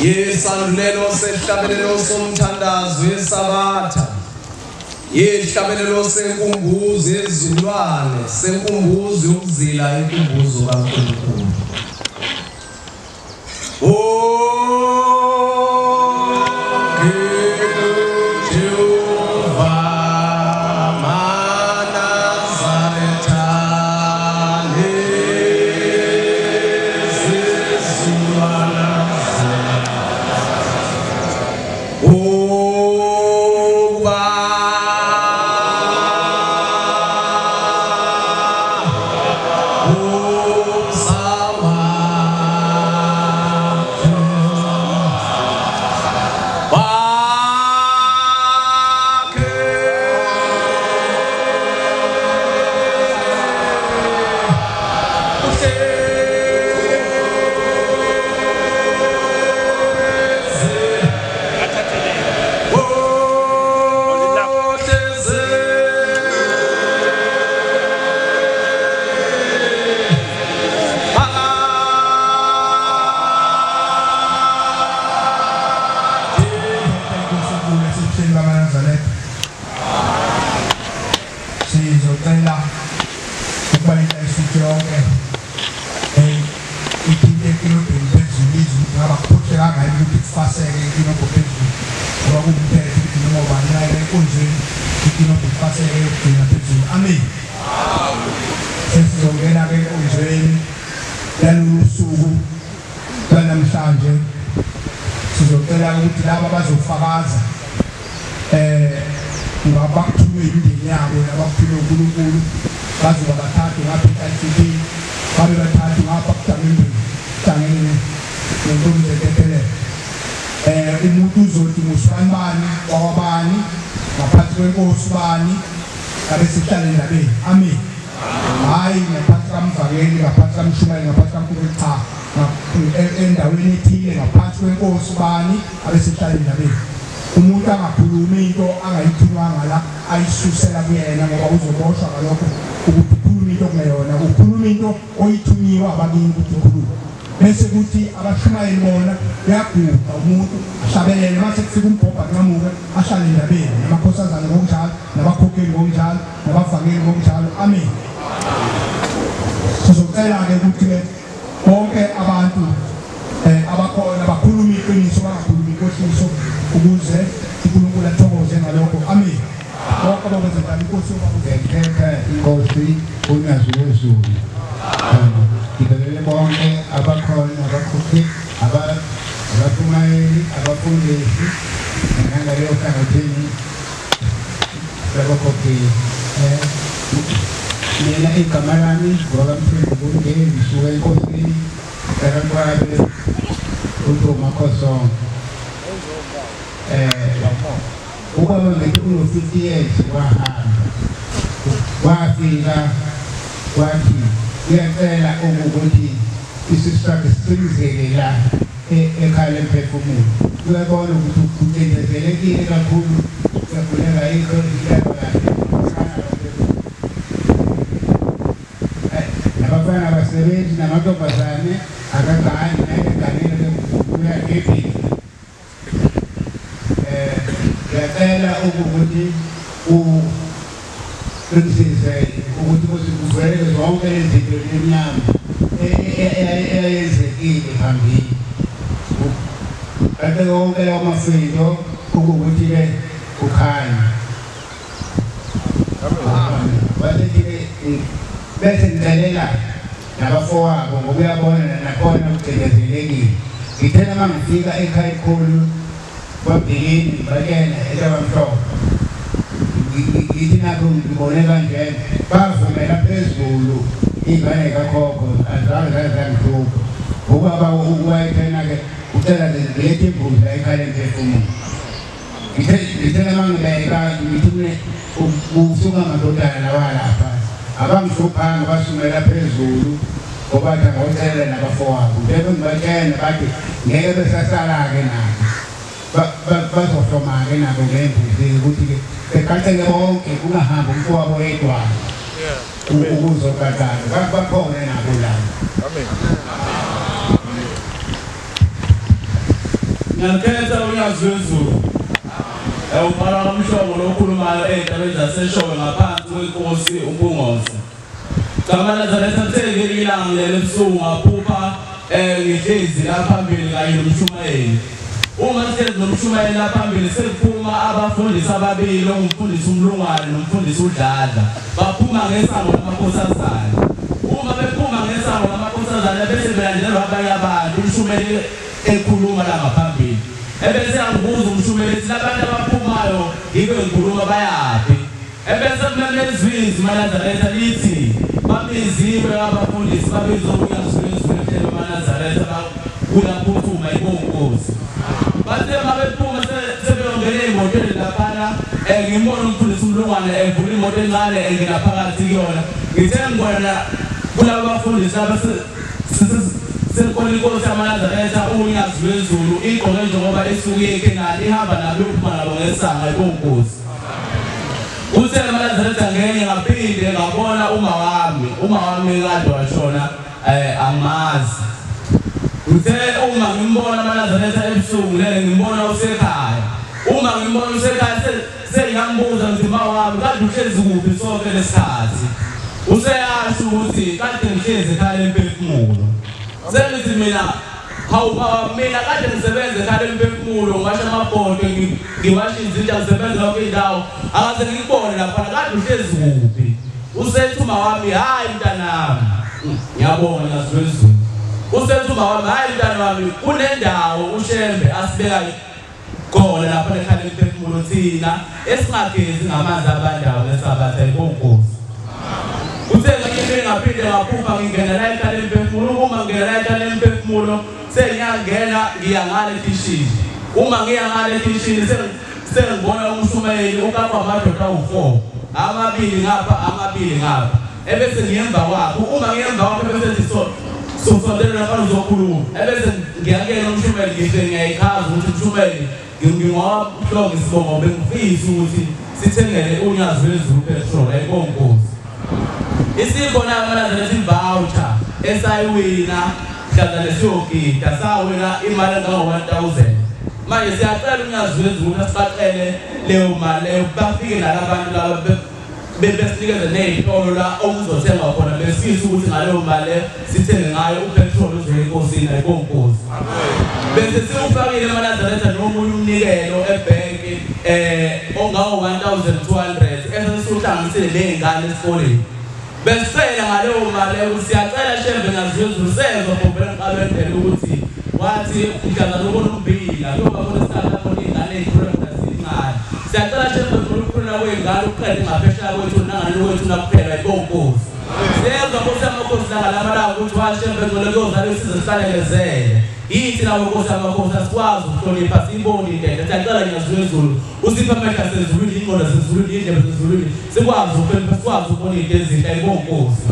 Yesandulelo sehlabelelo somthandazo yesabatha. Yehlabelelo senkumbuzo yezulwane, senkumbuzo yokuzila inkumbuzo kaNkulunkulu. ngakhetha uNyazi wezulu ubhala umhlobo lokhulumayo ey'ntabeni zaseshowe ngaphansi kwenkosi uMpungose. Gama Nazaretha athengile ilanga leli ebusuku ngaphupha ngihlezi la phambili kanye nomshumayeli. Uma sihlezi nomshumayeli la phambili sekuphuma abafundisi ababili ongumfundisi uMlungwane nomfundisi uDladla. Baphuma ngesango lamakhosazana. Uma bephuma ngesango lamakhosazana bese belandelwa abanye abantu umshumayeli ekhuluma la ngaphambili. Ebese angibuza umshumayeli labantu abaphumayo yibe ngikhuluma bayaphi. Ebese kumemezwizi maNazaretha lithi babiziwe abafundisi babizwa uNyazi wezulu maNazaretha kuyaphuthuma inkosi. Bathe mabephuma sebeyongena emotweni laphana ngibona umfundisi uMlungwane evula imoto encane engena phakathi kuyona. Ngithe ngibona kulabo bafundisi senkolo inkosi yaMaNazaretha uNyazi wezulu igqoke njengoba esuke enkengane ihamba nabo uphuma nabo ngesanga inkosi. Uthe maNazaretha ngenye ngaphinde ngabona uma wami kade washona amazi. Uthe uma ngimbona maNazaretha ebusuku lele ngimbona usekhaya. Uma ngimbona usekhaya sengiyambuza ngithi mawami kade uhlezi kuphi sonke lesikhathi. Useyasho ukuthi kade ngihlezi ekhaya lemphefumulo. Selithi mina mina kade ngisebenza ekhaya lemphefumulo ngiwasha amabhodo ngiwasha izinja ngisebenza lapho indawo akaze ngikubone lapha kade uhlezi kuphi. Usethuma wami hayi mntanami ngiyabona Nyazi wezulu. Usethuma wami hayi mntana wami kunendawo uShembe asibeka khona lapha ekhaya lemphefumulo thina esingagezi ngamanzi abandawo lesabatha inkosi. Uthe ngaphinde ngaphupha ngingena la ekhaya lemphefumulo. Uma ngingena la ekhaya lemphefumulo sengiyangena ngiyangale ekishini. Uma ngiyangale ekishini sengibona umshumayeli ukapha amadoda awu4 amabili ngapha ebese ngiyemva kwakho. Uma ngiyemva kwakho bese sofondela lapha uzokhuluma ebese ngiyakela umshumayeli ngihle ngiyayichaza ukuthi umshumayeli ngingawahloka isibongo bengifisa ukuthi sithengele uNyazi wezulu petrol enkosi. Isibona maNazaretha voucher esayiwina mhlazane siyogida sawina imali engango-1000. Manje siyacela uNyazi wezulu asixaxele leyo mali leyo bafike nalabantu laba besinikeze ney'tolo la okuzothenga khona besifisa ukuthi ngaleyo mali sithenge ngayo upetrol uzoya enkosini ayinkosi. Bese siwufakile maNazaretha nomunye umnikelo ebhenki ongango-1200 esesihlanganisile ney'ngane esikoleni. Besicela ngaleyo mali ukuthi siyacela Shembe Nyazi wezulu sezwa bombela ngiqabendele ukuthi wathi mhlazane ubona umbila njengoba khona sihlala khona iy'ngane ey'khulula ngazincane. Siyacela Shembe ukukhulula kwey'ngane uqede ngaphesheya kwethu nangane kwethu nakuphela inkosi. Siyezwa Nkosi yamakhosi langalama ukuthi waShembe ngcole kuyozala isize sihlalekezele. Yithi nawo Nkosi yamakhosi asikwazi ukuhlonipha siyibone indlela. Siyacela Nyazi wezulu usiphe amehlo asezulwini ingqondo asezulwini indlebe asezulwini sikwazi ukuhlonipha sikwazi ukubona into ezinhle ayinkosi.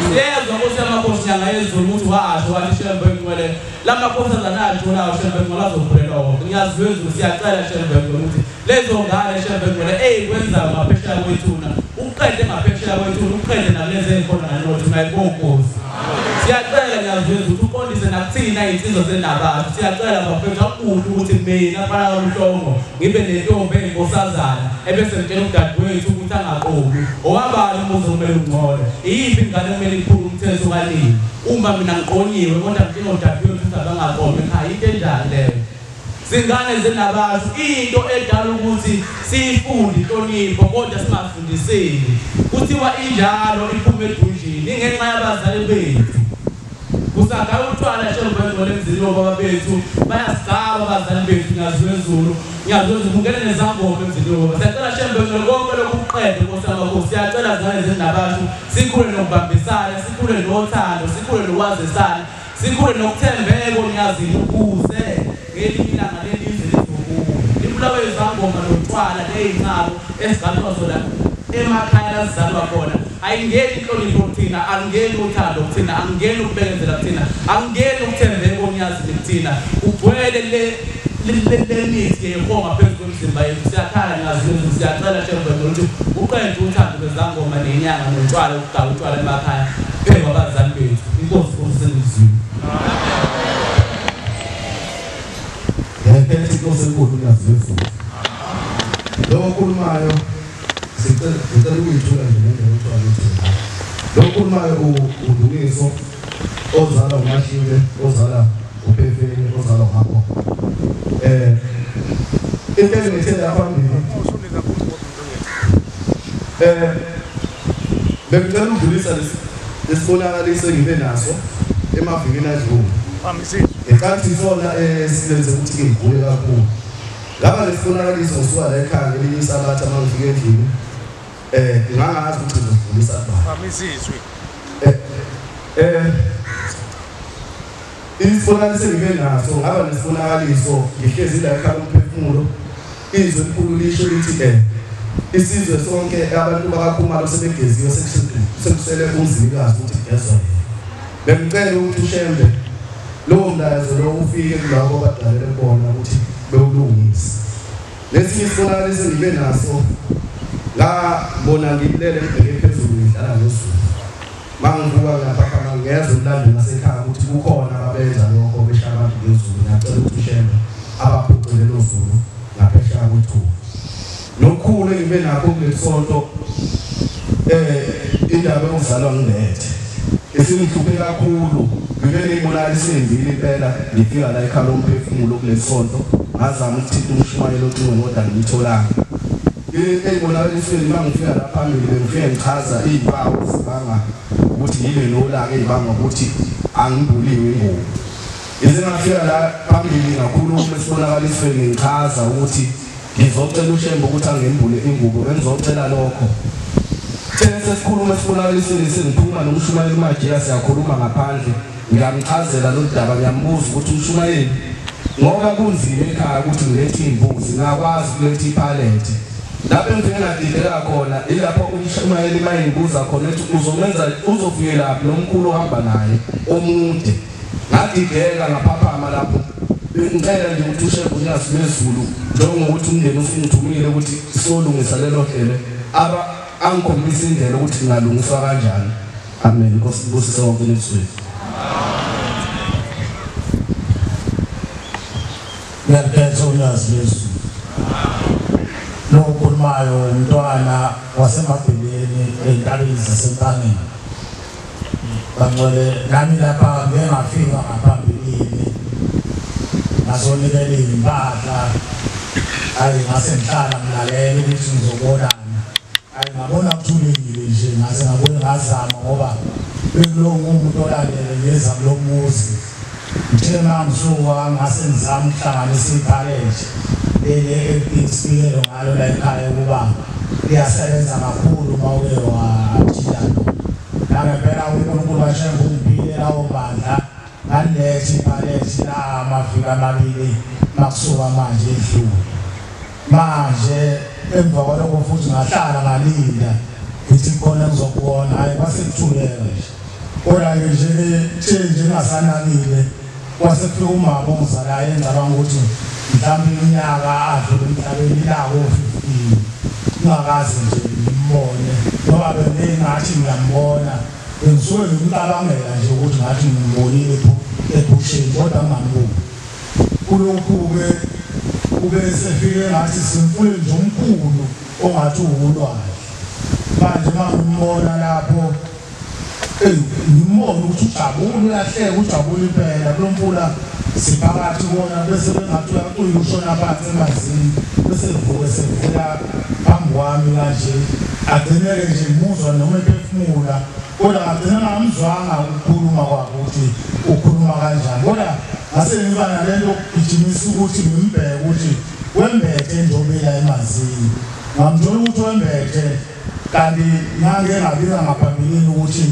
Siyezwa Nkosi yamakhosi nyanga yezulu ukuthi washo wathi Shembe ngcole lamakhosazana atholayo Shembe ngcole azokhulelwa wonke. Nyazi wezulu siyacela Shembe ngcole ukuthi lezo ngane Shembe ngcole kwenza ngaphesheya kwethuna uqede ngaphesheya kwethuna uqede nakulezi ey'khona nganothina ayinkosi. Siyacela Nyazi wezulu ukuthi uqondise nakuthina iy'nsizwa zenabantu. Siyacela bafethu akuhle ukuthi mina phana kaMhlongo ngibe nentombi eyinkosazana ebese ngitshela udadewethu ukuthi angaqobi owabani umuzi okumele ungcole. Iyiphi ingane kumele iphule umthetho kalini uma mina ngiqonyiwe kodwa ngitshela udadewethu ukuthi abangaqobi ekhaya into enjani leyo. Zingane zenabantu into edala ukuthi siyifunde inhlonipho kodwa singafundiseli. Kuthiwa injalo iphume edunjini ingenxa yabazali bethu. Kusagala utshwala Shembe ngcole emzini wobaba bethu bayasigaba abazali bethu Nyazi wezulu. Nyazi wezulu ungene nezangoma emzini wobaba. Siyacela Shembe ngcole konke lokuqede Nkosi yamakhosi. Siyacela zingane zenabantu sikhule nokubambisana sikhule nothando sikhule nokwazisana sikhule nokuthembeka uNyazi ukuze ngelinye ilanga lelizwe lizokuba libulawe izangoma notshwala ney'ncabo ezigalwa zona emakhaya zizalwa khona. Ayingeni inhlonipho kuthina angeni uthando kuthina angeni ukubekezela kuthina angeni ukuthembeka uNyazi kuthina ugcwele lemithi yehonga phezu kwemizimba yethu. Siyakhala Nyazi wezulu siyacela Shembe ngcole ukuthi uqede uthando lwezangoma nenyanga notshwala ukugaba utshwala emakhaya phezu kwabazali bethu. Inkosi Nkosi sengizwile. nazifu lo khulumayo sicela ukuyithula nje ngendlela othola ukuthi lo khulumayo uDumiso ozala uMashile ozala uPhefeni ozala ngakho into engithela phambili bengicela ukudlulisa lesibonakaliso engibe naso emavikini adlule ekanti sona silenze ukuthi ngigule kakhulu laba lesibonakaliso ngisuka la ekhaya elinye isabatha mangifike endlini ngangazi ukuthi ngidlulisa bamisizwe isibonakaliso engibe naso ngaba nesibonakaliso ngihlezi la ekhaya umphefumulo izwe likhulu lisho lithi isizwe sonke abantu bakakhumalo sebegeziwe sekusele umzilikazi ukuthi gezwa bengicela ukuthi ushembe lowo mlayezo lo ufike kulabo abadalele bona ukuthi bewulungise lesinye isibonakaliso engibe naso la bona ngilele ngibheke phezulu ngidlala ngezulu mangivuka ngapha ngezwe umlando nasekhaya ukuthi kukhona abenza lokho beshaya abantu ngezulu ngiyacela ukuthi ushembe abaphucele lo zulu ngaphesheya kwethuba nokhulu engibe nakho kulesonto indaba yokuzalwa ngilethe esingihluphe kakhulu ngibe ngibonakalisile imbili impela ngifika la ekhaya lomphefumulo kulesonto ngazama ukuthinta umshumayelo ocingweni kodwa ngitholanga engibonakalisile mangifika la phambili bengifike ngichaza izimpawu zibanga ukuthi yibe nolaka ezibanga ukuthi angimbuliwe ingubo ngizengafika la phambili ngakhuluma esibonakalisweni ngichaza ukuthi ngizocela ushembe ukuthi angembule ingubo bengizocela lokho thena sesikhuluma esibonakalisweni sengiphuma nomshumayeli uMajiya siyakhuluma ngaphandle ngiyamchazela lo daba ngiyambuza ukuthi umshumayeli ngoba kunzima ekhaya ukuthi ngilethe imbuzi ngakwazi ukuletha iphalethe lapho engingadideka khona ilapho umshumayeli mayingibuza khona ukuthi uzofike laphi nomkhulu ohamba naye omude ngadideka ngaphaphama lapho ngicela nje ukuthi ushembe unyazi lezulu njengokuthi umndeni ufungithumile ukuthi solungisa lelo hlelo angikhombisa indlela ukuthi ngalungiswa kanjani amen Nkosi ngibusise wonke lesizwe ngiyakhetha unyazi lezulu lo khulumayo umntwana wasemabheleni entabeni zasempangeni bangcwele nami lapha ngengafika ngaphambilini ngazonikela impahla ayi ngase ngihlala ngilalele ukuthi ngizobonana ayi ngabona kuthulekile nje ngase ngabona ngazama ngoba bekulo umuntu olandele ngeza kulo muzi ngithe mangisuka ngase ngizama ukuhlanganisa iphalethi esikilelo ngalo la ekhaya ukuba liyasebenza kakhulu mawuke wathiyana ngempela uNkulunkulu washemba umpile lawo bandla ngalethi iphalethi la amaviki amabili makusuka manje edlule manje emva kwalokho futhi ngahlala ngalinda ngithi khona ngizokubona hayi kwasekuthuleka nje kodwa nje ngasanakile kwasefika umama ongizalayo engicabanga ukuthi mhlawumbe iminyaka adlule emhlabeni lawo 15 ngakaze nje ngimbone ngoba bengathi ngiyambona bengisuke ngimcabangela nje ukuthi ngathi ngimbonile ebusheni kodwa ngingamboni kulokhu-ke kube sefike ngathi simfule nje omkhulu ongathi uwulwazi manje mangimbona lapho ngimona ukuthi ujabule uyahleka ujabule impela kulo mfula siphakathi bona bese bengathi uyushona phansi emanzini bese vuke sevula phambi kwami kanje agcineke nje ngimuzwa noma ephefumula kodwa agcina ngamzwanga ukukhuluma kwakhe ukuthi ukhuluma kanjani kodwa ngase ngiba nalento kugijimisa ukuthi ngimbheke ukuthi wembethe njobela emanzini ngamthola ukuthi wembethe kanti ngake ngabika ngaphambilini ukuthi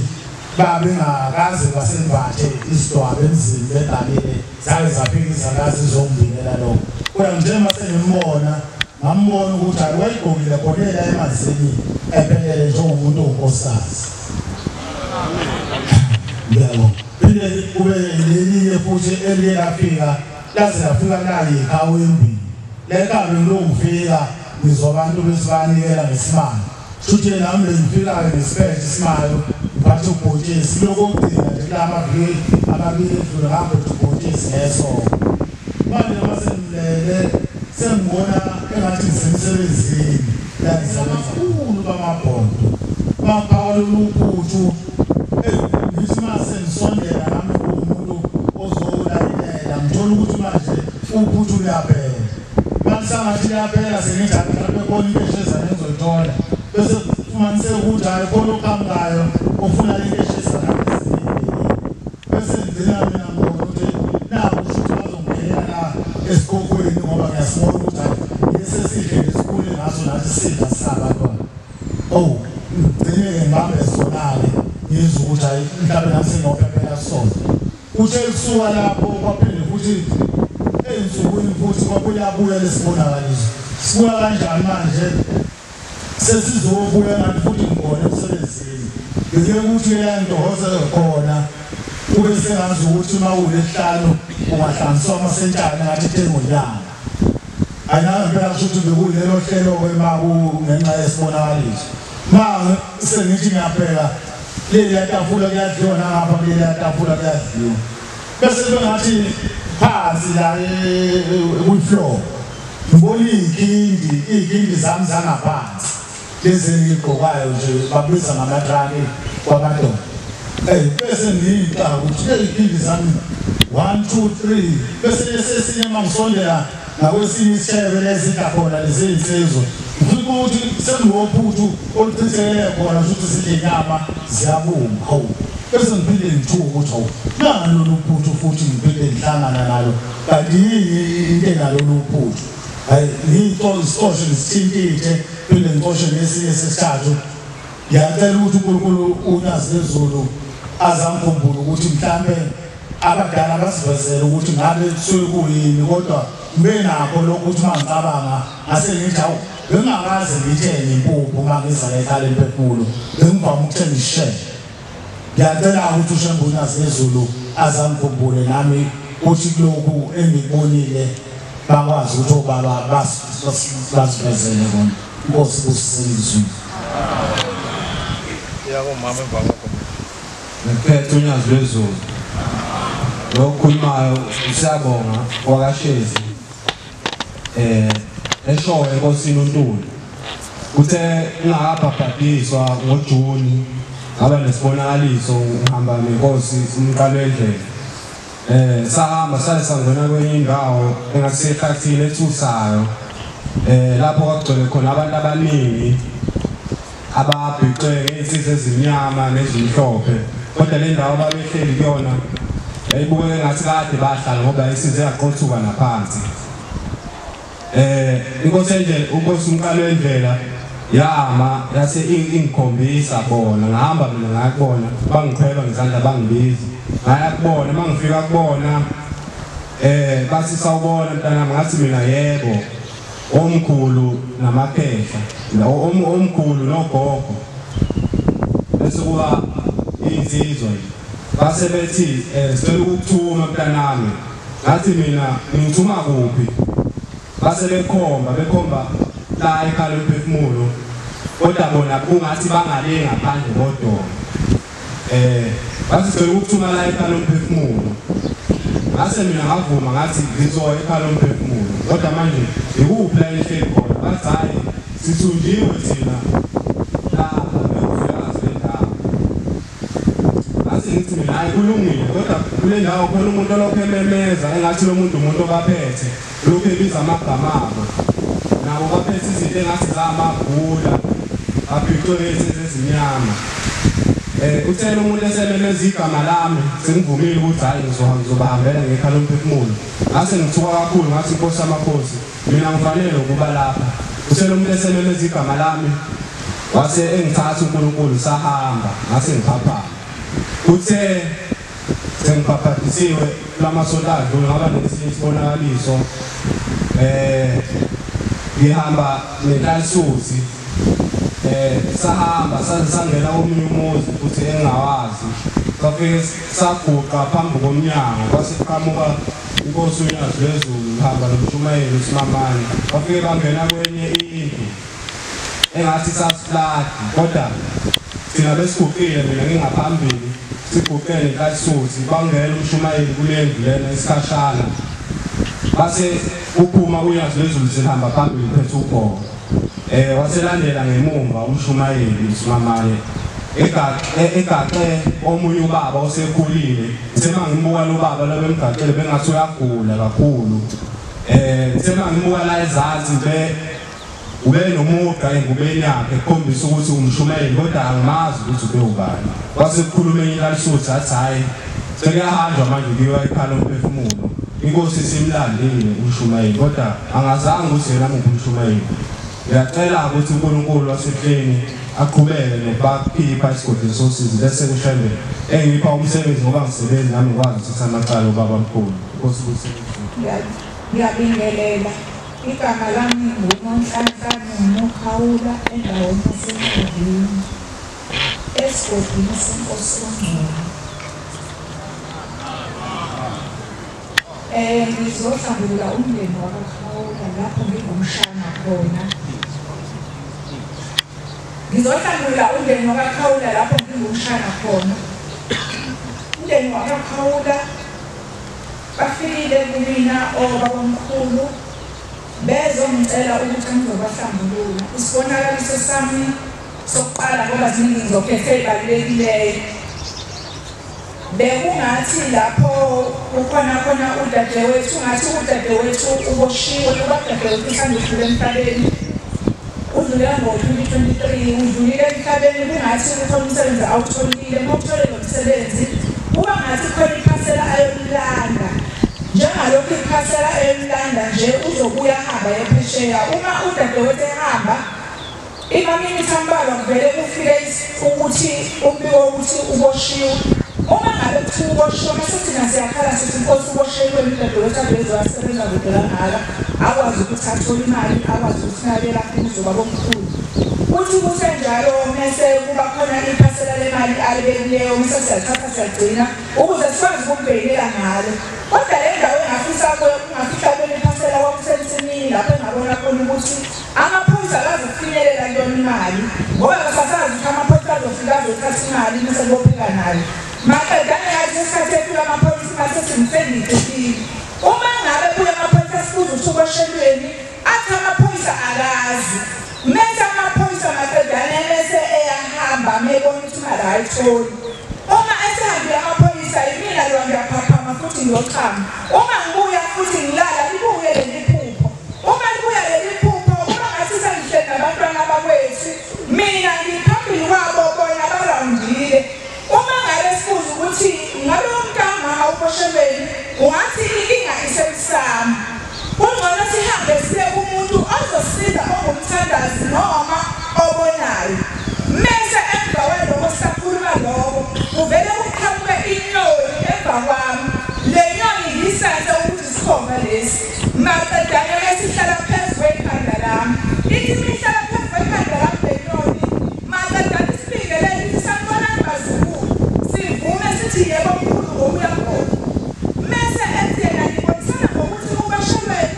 babe ngakaze basembathe isidwabe emzini bedalile zake zaphikisa ngazi zombinela lokho kodwa njengoba sengimbona ngambona ukuthi ayigqokile kodela emanzini ephelele njengomuntu onkosazi yebo phinde kube lelinye futhi eliyafika laze lafika la yikhaya embili lekabe ngilongifika ngizobantu besibanikela ngesimanga futhi nami ngifika ngesiphethe isimayo bathi ubhotshisi lokugcina nje la amavili amabili edlule ngapho ubhotshisi ngeso manje basemlele sengibona engathi ngisemsebenzini kakhulu bamabhondo baphawula uphuthu ngithi mase ngisondela nami umuntu ozolalela ngithola ukuthi manje uphuthu uyaphela mangisangathi uyaphela sengithi mhlawumbe khona into eshezana engizoyithola bese kufumanise ukuthi hayi khona oqhamukayo ofuna into eshezana bese ngizina mina ngibona ukuthi naku ukuthi bazongena la esikhokhweni ngoba ngiyasibona ukuthi yesesihle esikhule ngaso nathi sidla sabantwana ngicine-ke ngibambe sonale ngizwe ukuthi hayi mhlawumbe nasi ngophephela sona kuthe kusuka lapho kwaphinde futhi ey'nsukwini futhi kwabuyabuya lesibonakaliso sibuya kanjani manje sesizobuya ngathi futhi ngibona emsebenzini ngeke ukuthi uyantohoze khona ube sengazi ukuthi uma ulesihlanu ungahlanganiswa amasentshana ngathi ithengonyanga ayinayo impela kusho ukuthi bekulelo hlelo-ke ngenxa yesibonakaliso ma sengithi ngiyabheka leliya tafula kuyadliwa nangapha kuleliya tafula kuyadliwa bese bengathi phansi la kwi-floor ngibona iy'nkindi zami zangaphansi lezi engiyigqokayo nje babiza ngamadrani kwamadoda bese ngiyita ukuthi iy'nkindi zami 1 2 3 bese lesesinye uma ngisondela nakwesinye isishebe lezidla khona lezi iy'nsizwa ngifika ukuthi sengiwophuthu oluchithekele khona ukuthi zidle inyama ziyabumba bese ngiphinde ngithuka ukuthi nalolu phuthu futhi ngiphinde ngihlangana nalo kanti yini into enalolu phuthu hayi ngiyixoshe ngizithintithe phinde ngixoshe ngesinye sesithathu ngiyacela ukuthi uNkulunkulu unazi lezulu azangikhumbule ukuthi mhlambe abadala basivezele ukuthi ngabe kusuke kuyini kodwa ngibe nakho lokho ukuthi mangicabanga ngase ngithi hawu bengakaze ngithenge impuphu uma ngiza ekhaya emphefumulo bengivama ukuthenga isishebo ngiyacela ukuthi uShembe unazi lezulu azangikhumbule nami uthi lokhu engikubonile bakwazi ukuthi obaba basivezele bona Nkosi kusizwe yabo mama emva kwakho ngiphethe unyazi lwezulu lokhulumayo siyabonga wakashezi eshowe enkosini uNtuli kuthe ungakabhabhadiswa ngoJuni ngaba nesibonakaliso ngihamba nenkosi umqalo endlela sahamba sangena kwenye indawo engasehlathini ethusayo lapho kwagcwele khona abantu abaningi ababhiqe ngensizwe ezimnyama nezimhlophe kodwa le ndawo babehleli kuyona yayibukeka ngathi kade bahlala ngoba isizwe yaqothuka naphansi inkosi umqalo wendlela yama yase ingikhombisa bona ngihamba mina ngayakubona bangikhweba ngizandla bangibiza ngayakubona mangifika kubona bathi sawubona mntanami ngathi mina yebo omkhulu namaphehla omkhulu nogogo bese kuba insizwa base bethi sicela ukuthuma mntanami ngathi mina ngithuma kuphi base bekhomba la ekhaya emphefumulo kodwa bona kungathi bangale ngaphandle kodwa base sicela ukuthuma la ekhaya emphefumulo ngase mina ngavuma ngathi ngizoya ekhaya emphefumulo kodwa manje ikuphi la ehleli khona bathi hayi sithunjiwe thina lapha ngiyokufikazi lendawo base ngithi mina hayi kulungile kodwa kule ndawo khona umuntu olokhu ememeza engathi lo muntu umuntu obaphethe lokhu ebiza amagama abo nabo baphethe izinto engathi zamabhula abhiqwe ezinyama uthela umuntu esememeza igama lami sengivumile ukuthi hayi ngizobahambela ngekhaya lomphefumulo ngase ngithuka kakhulu ngathi inkosi yamakhosi mina ngifanele ukuba lapha uthela umuntu esememeza igama lami wase engithatha uNkulunkulu sahamba ngase ngiphaphama uthe sengiphaphadisiwe lamasonto adlule ngaba nesinye isibonakaliso ngihamba nenhlansusi sahamba sangena komunye umuzi futhi engawazi safike saguqa phambi komnyango kwasiqhamuka inkosi uNyazi lwezulu ihamba nomshumayeli uSimamani bafike bangena kwenye indlu engathi sasiflati kodwa thina besiguqile mina ngingaphambili siguqele inhlansusi bangena umshumayeli kule ndlu lena isikhashana base uphuma uyazi lezulu sihamba phambili phethe ubhoko waselandela ngemumva umshumayeli uSimamaye egaxe omunye ubaba osekhulile sema ngibuka lo baba labemgaqele bengathi uyagula kakhulu sema ngibuka la ezansi nje ube nomuqa engubeni yakhe ekhombisa ukuthi umshumayeli kodwa angimazi ukuthi ube ubani wasekukhuluma enyalisuthu athi hayi sekuyahanjwa manje kuyiwa ekhaya lomphefumulo inkosi simlandile umshumayeli kodwa angazange ukuthi yena ngumshumayeli ngiyacela ukuthi uNkulunkulu wasehleni aqhubeke nokubakhipha isigodlo sosizi bese kushembe engipha umsebenzi ngoba ngisebenzi nami ngikwazi ukuthatha amacala ubaba omkhulu inkosi kusebenza ngiyabingelela igama lami nguNonhlanhla Nokhawula endaweni yaseNdlovini esigodini senkosi uNgcobo ngizohlangula umndeni wakaKhawula lapho ngingumshana khona ngizohlangula umndeni wakaKhawula lapho ngingumshana khona umndeni wakaKhawula bafikile kumina obabamkhulu bezongicela ukuthi ngizobahlangulula isibonakaliso sami sokuqala ngoba ziningi ngizokhetha ezibalulekileyo bekungathi lapho ukhona udadewethu ngathi udadewethu uboshiwe ubadadewethu mhlawumbe udlule emhlabeni udlule ngo-2023 udlulile emhlabeni kungathi ukhona umsebenzi awutholile mawuthole lo msebenzi kuba ngathi khona iphasela ayolilanda njengalokhu iphasela ayolilanda nje uzobuya hamba ephesheya uma udadewethu ehamba imaminithi ambalwa kuvele kufike ukuthi umbiko ukuthi uboshiwe uma ngabe kuthiwa uboshiwe masithina siyakhala sithi inkosi uboshiwe udadewethu abeze wasebenza kude kangaka akwazi ukuthi athole imali akwazi ukuthi nabela umuzi wabomkhulu kuthi kusenjalo mese kuba khona iphasela lemali alibekileyo mese siyathatha siyagcina ukuze sikwazi ukumbhekela ngalo kodwa le ndawo engafisa iphasela kwakusemthini lapho engabona khona ukuthi amaphoyisa akazofinyelela kuyona imali ngoba kasasazi ukuthi amaphoyisa azofika azothatha imali mese kubopheka nayo maqedane yathi isikhathi efika amaphoyisa mase simsengidekile uma ngabe kuya amaphoyisa sibuza ukuthi uboshelweni athi amaphoyisa akazi mese amaphoyisa maqedane mese eyahamba mebona ukuthi imali ayitholi uma esehambile amaphoyisa imina lo ngiyaphaphama futhi ngiyochama uma ngibuya futhi ngilala libuye leli phupho uma libuya leli phupho uma ngathi sengihleli nabantwana bakwethu mina ngiphambili kwabo bona barandile uma ngabe sibuza ukuthi ngabe umntama uboshelweni ungathi inkinga isemsamo kungcono sihambe siye kumuntu ozosiza ongumthandazi noma obonayo mese emva kwalokho sisakhuluma lokho kuvele kuqhamuke inyoni emva kwami le nyoni yisenze ukuthi sikhomba lesi maqedane mesihlala phezu kwekhanda lami ithi mihlala phezu kwekhanda lami le nyoni maqedane sibingelele ithi sanibona bazukulu sivume sithi yebo mkhulu ngokuya khona mese ethi yena ngibonisana ngokuthi ubashelweni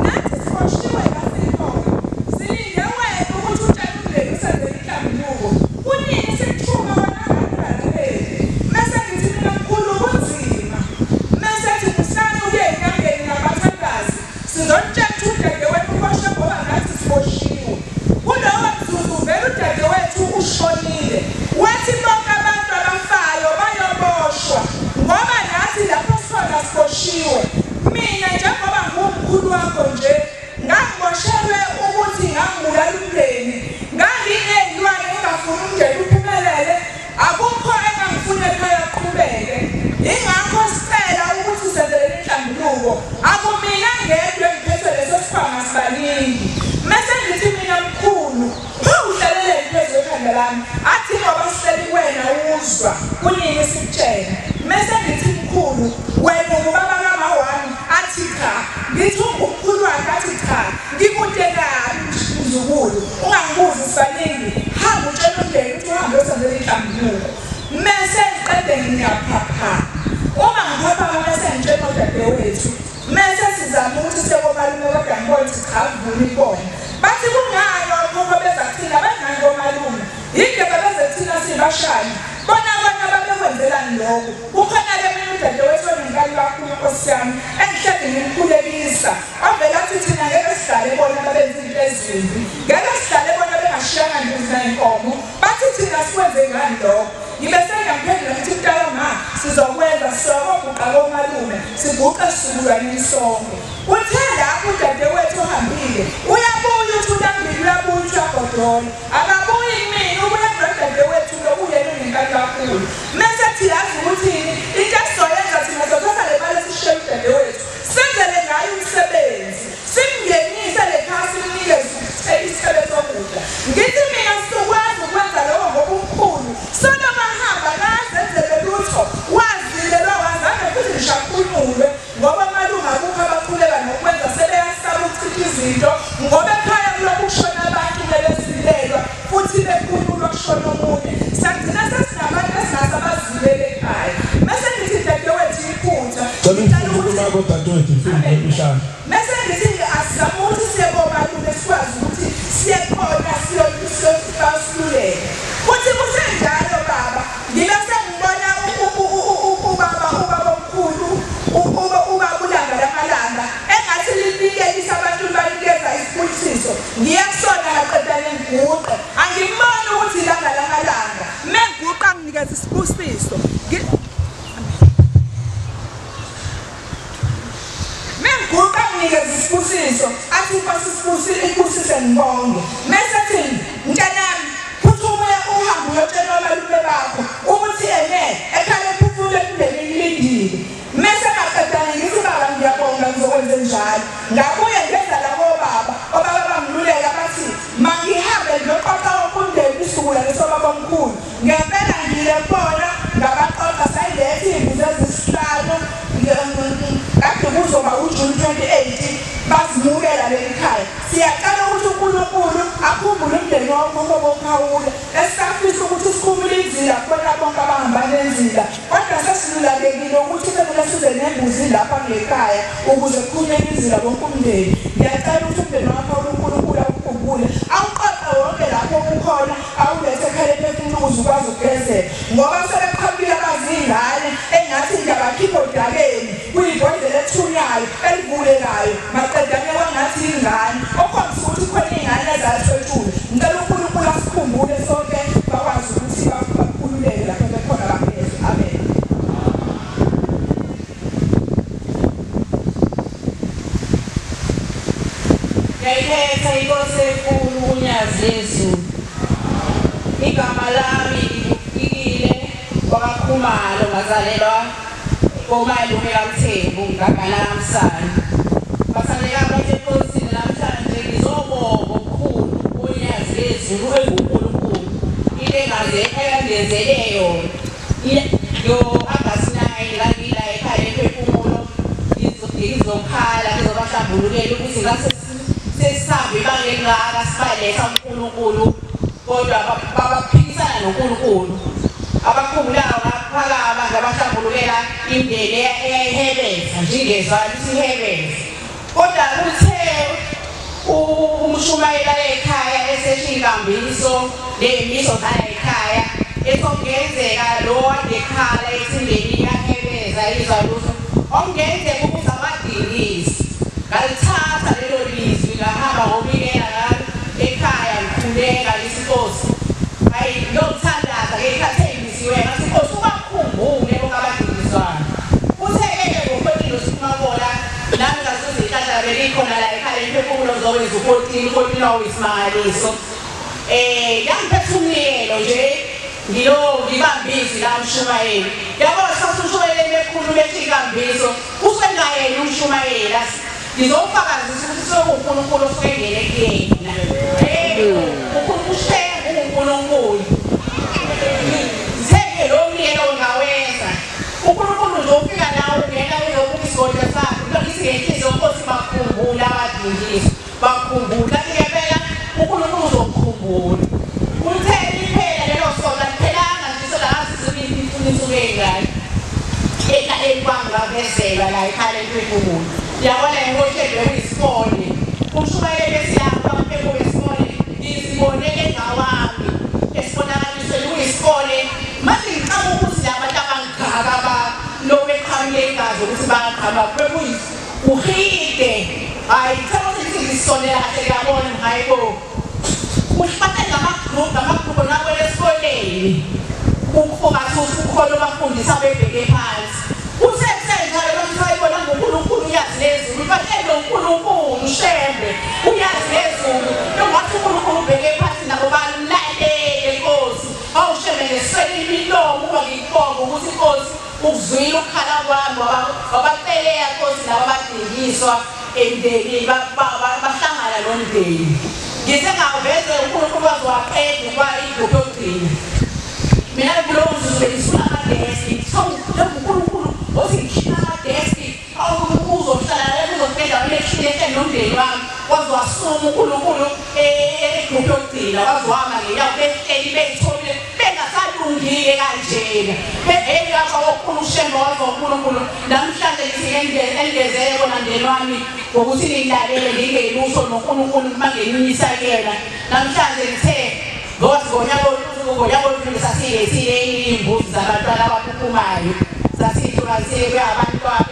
nathi siboshiwe ngasikhona silinde wena ukuthi utshele umndeni usenze inhlambuluko kunini sikuthuma wanangalaleli mese ngithi mina mkhulu kunzima mese ethi kusani uye enyangeni nabathandazi sizotshela ukuthi udadewethu uboshe ngoba ngathi siboshiwe kulowo mzuzu vele udadewethu ushonile wathi bonke abantu abafayo bayoboshwa ngoba nathi lapho sifona siboshiwe mina njengoba ngumkhulu wakho nje ngangiboshelwe ukuthi ngangibulala umndeni nganginey'lwane ngingafuni umndeni uphumelele akukho engangifuna ekhaya aqhubeke ingakho sicela ukuthi senzelele inhlambuluko akumina ngedwa engiphethe leso sikhwama sibaningi mese ngithi mina mkhulu uhlalele phezu kwekhanda lami athi ngoba sihleli wena uzwa kunini sikutshela mese ngithi mkhulu wena ubaba kama wami athi cha ngithi umkhulu wakhe athi cha ngikude kabi mzukulu ungangibuzi sibaningi hamba utshela umndeni ukuthi uhambe uyosenzela inhlambuluko mese ngiqede ngiyaphapha uma ngiphapha mese ngitshela udadewethu mese sizama ukuthi sekumalume kodwa ngibona ukuthi cha kuvuna ibona bathi kungani okhokho bezathina bengani komalume yinde babezethina sibashaya bona abanye babekwenzelani lokho kukhona le mina udadewethu onenkani kakhulu nkosi yami engihlezi ngimkhulekisa kwaguqa komalume siguqa sizukulwaneni sonke. Uthe lapho udadewethu ohambile uyabuya uthi uNtambile uyabuya uthi uyagodola akabuyi kumina ubuya nodadewethu lo uyena onenkani kakhulu. Mase thi yazi ukuthini into esizoyenza thina sizothatha le mali esishiye udadewethu senzele ngayo umsebenzi simngenise le khasi simnikeze isisebenzi sokudla. Ngithi mina sizokwazi ukwenza lokho ngokukhulu sona mahamba nazenzele lutho wazile lwazange futhi ngishakhululwe ngoba amalunga akukho abaqhubeka nokwenza sebeyasaba ukuchitha izinto ngoba ekhaya kulokhu kushona abantu bebesilelwa futhi bekhululwa kushona omunye sagcina sesinabantu esingasabazilele ekhaya. Mase ngithi dadewethu iphutha mase ngithi asizamuthi siyekomalunga sikwazi ukuthi siyekhona siyosiluleka futhi kusenjalo baba ngibe sengibona ubaba omkhulu ubaba ulanga lamalanga engathi linikekisa abantu banikeza isibusiso ngiyasona ngaqedane ngiguqe angiboni ukuthi ilanga lamalanga menguqa nginikeza isibusiso menguqa nginikeza isibusiso athi pasisibusise ngibonge mase thini mntanami uhambe uyotshela abalume bakho ukuthi ekhaya kufuneka kube ngilindile. Mase ngaqedana ngithi baba ngiyabonga ngizokwenza njalo. Ngabuye ngenza labo baba bangiluleka bathi mangihambe ngiyoqoqa okundeni isukula lesobaba omkhulu. Ngempela ngiyebona ngabaqoqa sayilethi imbuzi ezisihlanu kade kuzoba uJune 28 bazimukela leli khaya. Siyaqala ukuthi uNkulunkulu akhumbule umndeni wakho ngokukhawula esafisa ukuthi sikhumule inzila kubona bonke abahamba nenzila kodwa sesilulekile ukuthi kumele size nembuzi lapha ngekhaya ukuze kukhulume inzila bonke umndeni. Ngiyacela ukuthi umndeni wakho uNkulunkulu akukhumbule awuqoqa wonke lapho kukhona awulethe ekhaya ephefumuza ukwazi ukugezela ngoba sebeqhubile abazingane engathi ngiyabakhipha odakeni kuyibhodlela ethunyayo elivulekayo maqedane wangathi ingane okhombisa ukuthi khona ingane ezalithwetshule. Ngicela uNkulunkulu asikhumbule sonke bakwazi ukuthi bakhululeke lapho bekhona baphezulu. Amen. Ngiyayithetha inkosi enkulu uNyazi Yesu. Igama lami ngikile wakaKhumalo ngazalelwa komalume kaMthembu ngagana kaMsana. Bathandeka abantu enkosini namhlanje ngizobonga okukhulu uNyazi Yesu enguNkulunkulu. Into engenzele yona. Yo August 9 ngangila ekhaya ephefumulo ngizokhala ngizobahlambulukela ukuthi sesihambe bangengaka sibaletha uNkulunkulu kodwa babaphikisana noNkulunkulu. Abakhumbulayo ngaphaka abantu abahlambulukela imndeni eyayihebeza njengezwa lithi ihebeza kodwa kuthe umshumayela ekhaya eseshinkambiso lemiso zala ekhaya esongenzeka lo wadekhala esindeni yahebeza izwa lutho ongenzeka ukuthi abadingisi ngalithatha lelo lizwi ngahamba ngobikela ngalo ekhaya ngikhuleka isinkosi hayi ngiyothandaza ngekhatheni ngisiwe ngathi inkosi ubakhumbule bonke abadingiswana utheke ngokwetilo simabola nami ngasuze ihlahla belikhona la ekhaya imphefumulo zokwenza u14 nowisimangaliso yangiphefumulelo nje ngibambisi la mshumayeli yabona sasushumayeli bekhulu bechikambiso usengayena umshumayeli ngizofakazisa ukuthi sokuNkulunkulu osengene kuyena uNkulunkulu uNkulunkulu seke lo myelo ngawenza uNkulunkulu uzofika nawe ungena uzobuka isigodla sakho ngisingenhliziyo ukuthi bakhumbula abadingisi bakhumbula ngempela uNkulunkulu uzokukhumbula utheni phela lelo sola liphelanga nje selazizibini insuku engane ekwanga vezela la ekhaya emphefumulo yabona ngoshedwe kwisikole umshumayeli esiyapha pheko besikole izibonele ngawami esibonakaliswe kwisikole manje ngicaba ukuthi labantu abangaka lo beqhamile igazi ukuthi baqhama pheko uhide hayi cha ukuthi ngisonela kahle yabona hayibo usibathe ngamagruphu nawe esikoleni ukufokasa ukukhona abafundisa bebheke phansi uyazi lezulu nongathi uNkulunkulu ubheke phansi nabo balalele Nkosi awusheme ngeswele imilomo uma ngikubonga ukuthi Nkosi ukuzwile ukukhala kwami wabaceleya Nkosi laba abadingiswa emndenini bahlangana nomndeni ngithe ngaveze uNkulunkulu wazwaqeda kwa igroup yokugcina mina kulowo mzuzu bengisula amadeski uNkulunkulu othi ngikhipha amadeski uzohlala uzofenda walekhile nomndeni wami wazwasuma uNkulunkulu egroup yokugcina wazwama ngeyawo behleli beyithobile bengasalungile kanjena beheli lapha wokhulu ushembe wazonkulunkulu namhlanje ngithi engezele bona ndeni wami ngokuthi ngilalele ngingeluso noNkulunkulu mangenyisa kuyena namhlanje ngithe ngonyabo sasiyesile imbuzi zabantwana abaphumayo sasithulazile abantwana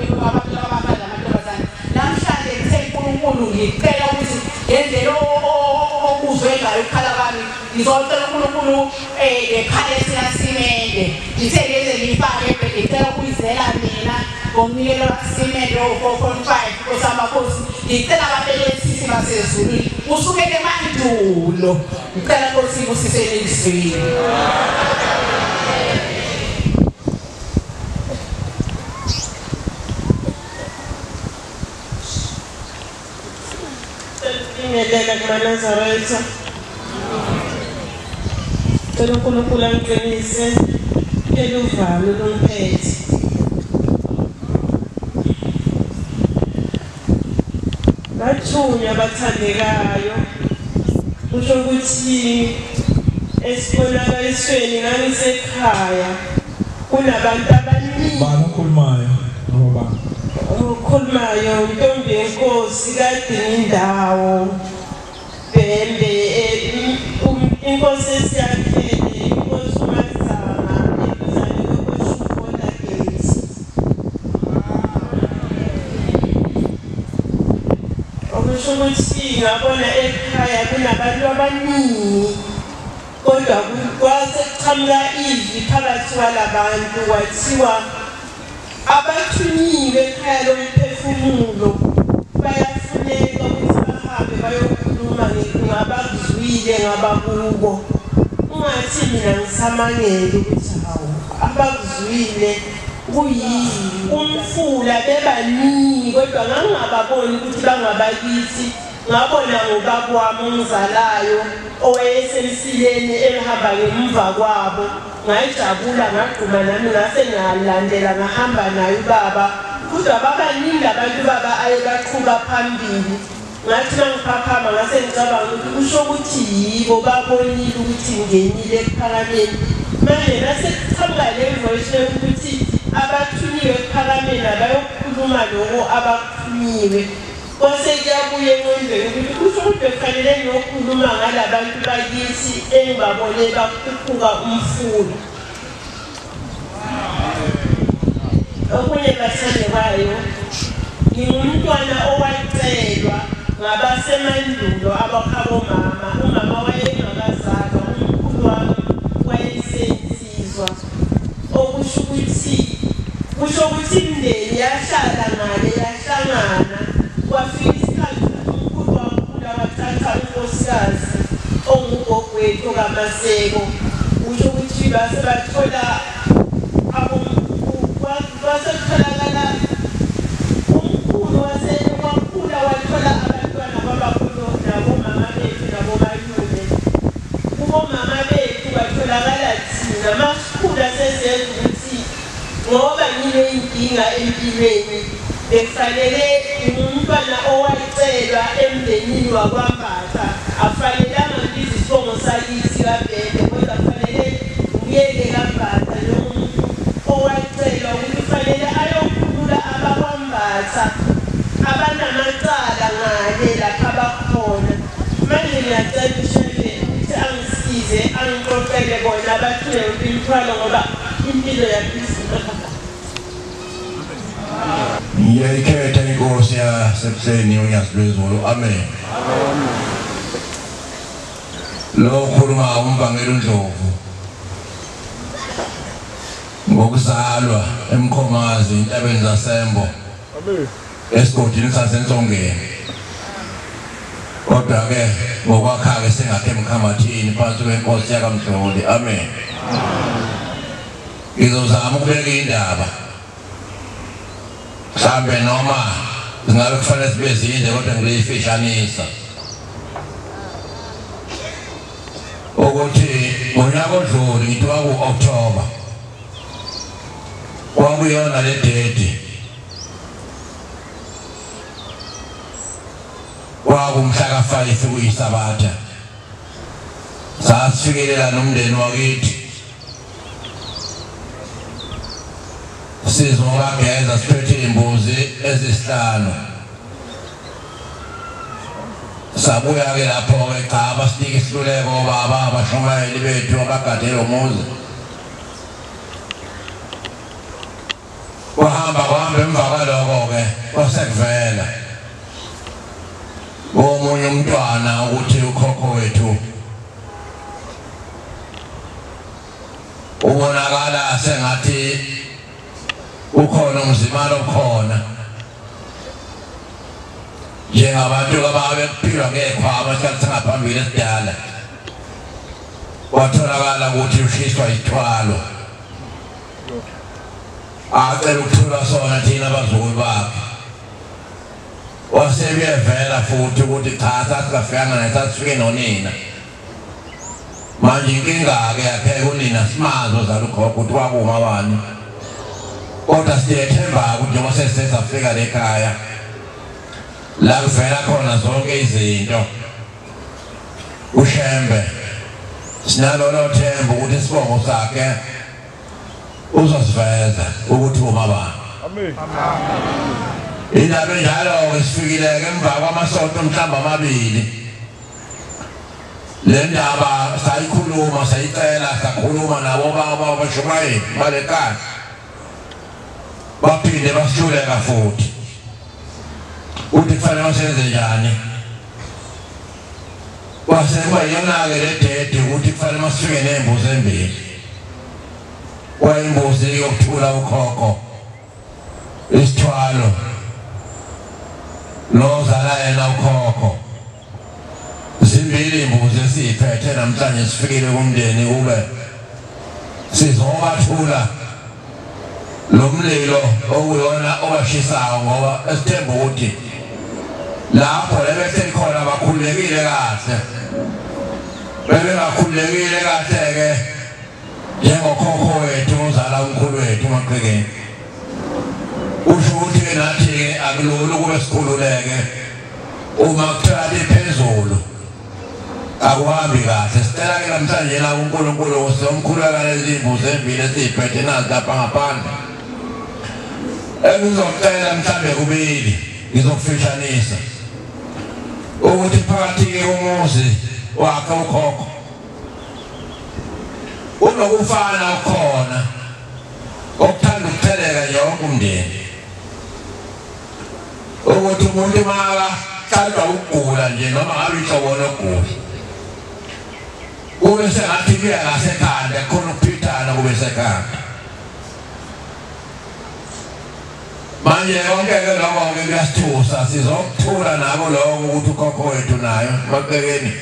abafana namantombazane namhlanje ngithe uNkulunkulu ngicela ukuthi ngendlela okuzwe ngayo ukukhala kwami ngizocela uNkulunkulu ekhaya sinasimende ngithe ngeze ngifake ngicela ukuyizela mina ngomnikelo wasimende o4.5 kosamakhosi ngicela ababelesisi basezulwini usukele mandulo ngicela Nkosi usiselezweni Ngelela kumaNazaretha cela uNkulunkulu angiqinise eluvalo lomphethe bathunywa abathandekayo kusho ukuthi esibonakalisweni ngangisekhaya kunabantu abaningi bakhulumayo ngoba ukhulumayo intombi yenkosi kade indawo bembe inkosi esiyakhele inkosi uMazama ebuzane kokushukola gate okusho ukuthi ngabona ekhaya kunabantu abaningi kodwa kwasekuqhamuka izwi phakathi kwalabantu kwathiwa abathunyiwe ekhaya lomphefumulo bayafuneka ukuthi bahambe bayokhuluma ngabakuzwile ngabakubo ungathi mina ngisamangele ukuthi hawu abakuzwile kuyini umfula bebaningi kodwa ngangababoni ukuthi bangabakithi ngabona ngobaba wami ongizalayo owayesemsileni ehamba ngemva kwabo ngayijabula ngagquma nami ngase ngalandela ngahamba naye ubaba kodwa babaningi abantu baba ayebaqhuba phambili ngathi mangiphaphama ngase ngicabanga ukuthi kusho ukuthi yibo babonile ukuthi ngenile ephakameni manje nasekuqhamuka le voice ukuthi abathunyiwe ephakameni abayokhuluma lokho abathunyiwe kwase kuyabuye engqondweni ukuthi kusho ukuthi kufanele ngiyokhuluma ngalabantu bakithi engibabone bakhuphuka umfula okunye bathandekayo ngingumntwana owayecelwa ngabasemandulo abakhabomama umama wayengakazalwa umkhulu wami wayesensizwa okusho ukuthi imndeni yahlala ngale yahlangana kwafika isikhathi umkhulu wakhula wathatha unkosikazi ongugogwethu kaMaseko usho ukuthi base bathola kwasekutholakala umkhulu wakhula wathola abantwana babakhulu nabomama bethu nabomayume kubomama bethu batholakala thina masikhula sezenza ukuthi ngoba ngineyinkinga empilweni bekufanele umntwana owayecelwa emndenini wakwaMbatha afanelanga izisongo sakithi kaBhede kodwa kufanele ngiyele kaMbatha lo owayecelwa ukuthi kufanele ayokhulula abakwaMbatha abanamacala ngale lapha bakhona manje ngiyacela ushebe ukuthi angisize angixoxele bona abathule impilo ngoba impilo yaphezulu ngiyayikhetha inkosi yasekuseni uNyasilwezulu amen lo khuluma umbangela uNdlovu ngokuzalwa eMkhomazi intabeni zaSembo esigodini saseNtsongeni kodwa ke ngokwakha ke singakhe emkhamatini phansi kwenkosi yakamhloli amen ngizozama ukubeka indaba mhlambe noma singabe kufanele sibe zinde kodwa ngilifishanisa ukuthi ngonyaka odlule ngithiwa ku-October kwakuyona le date kwakumhla ka-5 kuyisabatha sasifikelela nomndeni wakithi sizokageza siphethe imbuzi ezisihlanu sabuya-ke lapho-ke cha abasinika isiluleko baba abashumayeli bethu abagadela umuzi kwahamba emva kwaloko-ke kwasekuvela omunye umntwana ukuthi ukhokho wethu ubonakala sengathi ukhona umzimalo okhona njengabantu ababe kuphilwa ngekhwaba isikhathi sangaphambili esidala kwatholakala ukuthi ushiswa isithwalo acela ukuthula sona thina abazukulu bakhe wasebuyevela futhi ukuthi cha sasikafikanga naye sasifike nonina manje inkinga-ke yakheka unina simazo zalukhokho ukuthi kwakuma bani kodwa siyethemba ukuthi njengoba sesisafika lekhaya la kuvela khona zonke izinto ushembe sinalolo themba ukuthi isibongo sakhe uzosiveza ukuthi uma bani amen indaba enjalo-ke sifikile-ke emva kwamasonto mhlawumbe amabili le ndaba sayikhuluma sayicela sakhuluma nabo bashumayeli balekani baphinde basihluleka futhi ukuthi kufanele senze njani kwasekuba yona-ke le dede ukuthi kufanele sifike ney'mbuzi embili kwayimbuzi yokuthula ukhokho isithwalo nozala yena ukhokho zimbili imbuzi esiyiphethe namhlanje sifikile kumndeni kube sizobathula lo mlilo okuyona obashisayo ngoba esithemba ukuthi lapho lebethe khona bakhululekile kahle bebengakhululekile kahle-ke njengokhokho wethu uzala umkhulu wethu uMaqhekeni usho ukuthi-ke nathi-ke akulula ukube sikhululeke uma kuthathi phezulu akuhambi kahle sicela-ke namhlanje la uNkulunkulu sizomkhuleka lezi mbuzi embili esiyiphethe nazi lapha ngaphandle engizocela mhlambe kubili ngizokufishanisa ukuthi phakathi-ke umuzi wakhe ukhokho unokufana khona okuthanda ukutheleka yonke umndeni ukuthi umuntu makahlatshwa ukugula nje noma ngabe ihlobo lokugula kube sengathi kuya ngasekhanda khona ukuphithana kube sekhanda manje konke-ke lokho-ke kuyasithusa sizokuthula nabo lokho ukuthi ukhokho wethu nayo Maqhekeni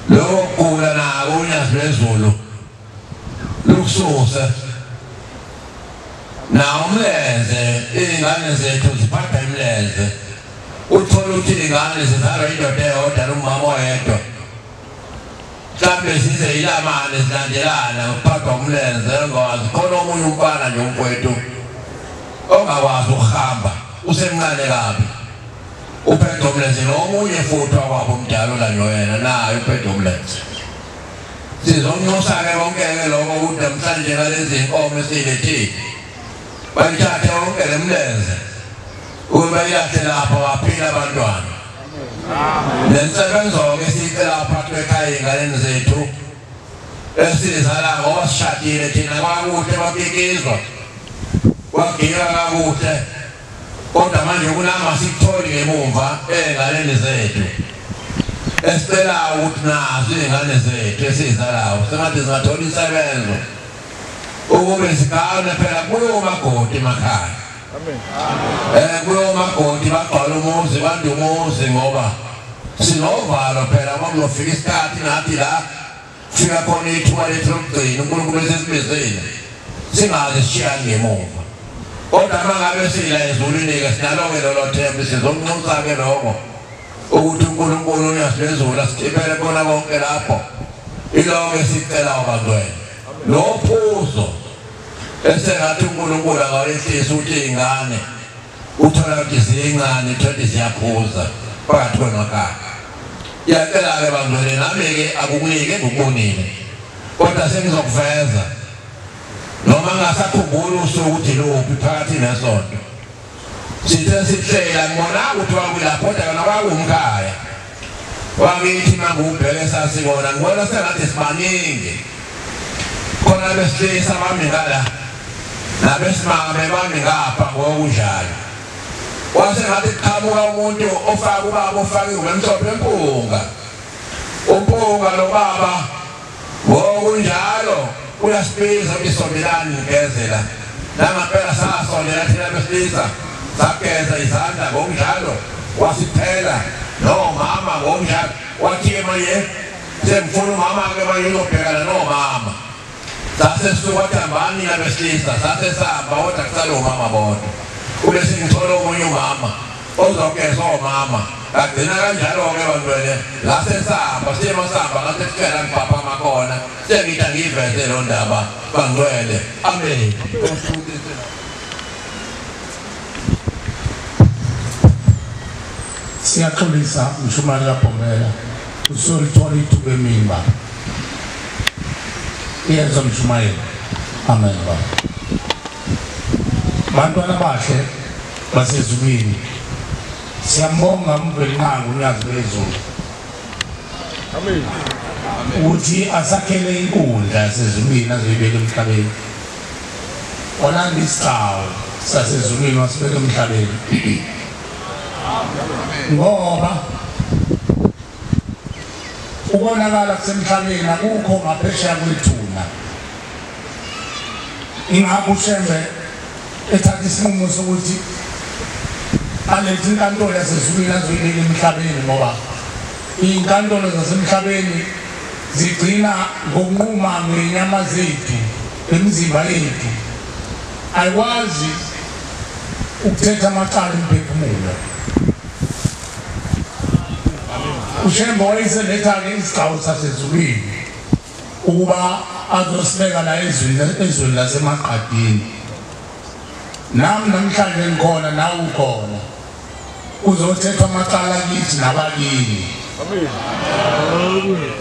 lokho kugula nako unyazi lwezulu lukususe nawo umlenze iy'ngane zethu ziphatha imlenze uthola ukuthi iy'ngane zizalwa indoda eyodwa nomama oyedwa mhlawumbe zize ilamane zilandelana ngokuphathwa umlenze engawazi khona omunye umfana nje umfowethu ongakwazi ukuhamba usemncane kabi uphethe umlenze nomunye futhi wakwabo umdala olanyoyena naye uphethe umlenze sizomnxusa-ke konke-ke lokho ukuthi namhlanje ngalezi iy'nkomo esiyilethile bayithathe konke le mlenze ukuthi bayilahle lapho baphile abantwana nensebenzo-ke siyicela aphathwe ekhaya ey'nganeni zethu esizala ngoba sishadile thina kwakuhle kwakikizwa kwagika kakuhle kodwa manje kunama sikutholi ngemumva ey'nganeni zethu esicelayo ukuthi nazo iy'ngane zethu esiyizalayo sengathi zingathola insebenzo ukube zigane phela kuyo magodi emakhaya kuyo magodi bagcwala umuzi bande umuzi ngoba sinovalo phela kwakuzofika isikhathi nathi la fika khona ithuba lethu lokugcina uNkulunkulu esesibizile singaze sishiyane ngemuva kodwa mangabe sila ezulwini-ke sinalo-ke lolo themba sizomnxusa-ke lokho ukuthi uNkulunkulu uyasibezula sithiphele khona konke lapho iloko esicela abantwana lophuzo esengathi uNkulunkulu akalehlisa ukuthi iy'ngane uthola ukuthi ziyincane uthole ziyaphuza phakathi kwemakhaya iyacela-ke bantwana nami-ke akukunike ngikubonile kodwa sengizokuveza noma ngasakhumbula usuku ukuthi luphi phakathi nesonto sithe sihlela ngibona ukuthi wakulapho kodwa kona kwakuwumkhaya wakithi mangubheke sasikona ngibona sengathi sibaningi khona besilisa bami ngala nabesimame bami ngapha ngokunjalo wasengathi kuqhamuka umuntu ofaka ubaba ofake ingubo emhlophe umpunga lo baba ngokunjalo uyasibiza isondelani ngezela namaphela sasondela thina besilisa sageza izandla ngokunjalo wasiphela nomama ngokunjalo wathi manje semfuna umama-ke manje uzobhekana nomama sasisuka thambani nabesilisa sasesihamba kodwa kusalo umama bodwa kube sengithola omunye umama ozogeza omama kagcina kanjalo-ke bantwene la sesihamba siyemasihamba ngase sicela ngibhapha makhona sengithi angiyiveze lo ndaba bangcwele amen. Siyaxolisa umshumane kaBhomela usolithola ithuba emimba iyenza umshumayeli amen baba. Bantwana bahle basezulwini siyambonga umvelinqangu unyazi bezulu amen ukuthi asakhele inkundla yasezulwini azoyibeka emhlabeni onandi isicawu sasezulwini wasibeka emhlabeni ngoba ubonakala kusemhlabeni akukho ngaphesheya kwethuna ingakho uShembe ethatha isinqumo sokuthi alethe inkantolo yasezulwini azoyibeka emhlabeni ngoba inkantolo zasemhlabeni zigcina ngokunquma ngenyama zethu emizimba yethu ayikwazi ukuthetha amacala emphefumulo. uShembe wayeseletha-ke isigcawu sasezulwini ukuba azosibeka la ezweni lasemaqadini nami namhlanje ngikhona nawe ukhona kuzothethwa amacala kithi nabakini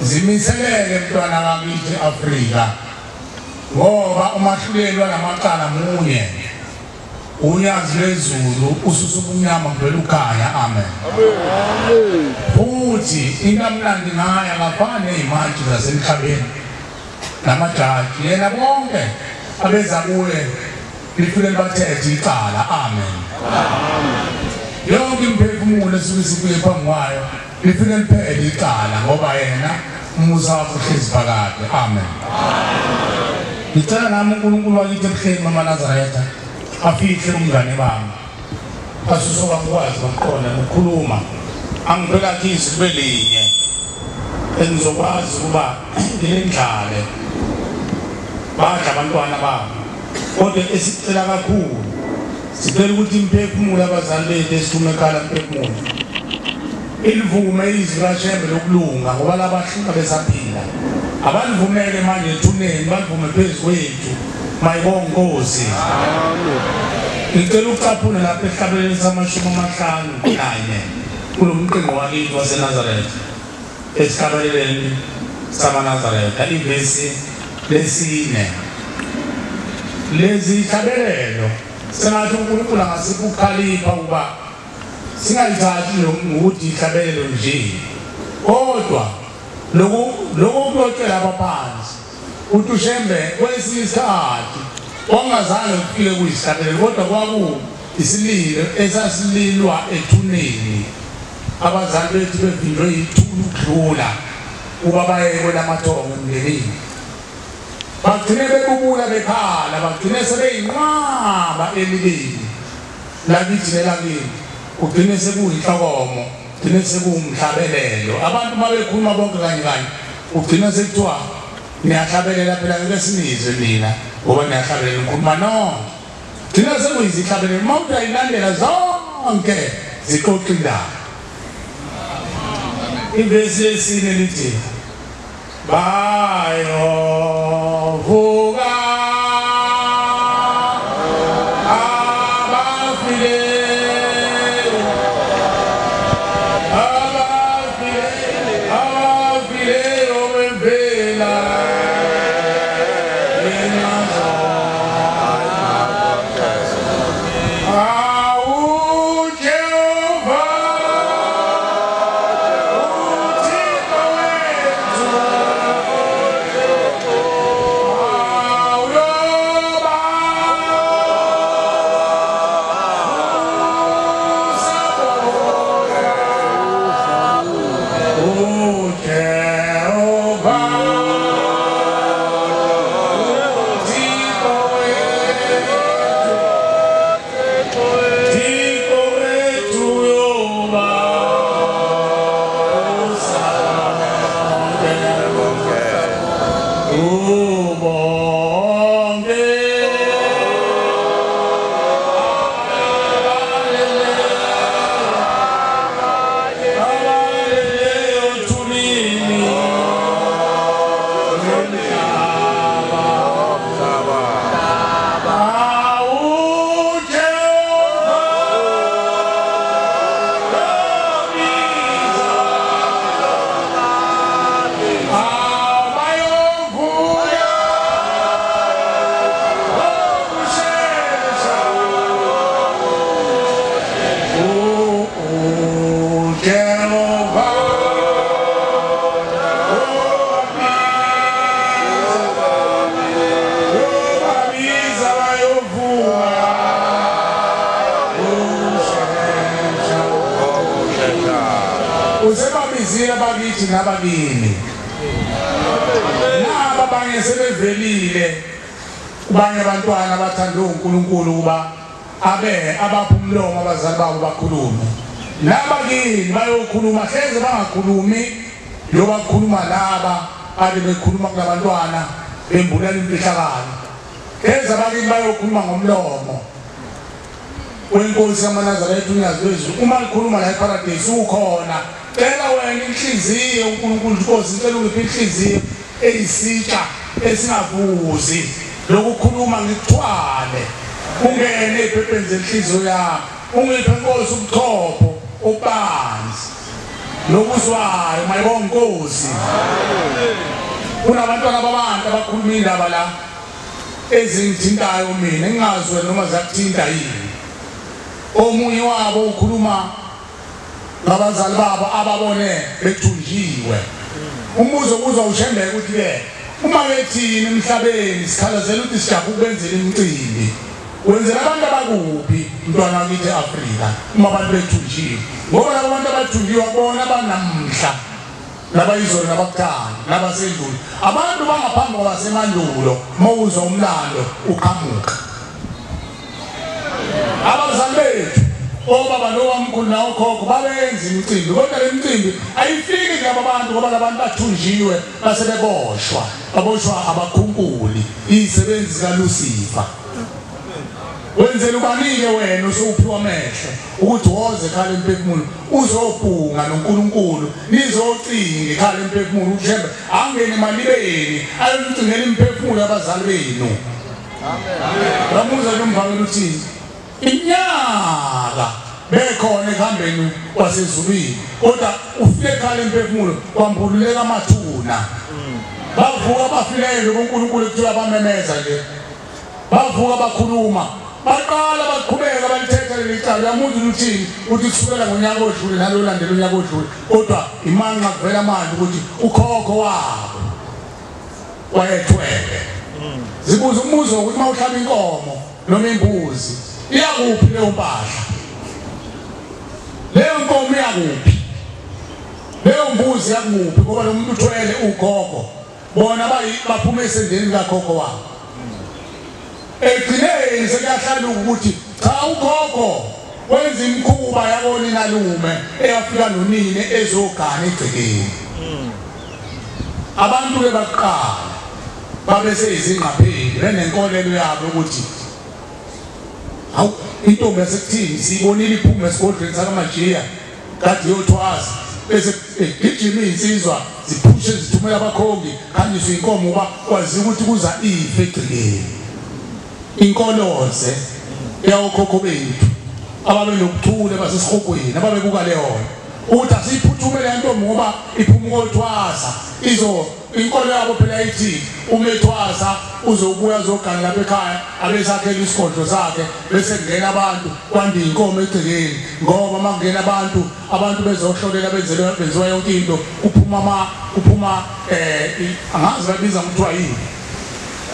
zimiseleke mntwana wakithi Afrika ngoba umahluleli walamacala munye unyazi lwezulu ususa ubumnyama kuvela ukhaya amen futhi into amnandi ngayo akafani ney'mantshi zasemhlabeni namajaji yena bonke abeza kuye lifike libathethe icala amen yonke imphefumulo esuke sibuye phambi kwayo lifike liphele icala ngoba yena umusa wakho uhlezi phakade amen. Ngicela nami uNkulunkulu wakithi ebuhleni mama Nazaretha afihle umngane bami asusoka ngikwazi baqona nokukhuluma angibheka kithi kube linye engizokwazi ukuba ngilendlale badla abantwana bami kodwa esicela kakhulu sicela ukuthi imphefumulo abazali bethu esithume ekhala imphefumulo ilivume izwi kaShembe lokulunga ngoba labahluka besaphila abalivumele manje ethuneni balivume phezu kwethu mayibonge Nkosi ngicela ucaphuna lapha ehlabeleni sama-51 kulo mqingo wakithi waseNazaretha esihlabeleleni samaNazaretha ivesi lesine lezi hlabelelo sengathi uNkulunkulu angasipha ukukhalipha ukuba singayithathi ngokuthi ihlabelelo nje kodwa lokho kulotshela abaphansi ukuthi uShembe kwesinye isikhathi ongazange kufike kuyisihlabelelo kodwa kwaku isililo esasililwa ethuneni abazali bethu bevinjwe yithuna ukudlula uba bayekwe lamathongo emndenini bagcine bebubula bekhala bagcine sebeyinqaba elibeni lakithi nelakini kugcine sekuyinhlokomo thina sekumhlabelelo abantu mabekhuluma bonke kanye kanye ugcina sekuthiwa niyahlabelela phela ngeke sinizwe mina ngoba niyahlabelela ukhuluma no thina sekuyizihlabelelo mawuthi ayilandela zonke ziqoqila ivesi yesine lithi bayovuka usebabizile bakithi nabakini naba banye sebevelile kubanye abantwana abathanda uNkulunkulu kuba abaphumlomo abazali babo bakhulume nabakini bayokhuluma hleze bangakhulumi lo bakhuluma laba ade bekhuluma kulabantwana bembulela imfihlakalo hleze abakini bayokhuluma ngomlomo wenkosi yamaNazaretha uNyaziwezulu uma likhuluma la eParadise ukhona cela wena inhliziyo uNkulunkulu Nkosi ngicela ungiphe inhliziyo eyisitsha esingavuzi lokukhuluma ngithwale ungene ephepeni zenhliziyo yami ungiphe Nkosi ubuchopho obanzi lokuzwayo mayibonga Nkosi kunabantwana babantu abakhuluma indaba la ezingithintayo mina ngingazwe noma zakuthinta yini omunye wabo ukhuluma ngabazali babo ababone bethunjiwe umbuzo kuzwa ushembeke ukuthi ke uma bethini emhlabeni sikhalazela ukuthi sijabu ukubenzela imicimbi wenzela abantu abakuphi mntwana wakithi eAfrika uma abantu bethunjiwe ngoba labo bantu abathunjiwe bona banamhla labayizolo nabakuthanda nabasendulo abantu bangaphambi kwabasemandulo mawuzwa umlando uqhamuka abazali bethu obaba nowamkhulu nawukhokho babenza imicimbi kodwa le micimbi ayifiki laba bantu ngoba labantu bathunjiwe basebeboshwa baboshwa abakhunkuli izisebenzi zikaLucifer wenzela ubanike wena usuphiwa amehlo ukuthi woze ekhala emphefumulo uzobhunga noNkulunkulu nizocinga ekhala emphefumulo uthemba angene emalibeni ayocingela imphefumulo yabazali benu amen lamuza nomvangelo uthini inyaka bekhona ekuhambeni wasezulwini kodwa ufike ekhala emphefumulo kwambululeka amathuna bavuka bafileyo kuNkulunkulu ekuthiwa bamemeza nje bavuka bakhuluma baqala baqhubeka balithetha lelicala yamuthi uthini uthi kusukela ngonyaka odlule nalolandela unyaka odlule kodwa imanqa kuvela manje ukuthi ukhokho wabo wayethwele zibuza umbuzo ukuthi mawuhlaba inkomo noma imbuzi iyakuphi leyo mpahla leyo nkomo iyakuphi leyo mbuzi yakuphi ngoba lo muntu uthwele ukhokho bona baphuma esendeni kakhokho wabo ekugcineni sekuyahlaluka ukuthi cha ukhokho wenza imkhuba yabona inalume eyafika nonini ezogana egcekeni abantu ke baqala babe seyizingqapheli benenkolelo yabo ukuthi awu intombi yasekuthini siyibonile iphuma esigodlweni sakamajiya kade yothwaza bese gijima insizwa ziphushe zithumela abakhongi kanjiswe inkomo uba kwazi ukuthi kuza ife egcekeni inkoloze yawokhokho bethu ababe nokuthule basesihogweni ababebuka leyona ukuthi asiphuthumele intombi ngoba iphuma ukuthwaza izo inkolo yabo phela ithi umethwaza uzobuya zogana lapha ekhaya abesakhela isigodlo sakhe bese kungena abantu kwandi inkomo egcekeni ngoba makungena abantu bezohlolela benziwa yonke into kuphuma angazi babiza kuthiwa yini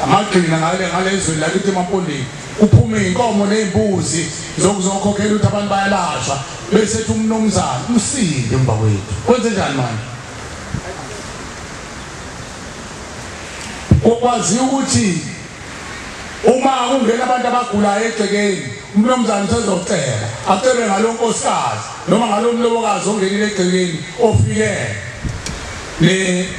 amagcina ngalezweni lakithi emampondeni kuphume inkomo nezimbuzi zokuzokhokhela ukuthi abantu bayalashwa bese ethi umnomzana umsinde emva kwethu kwenze njani manje ukwazi ukuthi uma kungena abantu abagulayo egcekeni umnomzana usezocela acele ngalonkosikazi noma ngalomlobokazi ongenile egcekeni ofike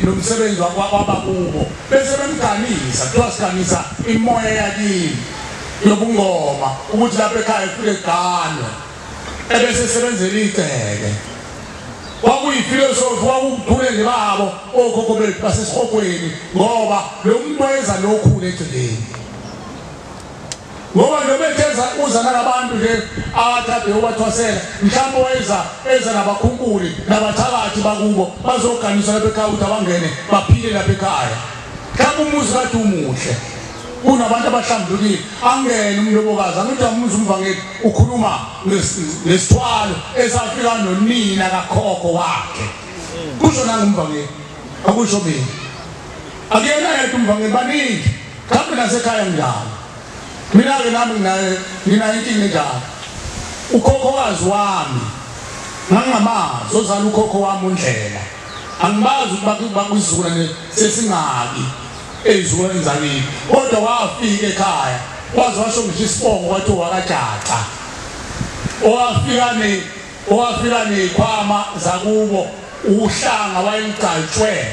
nomsebenzi wabakubo bese bemganisa kuthiwa siganisa imoya yakini yobungoma ukuthi lapha ekhaya ifike egane ebese sebenzela igceke kwakuyifilosofi kwakuthule nje babo okhokho bethu basesihogweni ngoba lo muntu wayeza lokhu egcekeni ngoba nobetheza uza nabantu nje abathathe ubathwasela mhlawumbe eza nabakhunkuli nabathakathi bakubo bazoganiswa lapha ekhaya ukuthi abangene baphile lapha ekhaya mhlawumbe umuzi kade umuhle kunabantu abahlambulukile angene umlobokazi angithi umuzi umvangeli ukhuluma nesithwalo esafika nonina kakhokho wakhe kusho nangumvangeli akusho mina akuyena yedwa umvangeli baningi mhlawumbe nasekhaya njalo mina-ke nami nginayo inkinga enjalo ukhokhokazi wami ngangingamazi ozala ukhokho wami uNdlela angibazi ukuthi bakwizukulwane sesingaki ezizukulwane zakini kodwa wafika ekhaya waze washo ngisho isibongo wathi wakaJaxa owafika nezikhwama zakubo uhlanga wayengcatshwe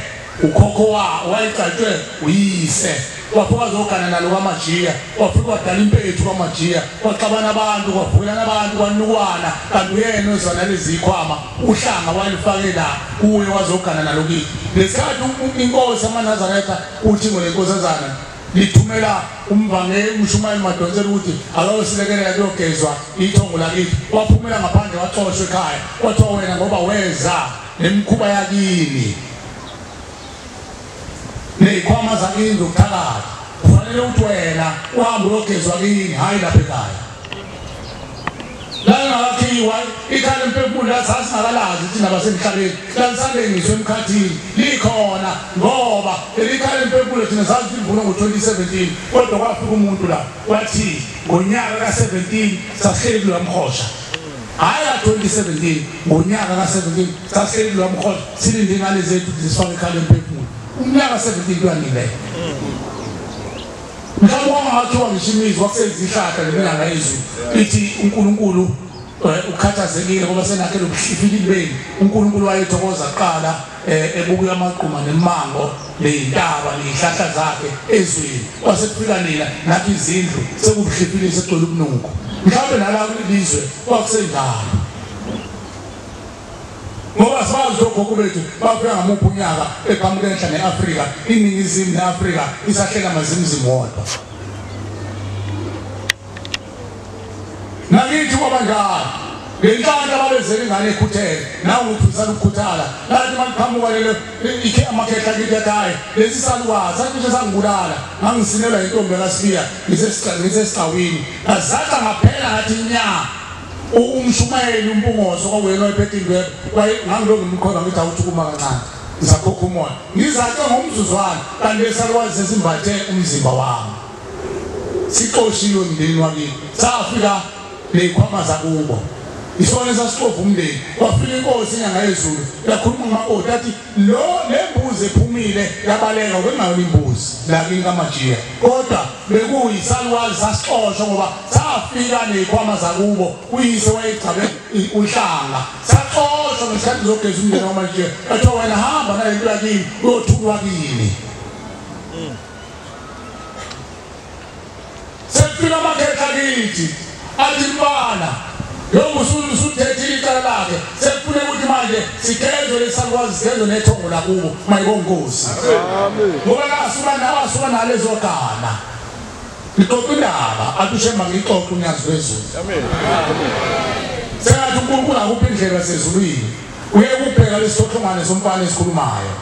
ukhokho wayengcatshwe uyise waphuka zogana nalo kwamajiya wafika wadala impethu kwamajiya waxabana abantu kwavukela abantu kwanukwana kanti uyena ozwana lezi zikhwama uhlanga walifake la kuye wazogana nalo kithi lesikhathi inkosi amanazareta uthi ngolenkosazana lithumela umvangeli uMshumayeli Madonsela ukuthi akawusilekelela kuyogezwa ithongo lakithi waphumela ngaphandle waxoshwa ekhaya kwathiwa wena ngoba weza nemkhuba yakini nezikhwama zakini zokuthakatha kufanele ukuthi wena uhambe uyogezwa kini hayi lapha ekhaya la ngakhiwa ikhaya lempempulo lasazi ngakalazi thina basemhlabeni lalisalengiswe emkhathini likhona ngoba lelikhaya lempempulo thina sazi livuno ngo-2017 kodwa kwafika umuntu la wathi ngonyaka ka-17 sahleli kuloya mhosha hayi ka-2017 ngonyaka ka-17 sahleli kuloya mhosha silinde ingane zethu zisifake ikhaya lempempulo umnyaka 17 kwanile mhlawumbe wangathiwa ngishimizwa kusezihlahla lenyanga yezulu ithi uNkulunkulu ukhathazekile ngoba senakhele ubuhlifilibeni uNkulunkulu wayethokoza kuqala ebuka amaqhuma nemango nezintaba nezihlahla zakhe ezweni wasekufika nina nathi izindlu sekubuhlifile segcwele ubunuku mhlawumbe nalabo ilizwe kwakusenjalo ngoba sazi okhokho bethu bafika ngamuphi unyaka eqhamuka enhla neAfrika iningizimu neAfrika isahlela amazimzimu wodwa nakithi kwaba njalo ngenhlanhla babezela ingane ekhuthele nawe uphusana ukukhuthala lathi maqhamuka lelo amakhehla kithi ekhaya lesi salukazi sathi nje sangibulala ngangisinelwa intombi kaSibiya ngisesicawini azatha ngaphela ngathi nya uMshumayeli uMpungoso kwawena ephethe indwebo ngangiloko ngimkhona ngithi awuthukuma kancane ngizakhokha umoya ngizake ngomzuzwana kanti lesalwazi sesimbathe umzimba wami siqoshiwe umndeni wakini safika nezikhwama zakubo isona esasixova umndeni kwafika inkosi inyanga yezulu yakhuluma ngamakoti athi lembuzi ephumile yabaleka kwengayona imbuzi la kinkaMajiya kodwa bekuyisalukazi sasixoshwa ngoba safika nezikhwama zakubo kuyise wayegcabe uhlanga saxoshwa ngesikhathi zogeza umndeni kaMajiya athi wena hamba nalento yakini uyothulwa kini sefika amakhetha kithi athi mbana yomusulu usuthethile icala lakhe sekufune ukuthi manje sigezwe lesalukazi sigezwe nethongo lakubo mayibonkosi amen ngoba asuka nalezo gana ixoxa indaba atushemba ngixoxa unyazi wezulu amen sengathi uNkulunkulu akuphi indlela sezulwini uye kubheka lesixoxongane somfana esikhulumayo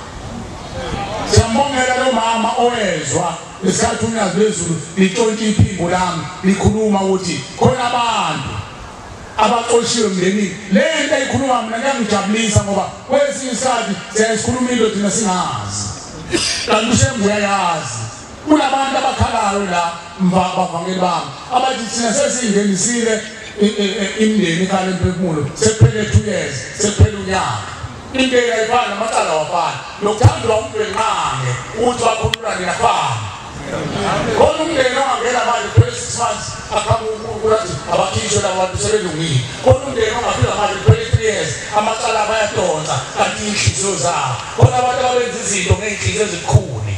siyambongela lo mama owezwa lesikhathi unyazi wezulu litshontshe iphimbo lami likhuluma ukuthi khona abantu abaxoshiwe emndenini lento ayikhuluma mina ngiyangijabulisa ngoba kwesinye isikhathi siyasikhuluma into thina singazi kanti uShembe uyayazi kunabantu abakhalayo la bavangeli bami abathi thina sesingenisile imndeni ekhaya emphefumulo sekuphele 2 years sekuphele unyaka into ayifana namacala wafana nokuthandwa umbenqane ukuthi bakhululane nafana kodwa umndeni ongangena manje 6 months akamukuthi abakhishwe labantu sebelungile kodwa umndeni ongafika manje 3 years amacala bayadonsa kanti inhliziyo zabo kodwa abantu abenza izinto ngeenhliziyo ezikhuni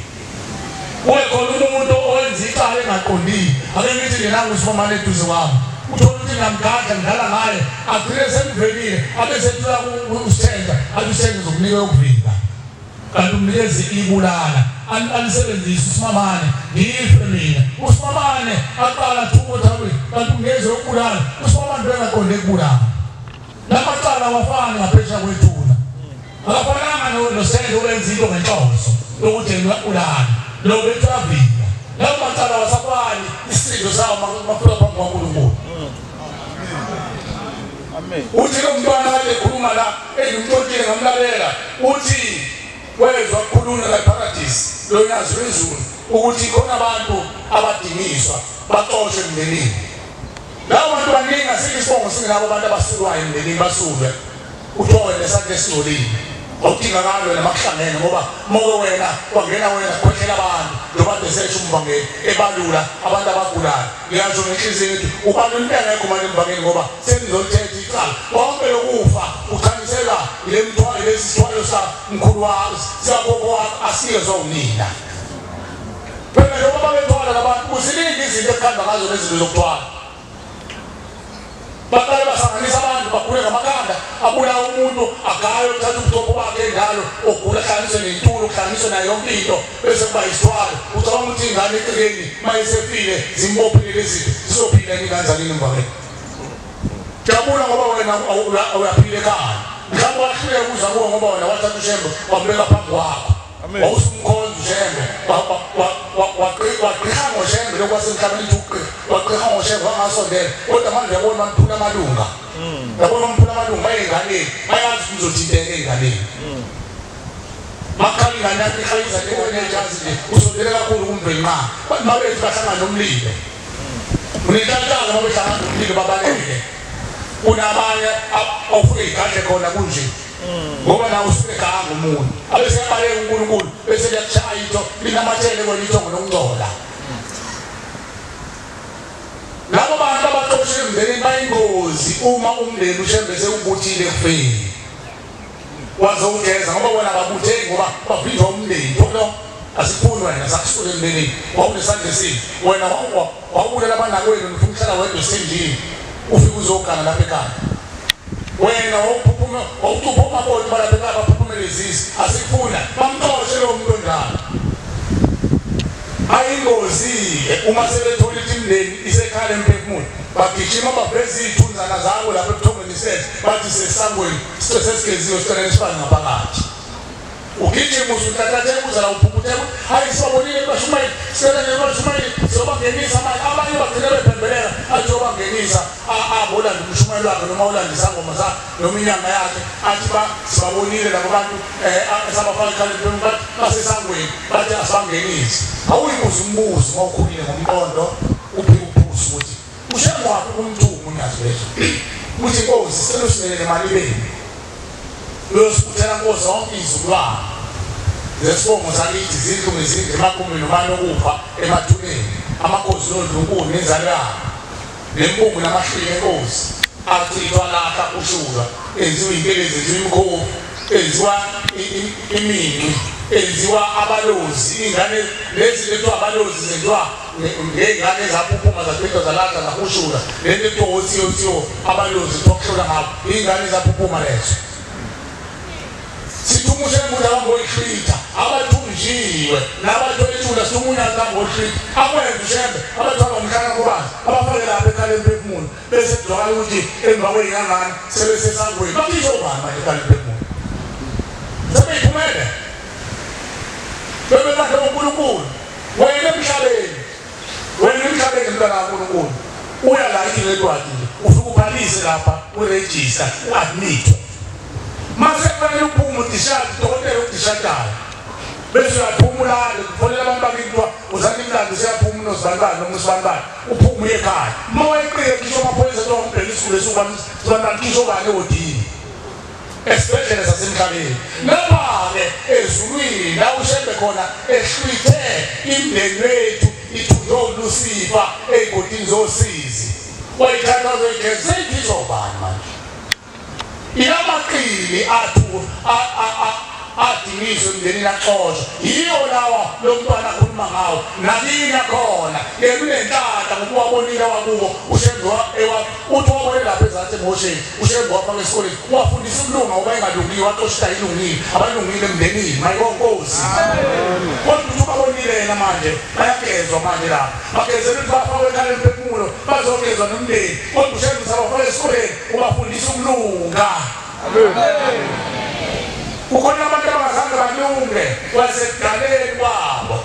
ukhona umuntu owenza icala engaqondile ake ngithi nginanga uSifumane eduze kwami uthola ukuthi ngamgada ngidala ngaye agcine semvelile abesethula usithenga alusenze zokunika ukuvika kanti umnikezi ibulala alisebenzisa uSifumane ngife mina uSifumane aqala thukuthi kanti ungeze ukubulala uSifumane bengaqonde ukubulala lamacala wafana ngaphesha kwethuna akafananga noSenzo wenza into ngenhloso ukuthi ngiyabulala lo bethavika lawo macala wasafani isindo sawo mafika phambi kwaNkulunkulu amen uthi lo mntwana kade ekhuluma la engimthothile ngamlalela uthi wezwa ukukhuluma la paradise lo nyazi wezulu ukuthi khona abantu abadingiswa baxoshwe emndenini lawo bantu baningi asikisibongo singelabo abantu abasulwayo emndenini basulwe uthowe lesakhe esilolile awudingakala wena makuhlangene ngoba moke wena wangena wena khohlela abantu njengoba besesho umvangeli ebalula abantu abagulayo ngiyasho ngenhliziyo yethu ubaluleke ngekho manje emvangeli ngoba senizolithetha icala wonke lokufa ukhanyisela ile mthwalo lesithwalo samkhulu wakho siyakhokho asiyezwa unina phela njengoba babethwala labantu kuziningi izinto ekhanda ngazo lezinto zokuthwala bakale basanganisa abantu bagule ngamakhanda abula umuntu agayo uthatha ubuthopho bakhe endalo ogula hlanganiswe nentulo hlanganiswe nayo yonke into bese kuba isithwalo ucabanga ukuthi ingane eceleni mayisefile zimbophile lezi zizophila kanjani emvakeni jabula ngoba wena uyaphila ekhaya mhlawumbe wahlule kuza kuwe ngoba wena wathatha uShembe wambeka phambi kwakho wawusumkhonza uShembe waqhiqa ngoShembe lokwasemhlabeni uqhiqa waqhiqa ngoShembe wangasondela kodwa manje yabona mamphula amalunga yabona mamphula amalunga bayengane bayazi kuzothinteka enganeni makhali ngane yakhe ikhayisa njengonejazi nje usondele kakhulu kumbenqa mabethu bahlangana nomlilo unenhlanhla mabehlangana nomlilo babaleke unabanye awufike igade khona kunje ngoba nawo usuke ganga umuntu abese yabaleka uNkulunkulu bese liyakushaya into linamathele kwena ithongo lokungcola labo bantu abaxoshwe emndenini bayingozi uma umndeni uShembe sewubuthile kufeni wazowugeza ngoba wena ababutheki ngoba bavinjwa umndeni kodwa asiphuni wena sakusule emndenini wawunesandla esibi wena wawubulela abanakwenu nifuna ukuhlala wedwa esendlini ufike uzogana lapha ekhaya wena wawuphuphuma wawuthupha amabona balapha ekhaya baphuphumele izisi asikufuna bamxoshe lo muntu onjalo ayingozi uma sebethola imndeni isekhala emphefumulo bagijima baveza izithunzana zabo lapha ebuthongweni isenze bathi sesangweni sesigeziwe sicela nisifane ngaphakathi ugijima usuthathathe uzala uphuphuthe hayi sibabonile bashumayeli sicela nebashumayeli sobangenisa manje abanye bagcina bephembelela athi obangenisa abolanda umshumayeli wakhe noma ulandisa ngoma zakhe noma inyanga yakhe athi sibabonile labo bantu esabafaka ekhaleni bathi basesangweni bathi asibangenisi awuyimbuza umbuzo mawukhulile ngomqondo uphike uphuza ukuthi uShembe wakhe kumthungu unyazi wethu ukuthi inkosi selusimele nemali beni uyosikuthela inkosi zonke izukulwane zesibongo sakithi izindlu ngezindlu emakhumeni nomane okufa emathuneni amakhosi nodlunkulu nenzalo yabo nembungu namahlwili enkosi achithwa lapha ushula enziwa impelezi enziwa imikhovu enziwa iminqi enziwa abalozi ingane lezi lethu abalozi zenziwa ngengane ezaphuphuma zaphethwa zalapha zakushula lento ethiyo abalozi tokuhlola ngabo ingane ezaphuphuma lezo situmushe umuntu abangoyihlitha abathunjiwe nabathwelethula situmunya abangoyihlitha akwenza ushembe abathwala umhlanga kubanzi abafake lapha ekhaleni phefumulo bese kuzwakala ukuthi emva kweyingangane sebesesangweni bakhisho ubani manje ekhaleni phefumulo sebeyiphumele bebelahla uNkulunkulu wena emhlabeni mntwana kaNkulunkulu uya la ikiletwathi ufika ubhalise lapha uregister uadmit mase kufanele uphume udishati dokotela udishatayo bese uyaphumula kufonela abantu bakithiwa uzani imlando siyaphuma unozibanibani noma usibanibani uphume uye ekhaya uma wayeqike kisho amaphoyisa ethi wambheka isikule esibanibani kisho bani ewodini esibhedlela sasemhlabeni lapha-ke ezulwini la ushembe khona ehlwithe imndeni wethu ithunjwe uLucifer ey'godini zosizi wayithatha zoyigeza seyithizobani manje ilamaqili adingiswe emndenini axoshwa yiyo lawa lo mntwana akhuluma ngawo nakini akhona yena unenhlahla ngoba wabonile wakubo ushembe uthi wabone lapha ezathi emosheni ushembe wafaka esikoleni wafundisa ukulunga ngoba engalungile waxoshita ilungile abalungile emndenini mayikonkosi kodwa ukuthi ubabonile yena manje bayagezwa manje lapha bagezela ukuthi bafakwe ekhaleni phefumulo bazogezwa nomndeni kodwa ushembe usabafaka esikoleni ubafundisa ukulunga ukhona abantu abangazange balunge kwasekudaleni kwabo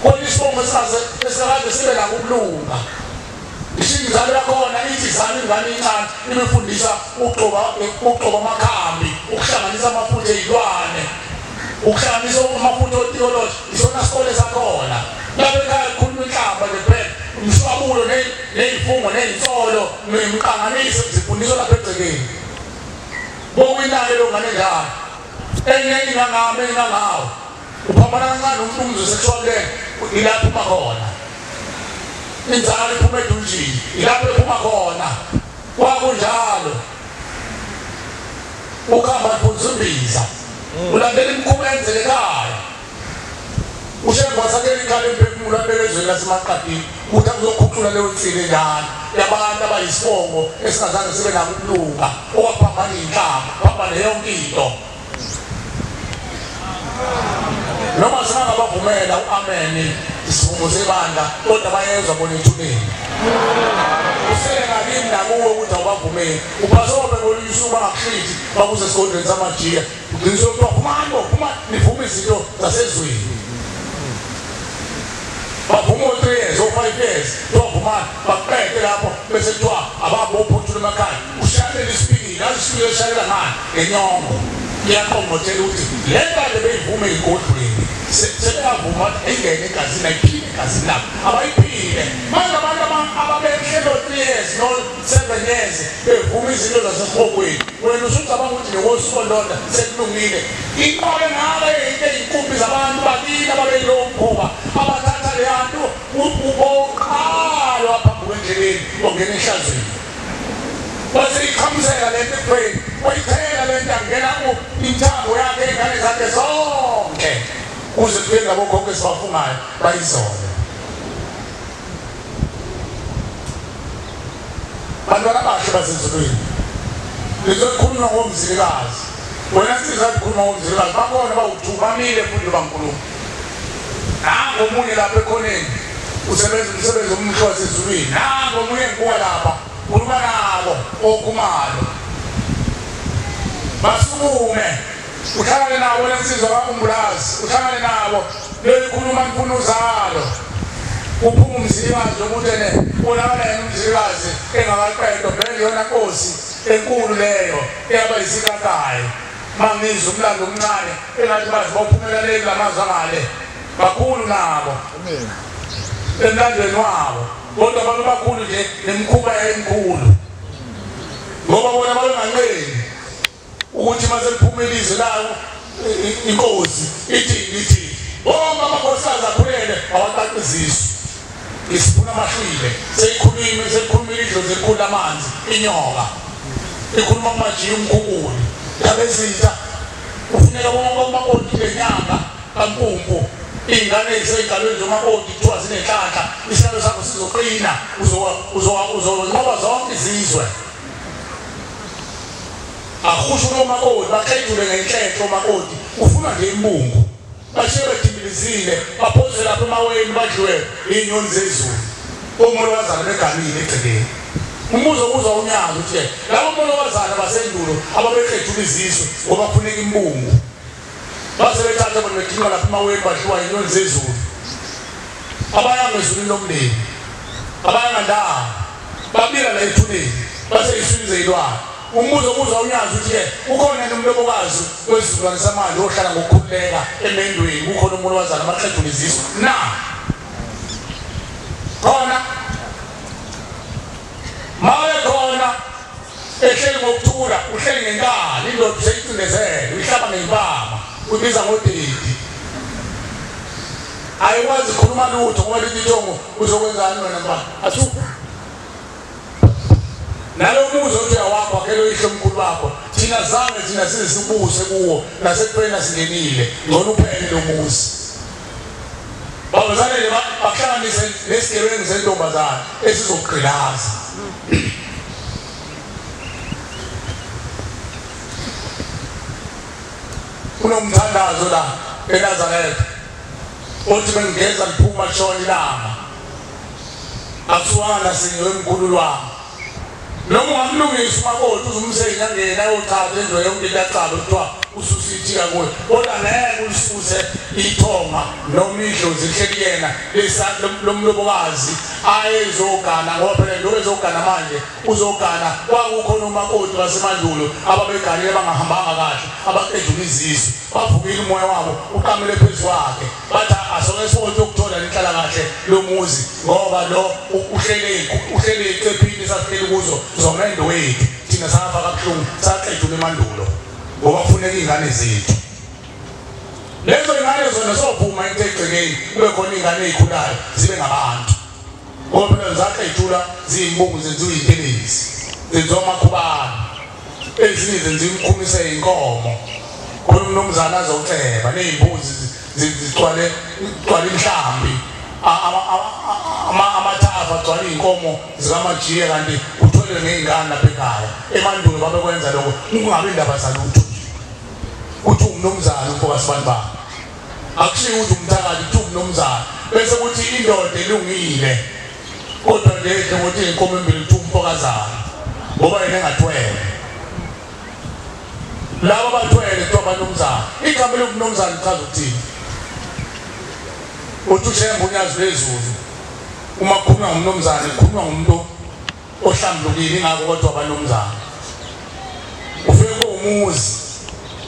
khona isibongo esikaze sibe nako ukulunga ishingizalo yakhona ithi izalo ingane incane ibifundisa ukugcoba amakhambi ukuhlanganisa amafutha ey'lwane ukuhlanganisa amafutha otheology isona sikole sakhona lapho ekhaya kukhulunywa inhlamba nje kuphela umshwabulo ney'fungo ney'nsolo nemiqanganiso zifundiswa lapha egcekeni bowinayo lo ngane njalo enye ingangawo uphambana kancane umuntu uzosekuthiwa ilapho uma khona inzalo iphuma edunjini ilapho ephuma khona kwakunjalo ukuhamba mfundisa imbiza ulandela imikhuba enzele ekhaya ushembe wasakela ikhala emphefumulo abekezweni lasemaqadini ukuthi akuzokhucula leyo nsile njalo yabantu abayisibongo esingazange sibe nako ukulunga okwaphambana iy'nhlamba phambane yonke into noma singangabavumela u-ameni isivumo sebandla kodwa bayezwa bona ethuneni usele ngakini nakuwe ukuthi awubavumeli ubasobe ngoluyisuku bangakuhlithi bakuze esigodlweni samajiya ugciniswe ukuthi waphuma nivume izinto zasezweni bavuma o-3 years o-5 years wavumana baqede lapho bese kuthiwa ababophuthula emakhaya ushalela isipikile azi isipikile eshalela ngani ngenyongo ngiyaqongothela ukuthi le nkade beyivume ey'godlweni sebeyavuma ingene egazini ayiphile egazini labo abayiphile manje abantu ababehlelo 3 years no-7 years bevuma izinto zasesihokweni wena usucabanga ukuthi newosukolonda sekulungile inqobe ngabe into ey'nkumbi zabantu bakini ababeyilowo mkhuba abathatha le yanto uboqalo aphambuka endleleni ongena ehlazweni waseyiqhamusela lento ekufeni wayithela lento angena inthambo yakhe ey'ngane zakhe zonke kuze kufike ngabokhokho esibafungayo bayizole bantwana bahle basezulwini lizokhulunywa ngomzilikazi wena sizakhuluma ngomzilikazi bakhona bawu-2 bamile futhi bankulunkulu nangomunye lapha ekhoneni usebenza umsebenzi omuhle wasezulwini nangomunye nkuwa lapha khuluma nabo okhumayo basukume uhlangane nabo lensizwa kaUmbulazi uhlangane nabo beyikhuluma imfuno zalo uphuma umzilikazi ukuthi ene ubonakala yena umzilikazi engakaqedwa vele yona nkosi enkulu leyo eyaba yisikakayo mangizwa umlando omncane engathi bazi bawuphumeleleki lamazwi angale bakhulu nabo emlandweni wabo kodwa abantu bakhulu nje nemikhuba yayimkhulu ngoba bona babenganqeni ukuthi mase liphumelize lawo inkosi ithi bonke amakhosikazi akhulele awaqaqiziswa isifuna amahlwile seyikhuluma idlozi elikhulu amanzi inyoka ikhuluma kumajiya umkhukuli yabezitha kufuneka bonke umakoti lenyanga kampumpu ingane ezisegalweni zomakoti kuthiwa zinenhlanhla isihlalo sakho sizoqina uzonqoba zonke izizwe akhusha umakoti bakhethule ngenhlehlo umakoti ufuna nje imbungu bashiye bedimbilizile baphose lapha emaweni badliwe inyoni zezulu omolwazana begamile egcekeni umuzo kuza unyazo uthi labo omolwazana basendulo ababekhethula izizwe ngoba kufuneka imbungu base bethatha bona bedinga lapha emaweni badliwa inyoni zezulu abayanga ezulwini lomndeni abayanga ndawo babila la ethuneni base iswinize ilwana umuzo kuza unyazi ukuthi ukhona nomlobokazi wesizukulwane samanje ohlala ngokukhululeka emendweni kukhona umuntu wazana amaqedula izizwe na khona maye khona ehleli ngokuthula uhleli ngenkani indoda seyicindezele uyihlaba ngempama uyibiza ngodedi ayikwazi ukukhuluma lutho ngoba lithi tongo uzokwenzani wena mfana athupha nalo muzo uthi awakho akelo ihlo omkhulu bakho thina zange thina sizibuse kuwo nasekuphela singenile ngona uphele lo muzi babazalele bakuhlanganise nesigebengu sentombazana esizogqilaza kunomthandazo la eNazaretha othi bengeza liphuma shona ilanga akusuwana sinye emkhulu wami noma ungamlungisa umakoti uzumsenya ngena ayothatha endlo yonke liyacala kuthiwa ususithika kuwe kodwa ngeke ulisuse ithonga noma idlozi lihleli yena lomlobokazi ayezogana ngoba phela lo ezogana manje uzogana kwakukhona umakoti wasemandulo ababeganile bangahambanga kahle abaqedula izizwe bavukile umoya wabo uqamele phezu kwakhe bathi asoke sonke ukuthola inhlala kahle lo muzi ngoba lo uhlele icephini sahleli kuzo zomendo wethu thina safa kabuhlungu saqedula emandulo ngoba kufuneka izingane zethu lezo ingane zona sophuma egcekeni kube khona izingane ezikhulayo zibe ngabantu ngoba phela zaqedula ziyimbungu zenziwe intelezi zenziwa amakhubana ezinye zenziwa imkhumise inkomo khona umnomzana azoceba nezimbuzi zigcwale imhlambi amathafa agcwale inkomo zikamajiye kanti uthwele ngezingane lapha ekhaya emandulo babekwenza lokho kungabe indaba zalutho uthi umnomzana umfokazi bantu akushiye ukuthi umthakathi uthi umnomzana bese kuthi indoda elungile kodwa nje ukuthi inkomo embili uthi umfokazana ngoba yena engathwele labo bathwele kuthiwa banomzana igama lokunomzana lichaza ukuthini uthi ushemba unyazi lezulu uma kukhulunywa ngomnomzana kukhulunywa ngomuntu ohlambulukile ingakho kodwa banomzana ufike umuzi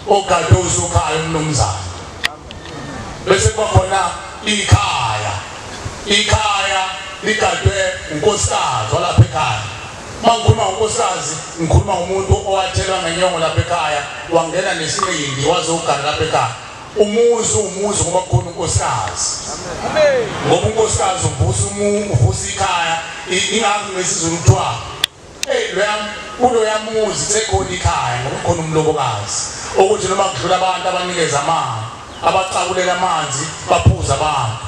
ogade usukhaya umnomzana bese kwakhona ikhaya ligadwe unkosikazi walapha ekhaya mangikhuluma ngonkosikazi ngikhuluma ngomuntu owathelwa ngenyongo lapha ekhaya wangena nesinqindi wazogana lapha ekhaya umuzi ngoba kukhona unkosikazi amen ngoba unkosikazi uvusa ikhaya ingakho ngesizulu kuthiwa kulo yamuzi sekhona ikhaya ngoba khona umlobokazi ukuthi noma kudlula abantu abanikeza amanzi abacakulela amanzi baphuza abantu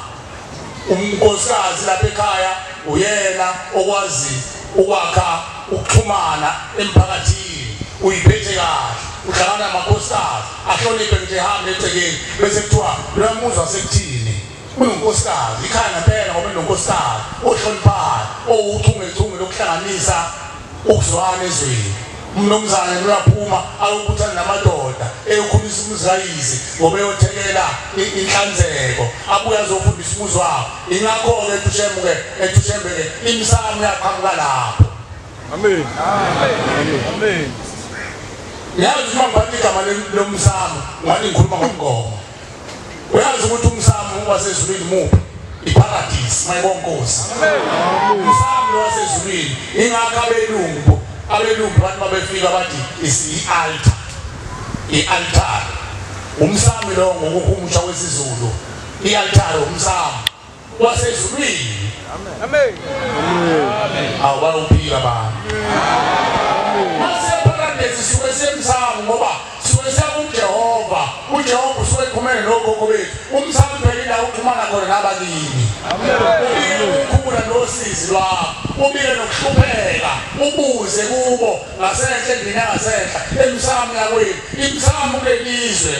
unkosikazi lapha ekhaya uyena okwazi ukwakha ukuxhumana emphakathini uyiphethe kahle uhlangana namakhosikazi ahloniphe nje hambe egcekeni bese kuthiwa lo muzi wasekuthini unonkosikazi ikhaya ngempela ngoba unonkosikazi ohloniphayo owuchungechunge lokuhlanganisa ukuzwana ezweni umnomzana uyaphuma ayobuthana namadoda eyokhulisa umuzi kayise ngoba eyothekela inhlanzeko abuya azofundisa umuzi wakhe ingakho-ke etushembe-ke imisamo yaqhamuka lapho amen amen yazi uma ngibathi igama lomsamo ngathi ngikhuluma ngomgomo uyazi ukuthi umsamo wasezulwini muphi iparadisi mayibonkosi umsamo wasezulwini ingakho abelungu abelungu bathi mabefika bathi isi-altar i-altar umsami lo ngokuhumusha wesizulu i-altar umsami wasezulwini amen awuphila abantu masephakamezi suke semsamo ngoba suke siyakuJehova uJehova usuke ekhumene nogogo bethu umsamo phela indawo uxhumana khona nabalimi ukhula nosizi lwakho ubike nokuhlupheka ubuze kubo ngasenhle endlini yangasenhla emsamo yakwethu imsamo kulelizwe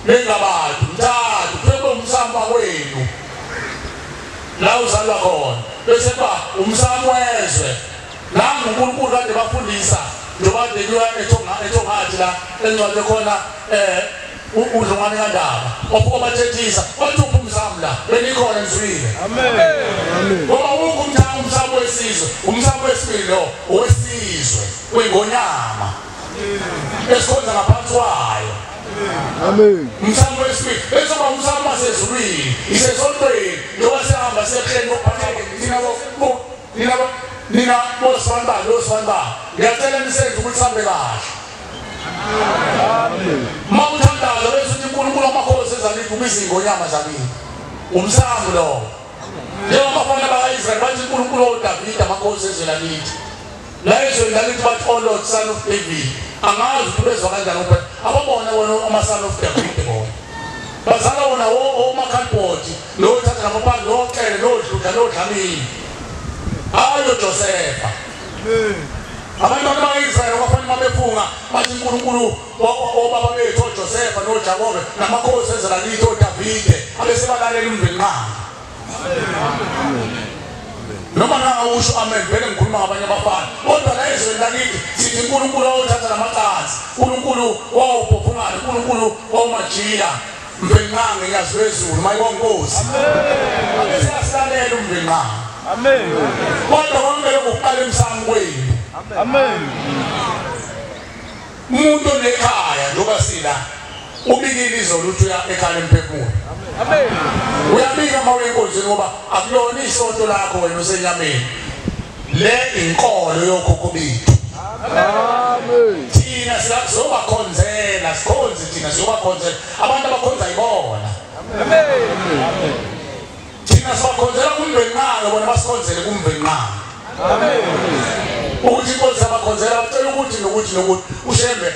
lengabantu mthathu phela umsamo wakwenu la uzalwa khona bese ba umsamo wezwe nangu uNkulunkulu kade bafundisa njengoba kuyiwa ethongathi la encwadi khona udlungwane kaNdaba ophuka bathethisa wathi umsamo la benikhona emzwini amen ngoba wonke umsamo wesizwe umsamo wesibili lo owesizwe kwingonyama esikhonza ngaphansi kwayo amen umsamo wesibili bese ba umsamo wasezulwini isesontweni njengoba sihamba sehlelo lokuphatheka nina bosibanda ngiyacela imisebenzi ukuthi sihambe kahle amen mawuthandaza bese uthi uNkulunkulu amakhosi ezalithi ubiza ingonyama zakini umsamo lo njengoba abafana bakaIsrael bathi uNkulunkulu uDavida amakhosi ezelakithi la ezweni lakithi bathi oh Lord son of David angazi ukuthi bezwa kanjani ukuthi ababona wona ama-son of David bona bazala wona omakhalibhodi nothatha namaphandle noxele nodludla nodlamini ayo Josefa abantwana bakaIsrael abafana babefunga bathi uNkulunkulu obaba bethu oJosefa noJakobe namakhosi ezelakithi oDavide abesebalalela umvenqanga noma ngawusho amen vele ngikhuluma ngabanye abafana kodwa la ezweni lakithi sithi uNkulunkulu othatha namacansi uNkulunkulu wawuphofungana uNkulunkulu wawumajiya umvenqanga ngiyazwezulu mayibonkosi amen siyasilalela umvenqanga amen kodwa konke lokuqala emsamo kwenu amen umuntu onekhaya njengoba sila ubikile izolo uthi uya ekhaya emphefumulo amen uyabika mawenkonzweni ngoba akulona isonto lakho wena usenyameni le inkolo yokhokho bethu amen thina sizobakhonzela sikhonze thina sizobakhonzela abantu abakhonza ibona amen thina sibakhonzela kumvenqanga bona basikhonzele kumvenqanga amen ukuthi inkosi abakhonzela bacela ukuthi nokuthi ushembe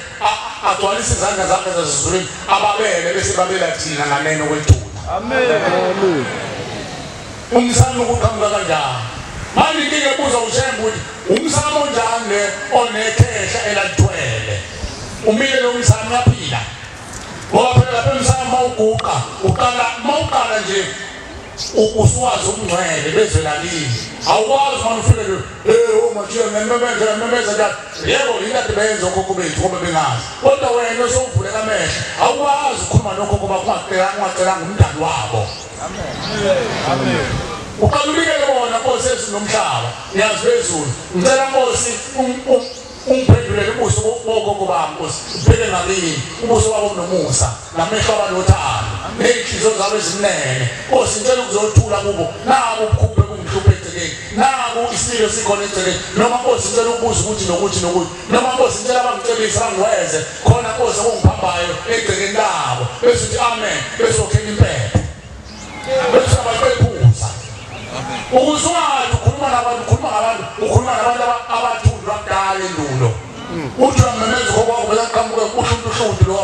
agcwalise izandla zakhe zasezulwini ababele bese babela thina nganeno kwethuna amen umsamo ukuqhamuka kanjani manje ngike buza ushembe ukuthi umsamo onjani le onekhehla elantwele umile lo msamo yaphila ngoba phela lapha umsamo mawuguqa mawuqala nje uswazi umngcwele bezwelakini awukwazi manje ufike omajiya ngememeza kathi yebo yinto benza okhokho bethu ngoba bengazi kodwa wena sowuvuleka amehlo awukwazi ukukhuluma nokhokho bakho ungacelanga umndali wabo amen uqalulekele bona Nkosi esinomhlaba niyazwezulu ngicela Nkosi ungiphendulele ubuso bokhokho bami Nkosi ubheke ngamini ubuso babo nomusa namehlo abanothando ney'nhliziyo zabo ezimnene Nkosi ngicela ukuzothula kubo nabo ubukhuphe kumhluphe eceleni nabo isilo sikhona eceleni noma Nkosi ngicela ukubuza ukuthi nokuthi noma Nkosi ngicela bangicebise bangiweze khona Nkosi okungiphambayo egcekeni labo bese uthi amen bese ukhela impepho bese abayiphuza ukuzwayo ukhuluma nabantu ukhuluma nabantu abathundu bakudala endulo uthi amemeza ngoba qhamuke uhluntu lo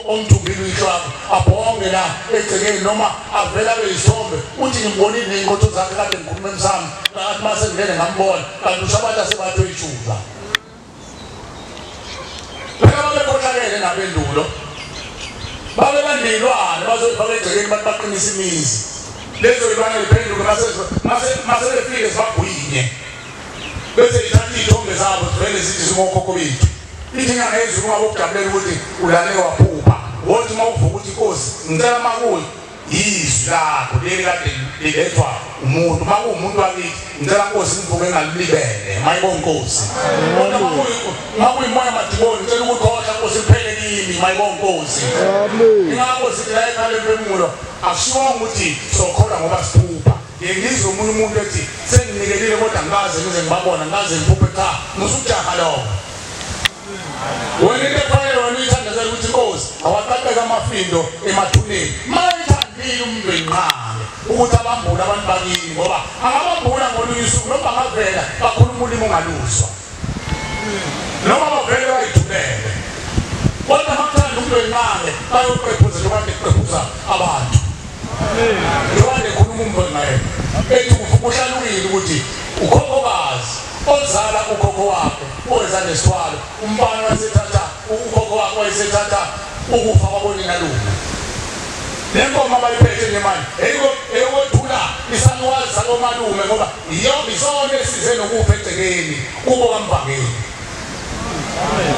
omthumbile uyishwakho abhonge la egcekeni noma avela beyisombe uthi ngimbonile ney'nqotho zakhe kade ngikhuluma emsamo ngathi mase ngivele ngambona kanti usho abantu asebathwe ijuba phela babekhohlakele nabendulo babebandilwane bazoyifaka egcekeni bathi baqinisa imizi lezo yilwane liphenduke mase befike sibagwinye bese ithatha iy'thombe zabo zivele zithi zimokhokho bethu ithi ngangezulu ungabe ukujabulela ukuthi ulale waphupha wothi uma uvuka ukuthi Nkosi ngicela makuyo yizwi lakho leli kade lilethwa umuntu makuwumuntu wakithi ngicela Nkosi ngivuke ngalibele mayibonke Nkosi kodwa makuyimoya madiboni ngicela ukuthi khohla Nkosi liphele kimi mayibonke Nkosi ingakho sithi la ekhaya emphefumulo akushiwanga ukuthi sokholwa ngoba siphupha ngizwe umuntu ethi senginikelile kodwa ngikaze ngize ngibabona ngaze ngiphuphe cha musujaha lokho wena into efanele wena uyithandazela ukuthi inkosi awaqaqeka amafindo emathuneni mayithandile umuntu wenqame ukuthi abambule abantu bakini ngoba angabambula ngoluyisuku noma angavela bakhuluma ulimi ongaluzwa noma bavele bayithulele kodwa makuthanda umuntu wenqame bayoqephuza njengoba ngiqephuza abantu njengoba ngikhuluma umuntu wenqame ethi kuhlalukile ukuthi ukhokhokazi ozala ukhokho wakhe owenza nesithwalo umbani wasethatha ukhokho wakhe wayesethatha ukufa kwabonina lungu nenkomo abayiphethe ngemali eyokwethula isalukazi sakomalume ngoba isona esize nokufa egcekeni kubo kamvangeli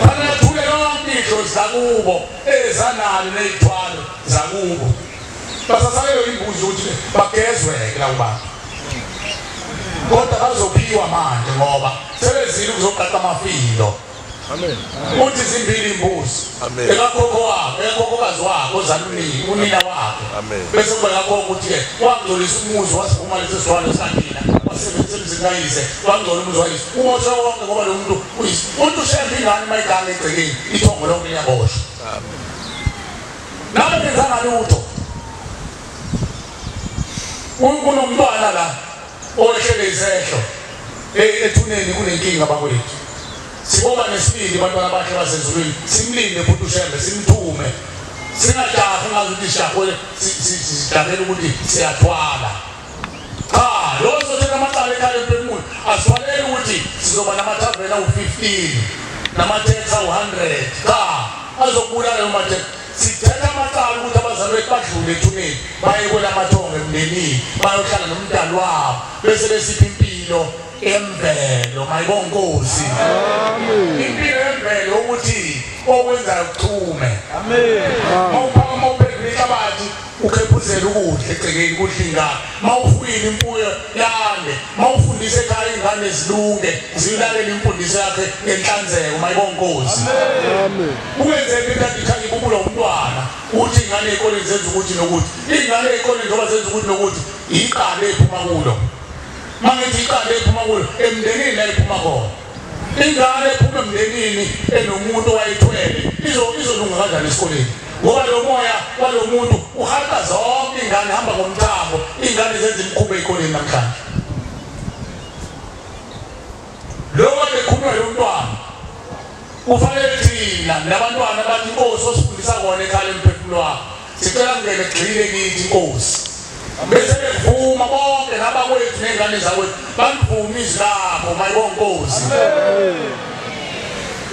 banathule nompihlo zakubo ezanalo nezithwalo zakubo basasaleyo imbuzi ukuthi bagezweke la ubantu kodwa bazophiwa manje ngoba sebezile ukuzoqaqa amafindo amen uthi zimbili imbuzi ekakhokho wakhe ekokhokazi wakhe ozalunini unina wakhe amen bese kuba yakho ukuthi ke wangcolisa umuzi wasiphuma lesisithwalo sakina wasebenzisa ngayise wangcola umuzi wayise umosha wonke ngoba lo muntu umuntu ushemba ingane mayiganga egcekeni ithongo lonke liyaboshwa amen nabe benzanga lutho unomntwana la ohlele izehlo ethuneni kunenkinga bakwethu sibona nesibili abantwana bakhe basezulwini simlinde futhi ushembe simthume singajahi ngazi ukuthi sishaqwe sidabela ukuthi siyathwala cha lo sothetha amacala ekhaya empemuli asifalele ukuthi sizoba namathavena u15 namathexa u100 cha azokubulala lo mathexa sithetha amacala ukuthi abazali bethu badlule ethuneni baye kwelamathongo emndenini bayohlala nomntwana wabo bese besipha impilo emvelo mayibonke Nkosi amen impilo emvelo ukuthi okwenza ukuchume amen mawuphaka mawubhekile inhlabathi ukhephuzela ukudla egcekeni kudlinga mawufuyile imfuyo yande mawufundise ekhaya ingane zilunge zilalela imfundiso yakhe ngenhlanzeko mayibonke Nkosi amen ukwenzeka into ekhaya ibubulo umntwana uthi ingane ezikoleni zenza ukuthi nokuthi ingane ezikoleni njengoba zenza ukuthi nokuthi iqale ephuma kulo mangithi iqale ephuma kulo emndenini la iphuma khona ingane ephuma emndenini enomuntu owayithwele izolunga kanjani esikoleni ngoba lo moya walo muntu uhaqa zonke ingane hamba ngomthambo ingane zenza imikhuba ezikoleni namhlanje lo kade khulunywa lo mntwana kufanele thina nabantwana bathi Nkosi osifundisa kona ekhaya emphefumulo wakho sicela ngene gxile kithi Nkosi bese bevuma bonke nabakwethu nengane zakwethu bangivuma izilapho mayibonke Nkosi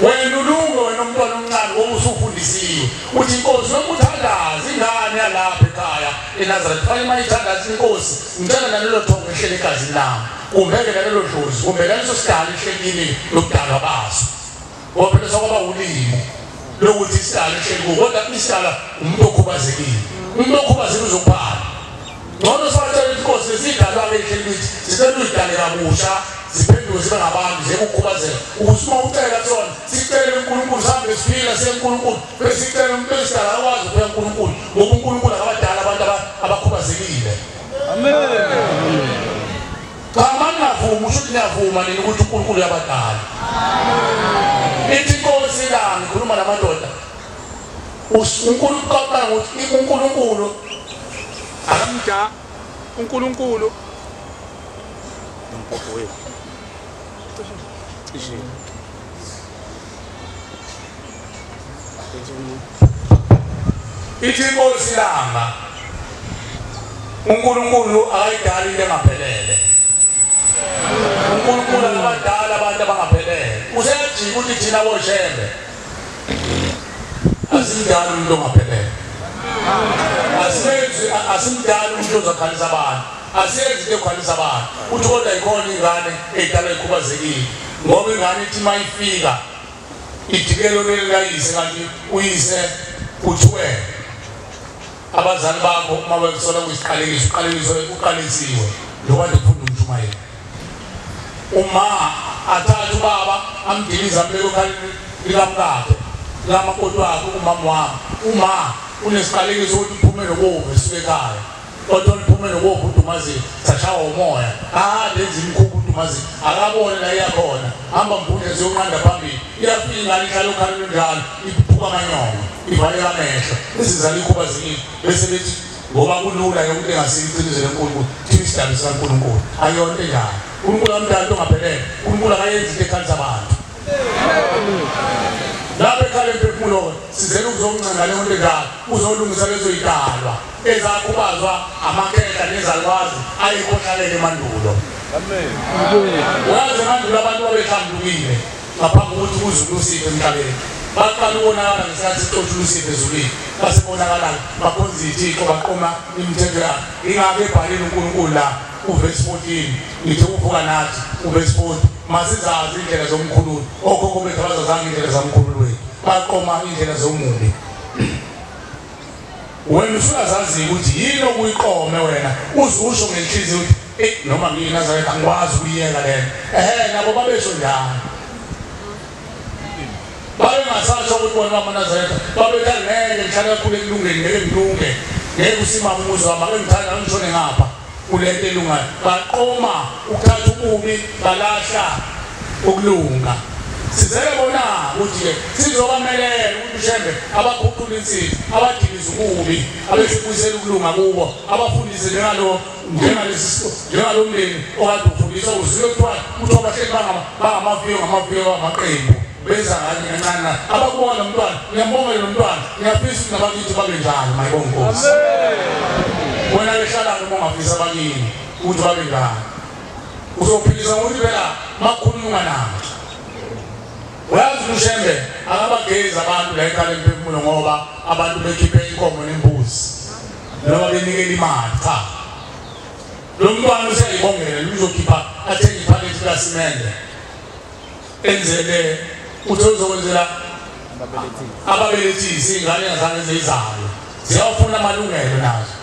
wena ulungo wena umntwana omncane ngoba usufundisiwe uthi Nkosi nokuthandaza ingane yalapha ekhaya eNazareth fanele mayithandaza Inkosi ngicela nalelo thongo ehlele egazini lami kumbeke nalelo dlozi kumbe leso sidala ehlelini lokudala baso ngoba phela sokuba ulimo lokuthi isidala ehleli kodwa isidala umuntu okhubazekile umuntu okhubazekile uzophala ngoba sabatshela Inkosi sidalwa ehleli lithi sicela udale kabusha ziphenduke zibe ngabantu njengokubazela usuma ucela sona sicela uNkulunkulu sihambe siphila seNkulunkulu bese sicela umuntu esidala akwazi ukuya kuNkulunkulu ngoba uNkulunkulu akabadala abantu abakhubazekile amen kama navuma usho ukuthi niyavuma nini ukuthi uNkulunkulu uyabadala ithi Nkosi la ngikhuluma namadoda uNkulunkulu uqoqa ukuthi uNkulunkulu akamda uNkulunkulu umpoko wethu ithi Nkosi langa uNkulunkulu akayidala into engaphelele uNkulunkulu akabadala abantu abangaphelele usejika ukuthi thina boshembe asimdala umuntu ongaphelele asimdala umuntu ozakhalisa abantu asiyenzi into ekhalisa abantu uthi kodwa ikhona ingane edala ikhubazekile ngoba ingane ithi mayifika idikelo lekayise kanti uyise uthiwe abazali bakho uma besola kuyiqalekiso uqalisiwe njengoba ndifunda umshumayeli uma athatha ubaba amdiliza mbeko khalini likamkakhe lamakoti wakhe umama wami uma unesiqalekiso ukuthi uphume nokuve esuke ekhaya kodwa liphumele ngokudumazi sashawa umoya lenza imkhumbudumazi akabone la iyakhona hamba mphundle siyonqanda phambili iyafika ingane ihlala ukhalelo njalo iphuka amanyongo ivale amehlo isizala ikhubazekile bese bethi ngoba kulula yonke into engasiyiqinizele enkulu thina isidaba sikaNkulunkulu ayonto njalo uNkulunkulu amdala into ngaphelele uNkulunkulu akayenzi into ekhalisa abantu lapho ekhale emphefumulo sizele ukuzoncenga leyo nto njalo uzolungisa lezo idalwa ezakhubazwa amakhehla nezalwazi ayikhohlalele emandulo amen uyazi emandulo abantu babehlambulukile ngaphambi kokuthi kuzulu usiphe emhlabeni baqala ukubonakala ngesikhathi siqothula usiphe ezulwini basibonakala bakhonza ithixo baqoma imithetho yakhe ingake ebhalile uNkulunkulu la uverse 14 ngithi uvuka nathi uverse 40 masizazi indlela zomkhululi okhokho bethu abazazanga indlela zamkhululi wethu baqoma indlela zomubi wena usuyazazi ukuthi yini okuyiqome wena uzusho ngenhliziyo ukuthi noma ngiyinazaretha angikwazi ukuyeka lena nabo babesho njalo babengasasho ukuthi bona bamaNazaretha babethi ngeke ngihlale kakhulu ekulungeni ngeke ngilunge ngeke usimamuzo wami ake ngithanda ngishone ngapha kulento elungayo baqoma ukuthatha ububi balahla ukulunga sizele bona ukuthi sizobamelela ukuthi ushembe abakhuphula insizwa abadiliza ububi abesibuyisela ukulunga kubo abafundise njengalo mlimi okade ufundisa uzwe kuthiwa ukuthi abahleli ngamaviyo amaqembu benza ngani kancane abakubona umntwana ngiyambonga lo mntwana ngiyafisa ukuthi nabakithi babe njalo mayibonga Nkosi wena lehlala noma ungafisa abakini ukuthi babe njalo uzophikisa ukuthi phela makhuluma nabo uyazi ushembe akabagezi abantu la ekhaya emphefumulo ngoba abantu bekhiphe inkomo nembuzi noma benikela imali cha lo mntwana useyibongela uzokhipha athenge iphakethe kasimende enzele uthi uzokwenzela ababelethisi ingane yazange zizalwe ziyafuna amalungelo nazo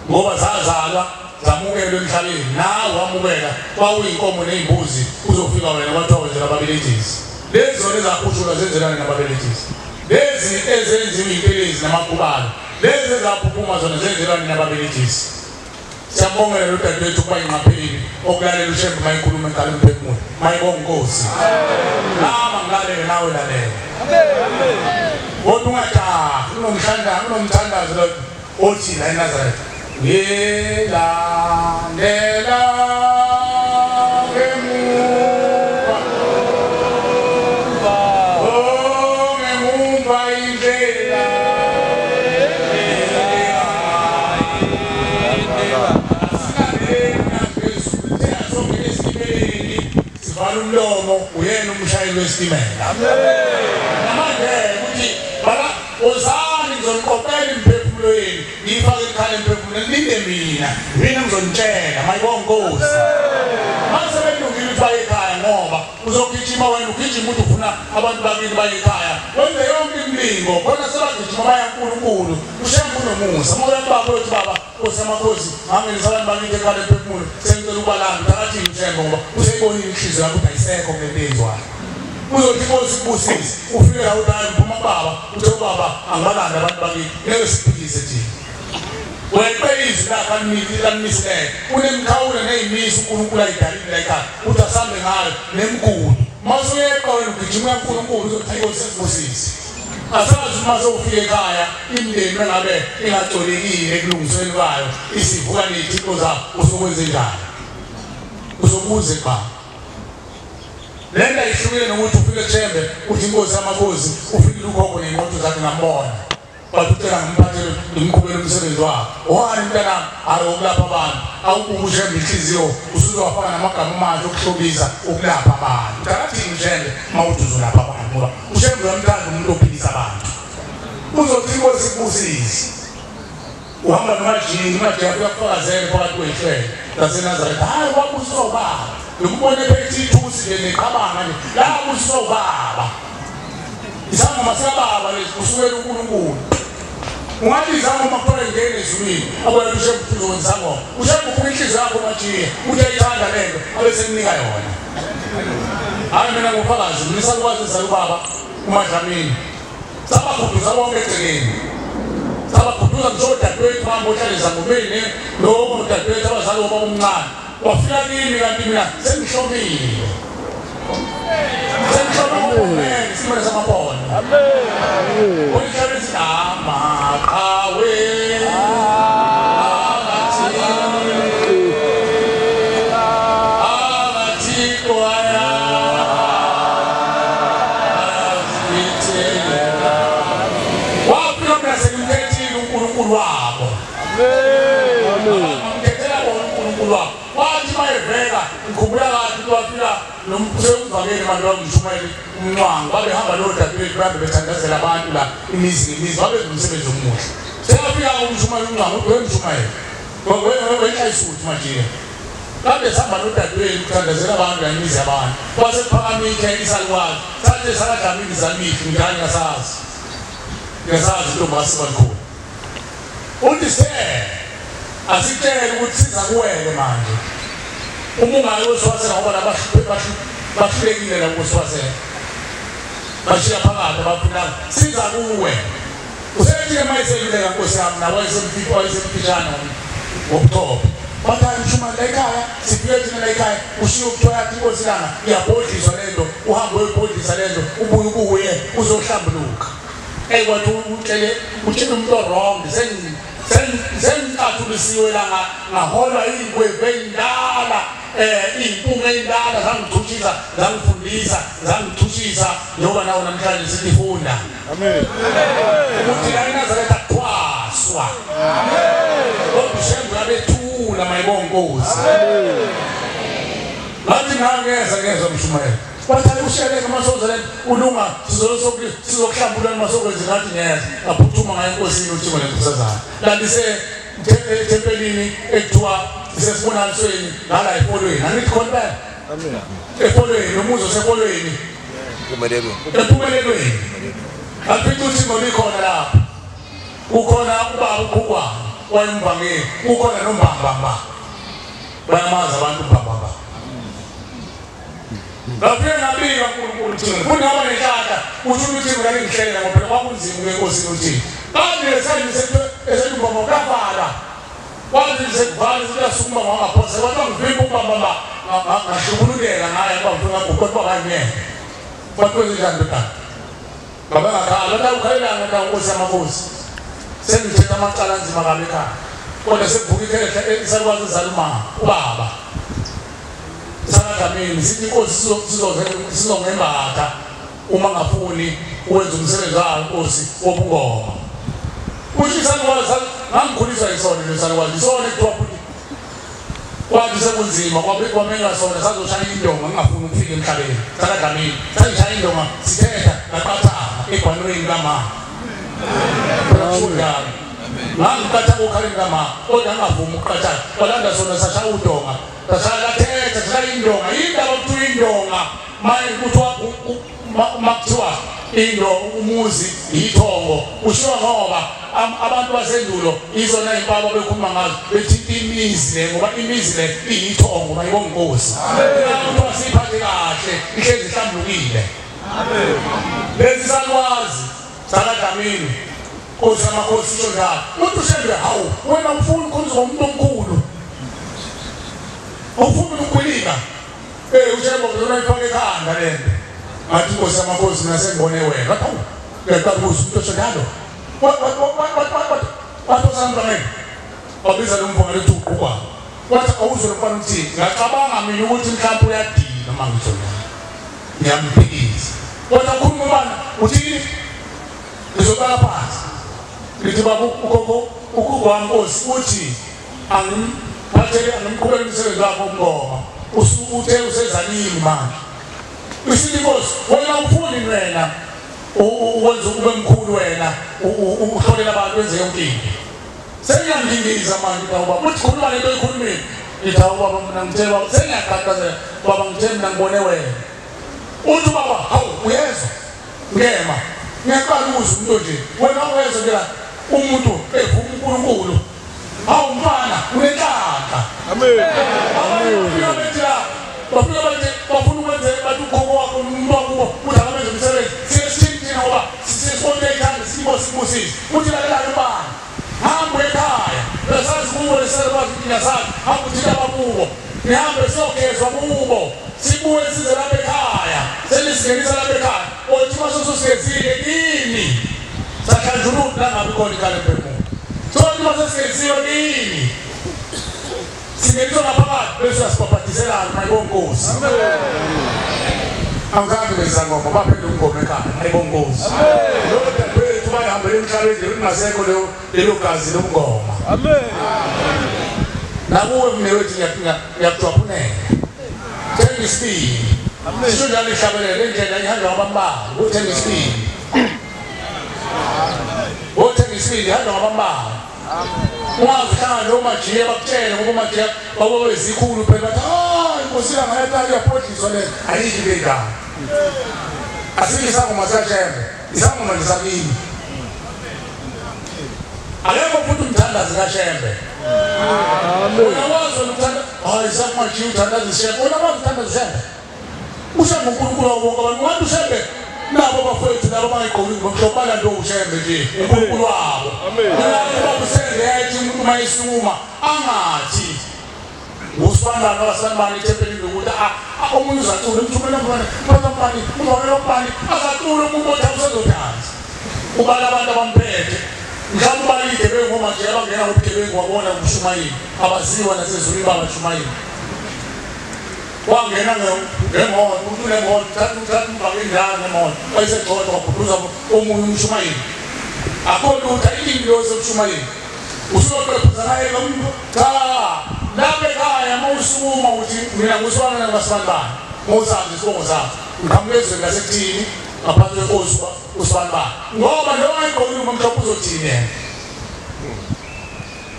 ngoba zazalwa zamukelwe emhlabeni nawe wamukela kwawuyinkomo nezimbuzi uzofika wena kwathiwa wenzela ababelethisi lezi zona ezakhushulwa zenzelana nababelethisi lezi ezenziwe intelezi namaqubalo lezi ezaphuphuma zona zenzelana nababelethisi siyambongela lo dadewethu kuba ingqapheli okulalela ushembe mayikhuluma enkalo emphefumulo mayibonga Nkosi nama ngilalele nawe lalela kodwa ungajahi unomthandazo lo othi la eNazaretha ngilandela ngemumva indlela umlomo uyena umshayeli wesitimela manje ukuthi bala ozani ngizoniqophela imphefumulo yenu ngifake ikhala emphefumulweni linde mina ngizonitshela mayibonga Nkosi mase belungile ukuthi baye ekhaya ngoba uzogijima wena ugijima ukuthi ufuna abantu bakini baye ekhaya wenze yonke imilingo khona sebagijima baya kuNkulunkulu ushembe unomusa moya baba uthi baba osamakhosi ngameni sabantu bakini ekhaya emphefumulo sengicela ukubalanda phakathi ushembe ngoba useyibonile inhliziyo yakho ayisekho ngentezwayo uzothi Nkosi kubusise ufike la uthi phuma baba uthe baba angibalanda abantu bakini ngeke siphikise thina weqeyizwi lakhe lanimisele unemkhawulo nezimiso uNkulunkulu ayidalile la ekhaya uthi asambe ngayo nemkhulu masuyeqa wena ugijima uNkulunkulu uzothi Nkosi kubusise asazi mase ufike ekhaya imindeni engabe ingagcolekile ekulungisweni kwayo isivuka nezithixo zakho usokwenze njani uzobuze ba lenda ihlukile nokuthi ufike eThembe uthi Nkosi yamakhosi ufike ukhokho nemoto zakhe ngambona bathuthela ngemphathelo ngimqhubela umsebenzi wakhe wani mntanami ayokulapha abantu awukubushembe inhliziyo usuzowafaka namagama manje okuhlobisa ukulapha abantu ngakathini ushembe mawuthi uzolapha abantu ngoba ushembe uyamthanda umuntu ophilisa abantu uzothi Nkosi kubusise uhamba nomajini uyafakazela phakathi kwehlelo laseNazaretha hayi wabuso baba ngikubone phethi ithusi leqabanga nje la buso baba isangoma sikababa lesibusukela uNkulunkulu ungathi izangoma kuphela ingene ezulwini abona ushembe uzokwenza ngoma ushembe uphuma inhliziyo yakho majiye uthi ayithanda lento abese kunika yona hayi mina ngofakazi ngisakwazi ubaba uMadlamini sabakhuthuza bonke egcekeni sabakhuthuza ngisho dadewethu hamba ohlale ngomeni lo dadewethu abazali baba omncane wafika kimi kanti mina sengihlomile sengihlomile simele samaphondo amen uyihlabisa amaqhawe wabo amkhethela bona uNkulunkulu wabo wathi mayevela ngikhumbula kathi wafika nomsebenzakeni manje wangishumela umncwango babehamba lo dadewethu babe bethandazela abantu la imizi babe umsebenzi omuhle sekafika umshumela umncwango wemshumayela wekayisuthi manje kabe sihamba lo dadewethu kuthandazela abantu la imizi yabantu wasephakamike isalukwazi sathi sakadlamini zamithi ngani ngasazi intombi asibankhulu uthi asitshele ukuthi siza kuwele manje umungayi weswasela ngoba bahlulekile la kuswasela bashiya phakathi abaphilanga siza kuwe usethi mayiseluleka nkosi yami nawe wayesemfishana ngomthobo bathanda ushuma la ekhaya sifike thina la ekhaya ushiye ukuthola inkosi langa iyabhodliswa lento uhambe uyibhodlisa lento ubuye ubuye uzohlambuluka kwathi utshela umuntu wrong sengicatulisiwe la ngahola ingwevu ey'ndala iy'mpunga ey'ndala zangithushisa zangifundisa zangithushisa njengoba nawo namhlanje sitifunda ukuthi la iNazaretha kuthwaswa kodwa ushembu yabethula mayibonga Nkosi ngathi ngezwa mshumayela bathanda usheleka amasozela ulunga sizokuhlambulana masokwenzi ngathi ngeza aphuthuma ngayo enkosini uthimo lenkosazana landise tempelini ekuthiwa sesibonalisweni ngala efolweni angithi khona phela amen efolweni nomuzi osefolweni empumelelweni aphithi uthimo likhona lapho ukhona ubaba ukhukwana wayemvangeli ukhona nombambamba bayamazi abantu umbambamba ngafike ngabika uNkulunkulu thina futhi ngaba nenhlaka uthi uthini ngale ngihlelela ngoba kwakunzima kweNkosi uthini kanti lesandla eselumbamba kavala kwathi sekuvala siyasukuma ngaphosa kwathi ngivimba umbamba ngashubulukela ngaye bafika ngokuthi bakanye kwathi njani lokho baba ngakhala la ukhalela ngaka Nkosi yamakhosi sengithetha amacala anzima kabi ekhaya kodwa sekuvukile isakwazi izaluma ubaba sanadlamini sithi Nkosi sizongembatha uma ngafuni ukwenza umsebenzi wayo Nkosi wobungoma uthi sanokwazi ngangikhuliswa yisona lesanokwazi isona ekuthiwa futhi kwathi sekunzima kwamenga sona sazoshaya indonga ngingafuni ukufika emhlabeni sanadlamini sangishaya indonga sithetha naqathama ebhanweni kamama ngangikatha ukhaleni kamama kodwa ngingavumi ukuqatha kwalanda sona sashaya udonga sashaya thetha sashaya indonga indaba kuthiwa indonga manje kuthiwa makuthiwa umuzi yithongo ushiwa ngoba abantu basendulo izona impaba bekhuluma ngazo bethi imizi le ngoba imizi le iyithongo mayibonga Nkosi abantu basiphathe kahle ihlezi ihlambulukile amen lezi salwazi sakadlamini Nkosi yamakhosi isho njalo uthi ushembe hawu wena ufuna ukukhonza umuntu omkhulu awufuni ukukhulika ushembe uzona ifake ekhanda lento ngathi Nkosi yamakhosi mina sengibone wena hawu ngiyaqabuza umuntu osho njalo wathi usanibangeni wabiza lo mbonga lethi uqhubha wathi awuzwe mfana uthini ngacabanga mina ukuthi mhlawumbe uyadina mangitsho ngiyamphikisa kodwa ukhuluma ubani uthini ngizobala phansi ngithi baba ugogo wami Nkosi uthi angimqhubele umsebenzi wakho wobungoma uthe usezalimi manje usithi Nkosi wena ufuni wena uwenza ube mkhulu wena uhlolela abantu wenze yonke into sengiyangingisa manje baba uthi khuluma lento oyikhulumile ngithi baba mina ngitshela sengiyaqhaqhazela baba ngithe mina ngibone wena uthi baba hawu uyezwa ngema ngiyaqala ukuzwa umuntu nje wena wezwa nje la umuntu evuma uNkulunkulu hawu mfana unenhlaka amen bafuna ukwenza bathi ukhoko wakho umuntu wakubo uthi akamenze umsebenzi siyesithini ngoba sisifone ithanda sibosibusisi uthi lalela bani nyasana akuthina babuko nihambe siyogezwa kubo sibuye size lapha ekhaya senisingenisa lapha ekhaya othi masoso sigezile kini sakhanjulu la ngabe khona ikale phemulu sothi masosigezile kini singenisa ngaphakathi bese asibhabhatiselana mayibonkosi angikaze bezangoma baphethe umngoma ekhaya mayibonkosi lo dadewethu bayihambele emhlabeni lingasekho lelo gazi lomngoma amen nakuwe mnewethu ngiyakujwaphunela thenga isibili sisho njalo ihlabelele indlela ihanjwa ngabambala uthenga isibili uthenga isibili ihanjwa ngabambala ungazi hlangana nomajiya bakutshele ngoba umajiya babezikhulu phela bathi hayi inkosi langayatali yaphodliswa le ayikho le ndawo asike isangoma sikashembe isangoma ndisakini akekho futhi umthandazi kashembe uyawazi ukuthanda hayi sakumajiya uthandazi shembe uyawazi uthandazi shembe ushembe uNkulunkulu wonke abantu wantu shembe nabo bafethu labo bangayigqokile bomhlobala nto ushembe nje uNkulunkulu wabo nabo kusengethi umuntu mayisuma angathi usibandana wasanibani ithempelini ukuthi omunye uzacula umthumela mbani mbani mbani mbani azacula umuntu othi usezodansa ubala abantu abamphethe mhlawumbe ubalide bengoma nje abangena ngobugebengu wabona ukushumayela abaziwa nasezulwini babashumayela wangena ngemoto umuntu unemoto thatha umbake indala ngemoto wayesegcoda wabhuduza omunye umshumayeli akho lutho ingilosi yokushumayela usuyoqephuza naye lo muntu cha lapha ekhaya mawusukuma uthi mina ngusibana nabasibani ngozazi isibongo sakho ngiqhamulezweni lasekuthini ngaphansi kwenkosi usibani bani ngoba lo ayigqokile umhlophe uzothini yena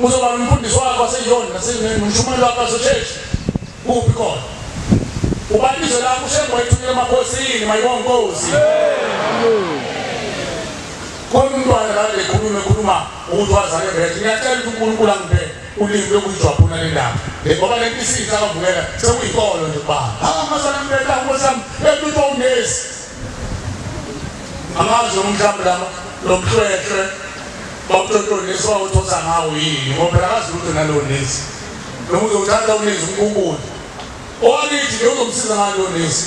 uzoba umfundisi wakho waseyona nasemshumayeli wakho wasechechi kuphi khona ubalizo lakho ushembe wayithunyela emakhosini mayibonkosi khona umntwana la ekhuluma ukuthi wazale bethu ngiyacela ukuthi uNkulunkulu angiphe ulimi lokuyijwaphuna le ndaba ngoba le nto isitha akavukela sekuyikolo nje kubani masana mbetha ngosami ebitho unesi amazi umhlambi lama lomhlwehlwe bawutontoni swawuthosa ngawo yini ngoba phela akazi lutho nalo nesi noma uzothatha unesi uNkulunkulu owakithi nje uzomsiza ngalo nesi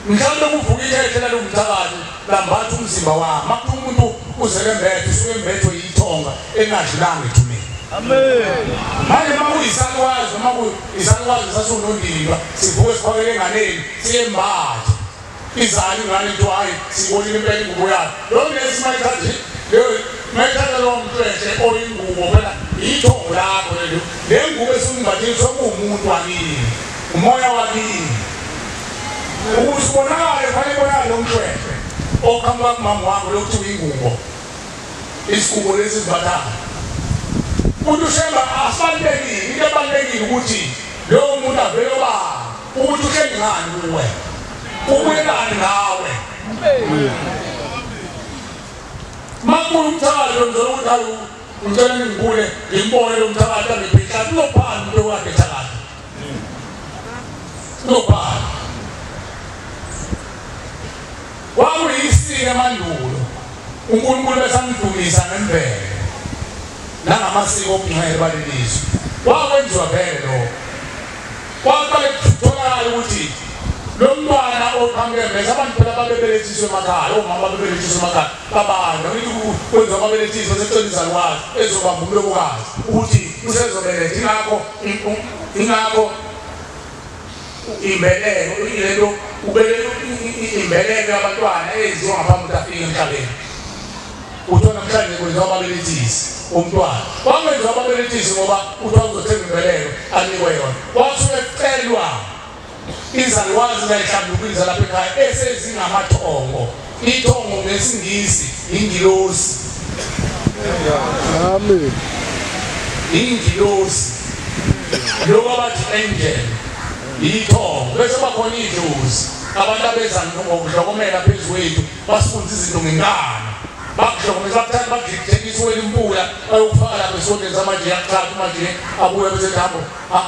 mhlawumbe kuvuka ikhehla lomthakathi lambatha umzimba wami makuthi umuntu uzele mbethe usuke mbethe yithonga engadlulanga ethumeni amen manje makuyisakwazi noma kuyisakwazi sasunondindwa sivuke siphakele enganeni siyembathe izali ngani nto hayi sibonile impela ingubo yakhe lo nesi mayithathe mayithatha lo mhlwehle oyingubo phela yithongo lakho lelo le ngubo esingimbathile sokuwumuntu wakini umoya wakini usibonakale fanele bonakale umhlwehle oqhamuka kumama wakho lokuthi uyingubo isigubo lesi sibathayo umuntu ushemba asibalulekile into ebalulekile ukuthi lowo muntu avele obala ukuthi uhleli ngani kuwe ubuyelani ngawe makulo umthakathi lomzolo ukuthi hayi ngicela ngibule ngimbone lo mthakathi angiphihla kulophana into wakhe thakathi kulophana wawuyisika emandulo uNkulunkulu besangidumisa ngempela nangamasiko obungcwele balelizwe wakwenziwa vele lo kwaqale kutholakala ukuthi lo mntwana oqhamuke abantu phela babebelethiswe emakhaya omama babebelethiswe emakhaya babanda ukuthi kwenziwa kwabelethiswa secelisa lwazi ezobamba umlobokazi ukuthi usezobeletha ingakho imbeleko ilento imbeleko yabantwana eyenziwa ngaphambi ukuthi afike emhlabeni uthola mhlawumbe kwenziwa ababelethisi umntwana wangenziwa ababelethisi ngoba uthola uzothenga imbeleko anikwe yona wasuke ecelwa izalwazi zayihlambulukiza lapha ekhaya esezingamathongo ithongo ngesingisi ingilosi amen ingilosi lokho abathi angel yithongo bese bakhona idlozi abantu abeza ngokuhlokomela phezulu basifundisa izinto ngenkani bakuhlokomela bakuthatha bakujikisa welimpula bayokufaka lapha esondeni zamanje yakuthatha manje abuye bese hambo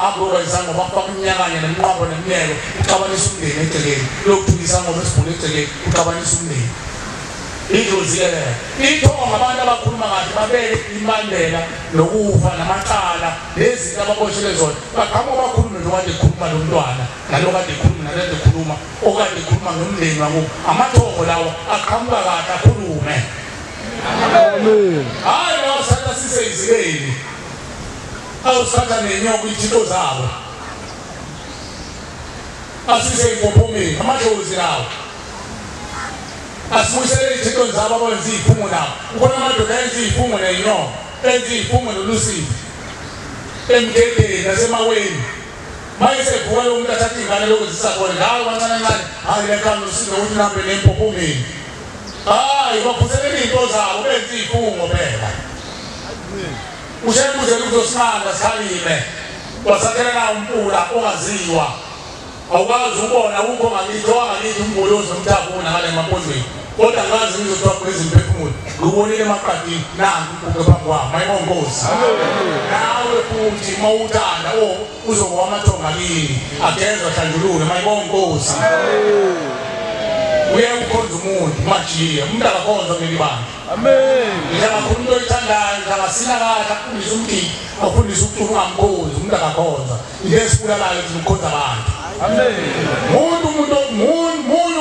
abuye izango bafaka iminyakanye neminqwabo neminyelo uxabanisa umndeni eceleni lokuthukisa ngoba esibhule eceleni uxabanisa umndeni idloziyele ithonga abantu abakhuluma kahle babeke imbandela nokufa namacala lezinto ababoshele zona baqhamuka bakhulume nokade ekhuluma nomntwana nalokade ekhuluma nalokade ekhuluma okade ekhuluma nomndeni wabo amathongo lawo aqhamuka kahle akhulume amen hayi wasatha siseyizikeni awusatha nenyoko ithito zabo asise inkophomeni amadlozi lawo asibuyisele ithito zabo abenza izifungo nabo ukona amadoda enza izifungo nenyoko enza izifungo nolusiphi emgedeni nasemaweni mayise vuka lo muntu athatha ingane lokuzisakona ngayo kancane kancane hayi lekhanda usizo ukuthi nambe nempophomeni hayi baphuzelele into zabo benza izifungo phela ushenguze ukuzosinanda sikhalime wasathela na umpula ongaziwa awukazi ubona ukho ngakithi wangakithi umbolozi umthabuna ngale mapondweni kodwa ngazi ngizothiwa kwezimpefumulo ngubonile emaqadini nangu ubhuke phambi kwami mayibongozi nawe futhi mawuthanda uzokuwa amathonga kini agezwa hlanjulule mayibongozi uye ukhonza umuntu majiya umuntu akakhonza ngelibandla amen njengakhona umuntu oyithandayo njengasina kahle akufundisa umgidi akufundisa ukucula ungamkhonzi umuntu akakhonza into esibulalayo ukuthi ukhonza abantu amen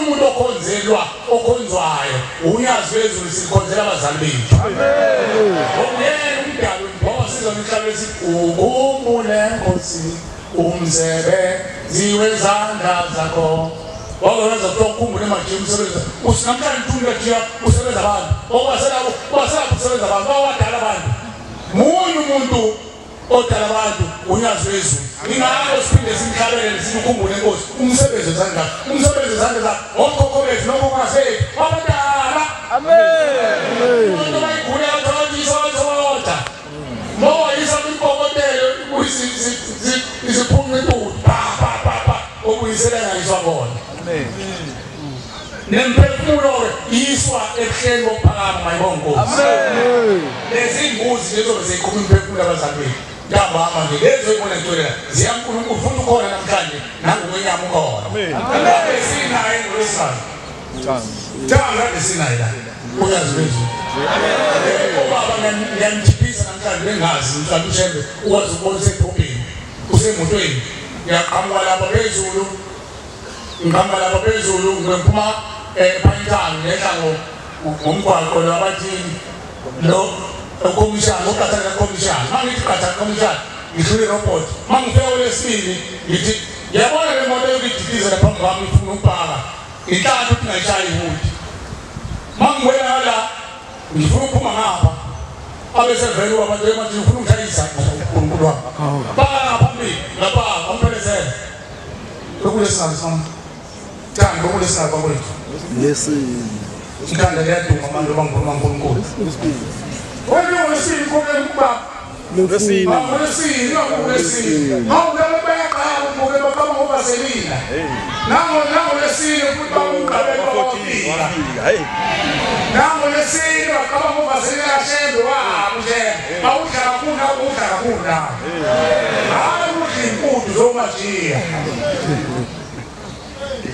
umuntu okhonzelwa okhonzwayo unyazi wezulu sikhonzela abazali bethu amen oyena umdalo ngoba sizomhlabesi ukhumbule Nkosi umsebenzi wezandla zakho wawenza ukukhumbula manje umsebenzi usinamhlanje thunga nje usebenza abantu okwaselabo kusebenza abantu bawadala abantu umuntu odala abantu unyazi wezulu ingakho siphinde simhlabele sikukhumbule Nkosi umsebenzi wezandla zakho okhokho bethu nokukazethu abadala amen umuntu bayigule athonjiswa moyisa kwipokotelo isiphunga intulo okuyisela ngayiswa khona nemphefumulo iswa ebuhleni bokuphakama mayibongozi lezimbuzi lezo bezikhuluma imphefumulo abazalweni ngihamba nje lezo ibona ntwelela ziyankulunkulu futhi ukhona namhlanje nangokwenyama ukhona ngabe sinaye ngolwesithathu ngabe sinaye la uyazi wezulu ubaba ngiyamthiphisa namhlanje bengazi mhlawumbe ushembe ukwazi ukubona usephopeni usemotweni ngiyaqhamuka lapha phezulu ngiphuma ephayintani ngehla ngomgwaqo labathini lo ukomishana uqathana komishana mangithi qathana komishana ngidlule robot mangifika olesibili ngithi yabona le moto yokudikiza lapha ngami ifuna ukupaka inhlanhla ukuthi ngayishaya ihuti mangibona la ngifuna ukuphuma ngapha abesevele abantu manje ngifuna ukushayisa uNkulunkulu wami baka phambili lapha amphelezela lokulesana sam Thank you for kwethu. Yes. Ngithanda leyaduma abantu abangikhuluma ngoNkulunkulu. Wena wesini konke ukuba lesini. Awungeke bayaqala ukuke bakama ngobaselina. Nango lesini futhi bawungqabeka bawufika. Hey. Nango lesini bakama ngobaselina shembe nje. Awudla kakhulu. Hayi udla impudu zomajiya.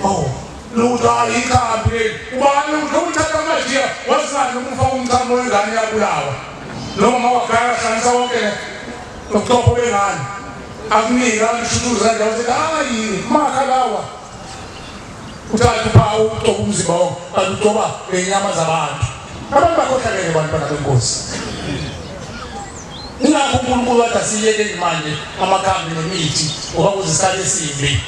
Oh, luta ikhambi ubani uthatha amajiya wasana umfaka umthamo wengane yabulawa noma mawagaya hlanisa wonke nokuxopho wengane akunika ishutuza nje wathi hayi makhalawa uthatha uphawu uqobo umzimba wonke alutoba lenyama zabantu abantu bakhohlakele bantwana benkosi ingakho uNkulunkulu wathi asiyeke manje amakhambi nemithi ngoba kuzisikhathi esimbi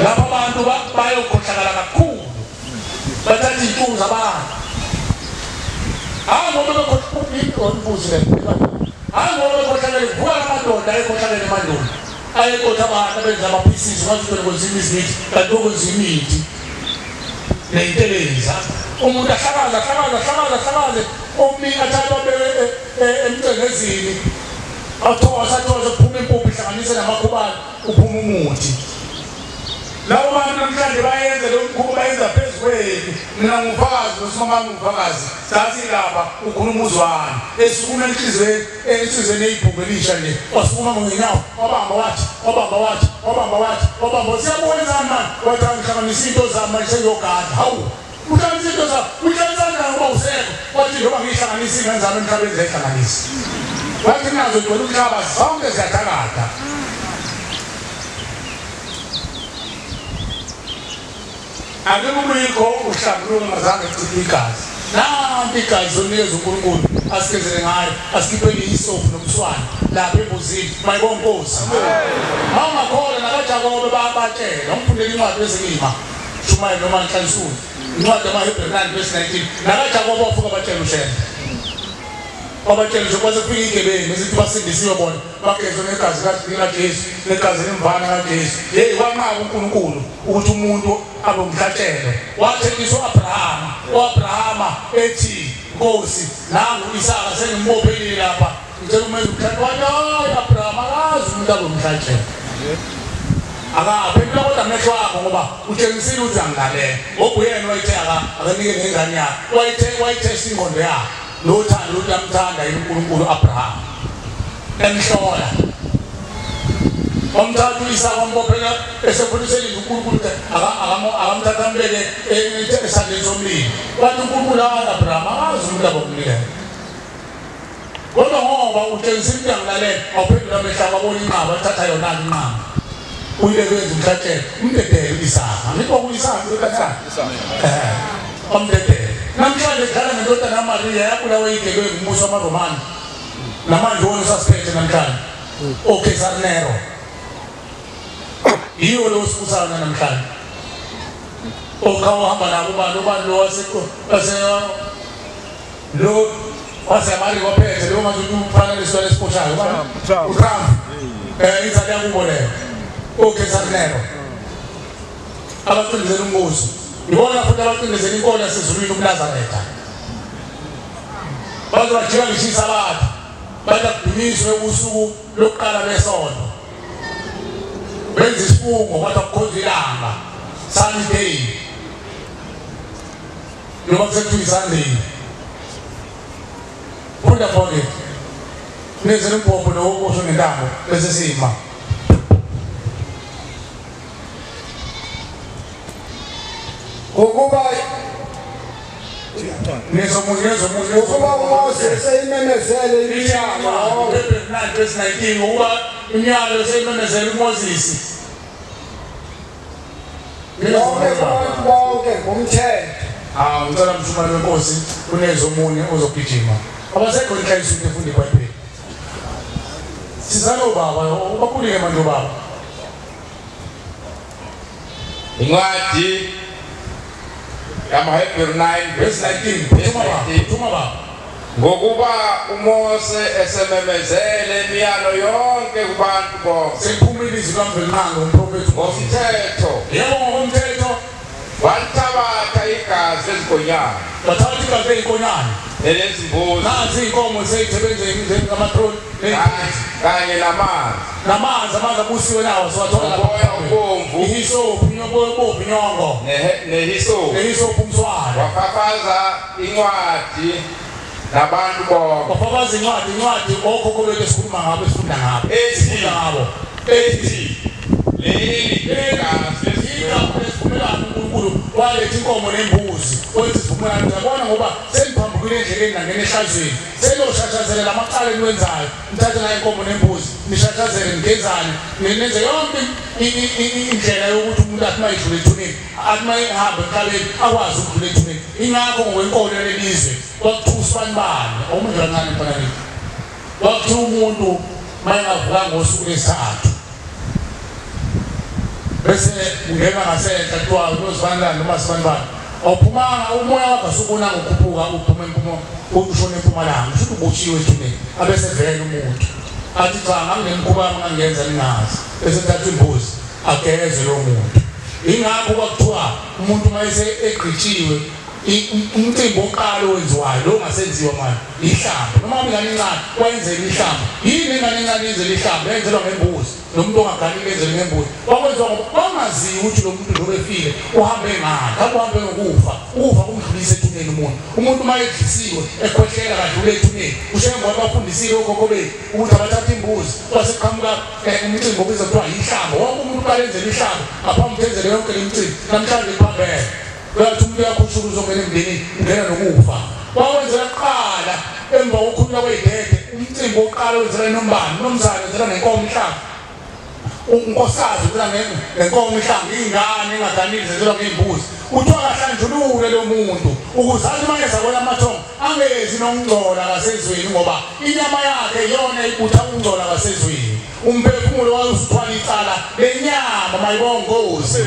lapha abantu bayokhohlakala kakhulu bathatha intuku zabantu ngoba bekhohlakele vuka amadoda ayekhohlakele emandulo ayekotha abantu abenza amaphisizi ngazibele kwezinye izithi kanti okwenza imithi neyinteleza umuntu ahlakaze omningi athatha emcengezini athoza kuphuma impuphu ihlanganise namakhubane uphuma umuthi lawo bantu namhlanje bayenza lo mkhuba bayenza phezu kwethu mina ngufakazi nosimamami ngufakazi sathi lapha ukhuluma uzwana esukuma enhlizweni eyibhuku elisha nje wasukuma ngenyawo wabamba wathi siyabona manje wathi ngihlanganisa into zami manje seyogada hawu uhlanganisa into uyatsanda ngoba usekho wathi njengoba ngihlanganisa ingane zami emhlabeni zihlanganisa wathi nazo igcwele umhlaba zonke ziyathakatha akubuyikho uhlambululo ngazange chithe igazi nanti igazi onikeza uNkulunkulu asikezele ngayo asikhiphe isofu nomswana lapha embuzini mayibonkosi mawungakhola nakaJakobe babatshela umfundele incwadi yezilima Shumayi noma Nhlanhla incwadi yamaHebrew 9:19 nakaJakobe wafuka abatshela ushena abatshela nje kwaze kufika igebeni esithi basindisiwe bona bagezwe negazi likaJesu negazi lemvana kaJesu hey wanqaba uNkulunkulu ukuthi umuntu abe umhlatshelo wathekisa uAbrahama ethi Nkosi nangu Isaka sengimbopheli lapha ngicela umenze umhlatshelo hayi Abraham akazi umuntu abe umhlatshelo akaphendula kodwa amehlo akho ngoba utshengisile ukuthi angilalela ngoba uyena wayethe akanike nengane yakhe wayethe ingqondo yakhe lothando ukuthi amthanda uNkulunkulu Abraham emhlola omthathu Isaka wambophela esefundisela uNkulunkulu akamthatha ambeke esandleni somlilo wathi uNkulunkulu Abraham akazi umuntu abomnikela kodwa ngoba utshengisile ukuthi angilalela awuphendula amehlo akho abona inqaba athatha yona inqaba uyekwenza umhlatshelo umdedele Isaka ngikho kuYisaka lokathana omdedele namhlanje dlala nendodana kaMaria yabulawa igelwe ngumbuso wamaRomani namanje wona usasiphethe namhlanje oCesar Nero yiyo lo usibusana namhlanje okawahamba nabo abantu lo wasemali kophethe lo manje ufana lesizwe lesiphotshayo uTrump inzalo yakubo leyo oCesar Nero abaqindezela umbuso ngibona futhi abaqindezela inkolo yasezulwini uNazaretha bazojika ngishisa abantu bayakudunyiswe usuku lokuqala lesonto benza isifungo kwathi akukhonza ilanga Sunday noma kusethiwa Sunday funda phone nezele impompo nokusho ngentambo bese sima ukuba ukuba uMose seyimemezele iminyaka verse 19 ukuba imiyalo seyimemezele uMoses bonke ngomthetho ngicela umshumane wenkosi kunezo omunye ozogijima abasekho inhlayisi efunda iBhayibheli sizalo baba ubakhulike manje baba incwadi yamaHebrew 9:19 thuma baba ngokuba uMose esememezele imiyalo yonke kubantu bonke sephumile izwi kaMvelinqangi umprofethi ngomthetho yebo ngomthetho walithabatha igazi ezikonyana bathatha igazi ezikonyana elezimbuzi nazi inkomo seyithebenzeni ngamatroni kanye namanzi abusiwe nawo siwathola uboya obomvu ihisophu obomvu inyongo nehisophu umswala wafafaza incwadi nabantu bonke wafafaza incwadi okhokho bethu esikhuluma ngabo esifunda ngabo ethi leli igazi lesivumelwano uNkulunkulu waletha inkomo nembuzi wenza isivumelwano ngiyabona ngoba seniphambukile endleleni nangena ehlazweni seloshashazela lamaqala eniwenzayo nithathe nayo inkomo nembuzi nishashazele ngenzani nenze yonke indlela yokuthi umuntu athi mayidlule ethuneni athi mayihambe emhlabeni akwazi ukudlula ethuneni ingakho ngokwenkolo lelizwe kwakuthusa banibani awumenjwa kancane mfanani wakuthiwa umuntu mayengavuka ngosuku lesithathu bese ungena ngasenhla kuthiwa uNozibandana noma Sibandana awuphumanga umoya wakho asukuna ukukhuphuka uphuma empumo ushona empumalanga usho ubuchiwe ethuneni abese vela umuntu athi cha ngangemkhuba ngangenza ningazi bese thatha imbuzi ageze lo muntu ingakho kwakuthiwa umuntu mayese egqitshiwe umcimbi oqala owenziwayo lo ngasenziwa manje ihlamba noma ingane encane kwenzela ihlamba yini ingane encane yenzelwa ihlamba yenzelwa ngembuzi nomuntu ongaganile yenzelwa ngembuzi wakwenziwa ngoba bangaziyo ukuthi lo muntu noma efile uhambe ngani akuhambe ngokufa ukufa kumdlulisa ethuneni umuntu mayedlisiwe ekhwehlela kadlule ethuneni ushemba wabafundisile okhokho bethu ukuthi abathatha imbuzi baseqhamuka umcimbi obizwa kuthiwa yihlamba wonke umuntu uqala enzela ihlamba ngaphambi kwenzele yonke le micimbi namhlanje kuphambene uyathi umuntu uyakhushula uzongena emndenini ungena nokufa kwawenzela kuqala emva kokukhulula kwey'dede umcimbi wokuqala wenzela nombani nomzana wenzela nenkomo mhlanga unkosikazi wenzela nenkomo mhlanga ingane engaganile zenzelwa ngey'mbuzi kuthiwa kahlanjulule lo muntu ukuze athi uma ezabona amathongo angezi nokungcola kasezweni ngoba inyama yakhe iyona ibutha ukungcola kasezweni umphefumulo wayusithwala icala lenyama mayibongozi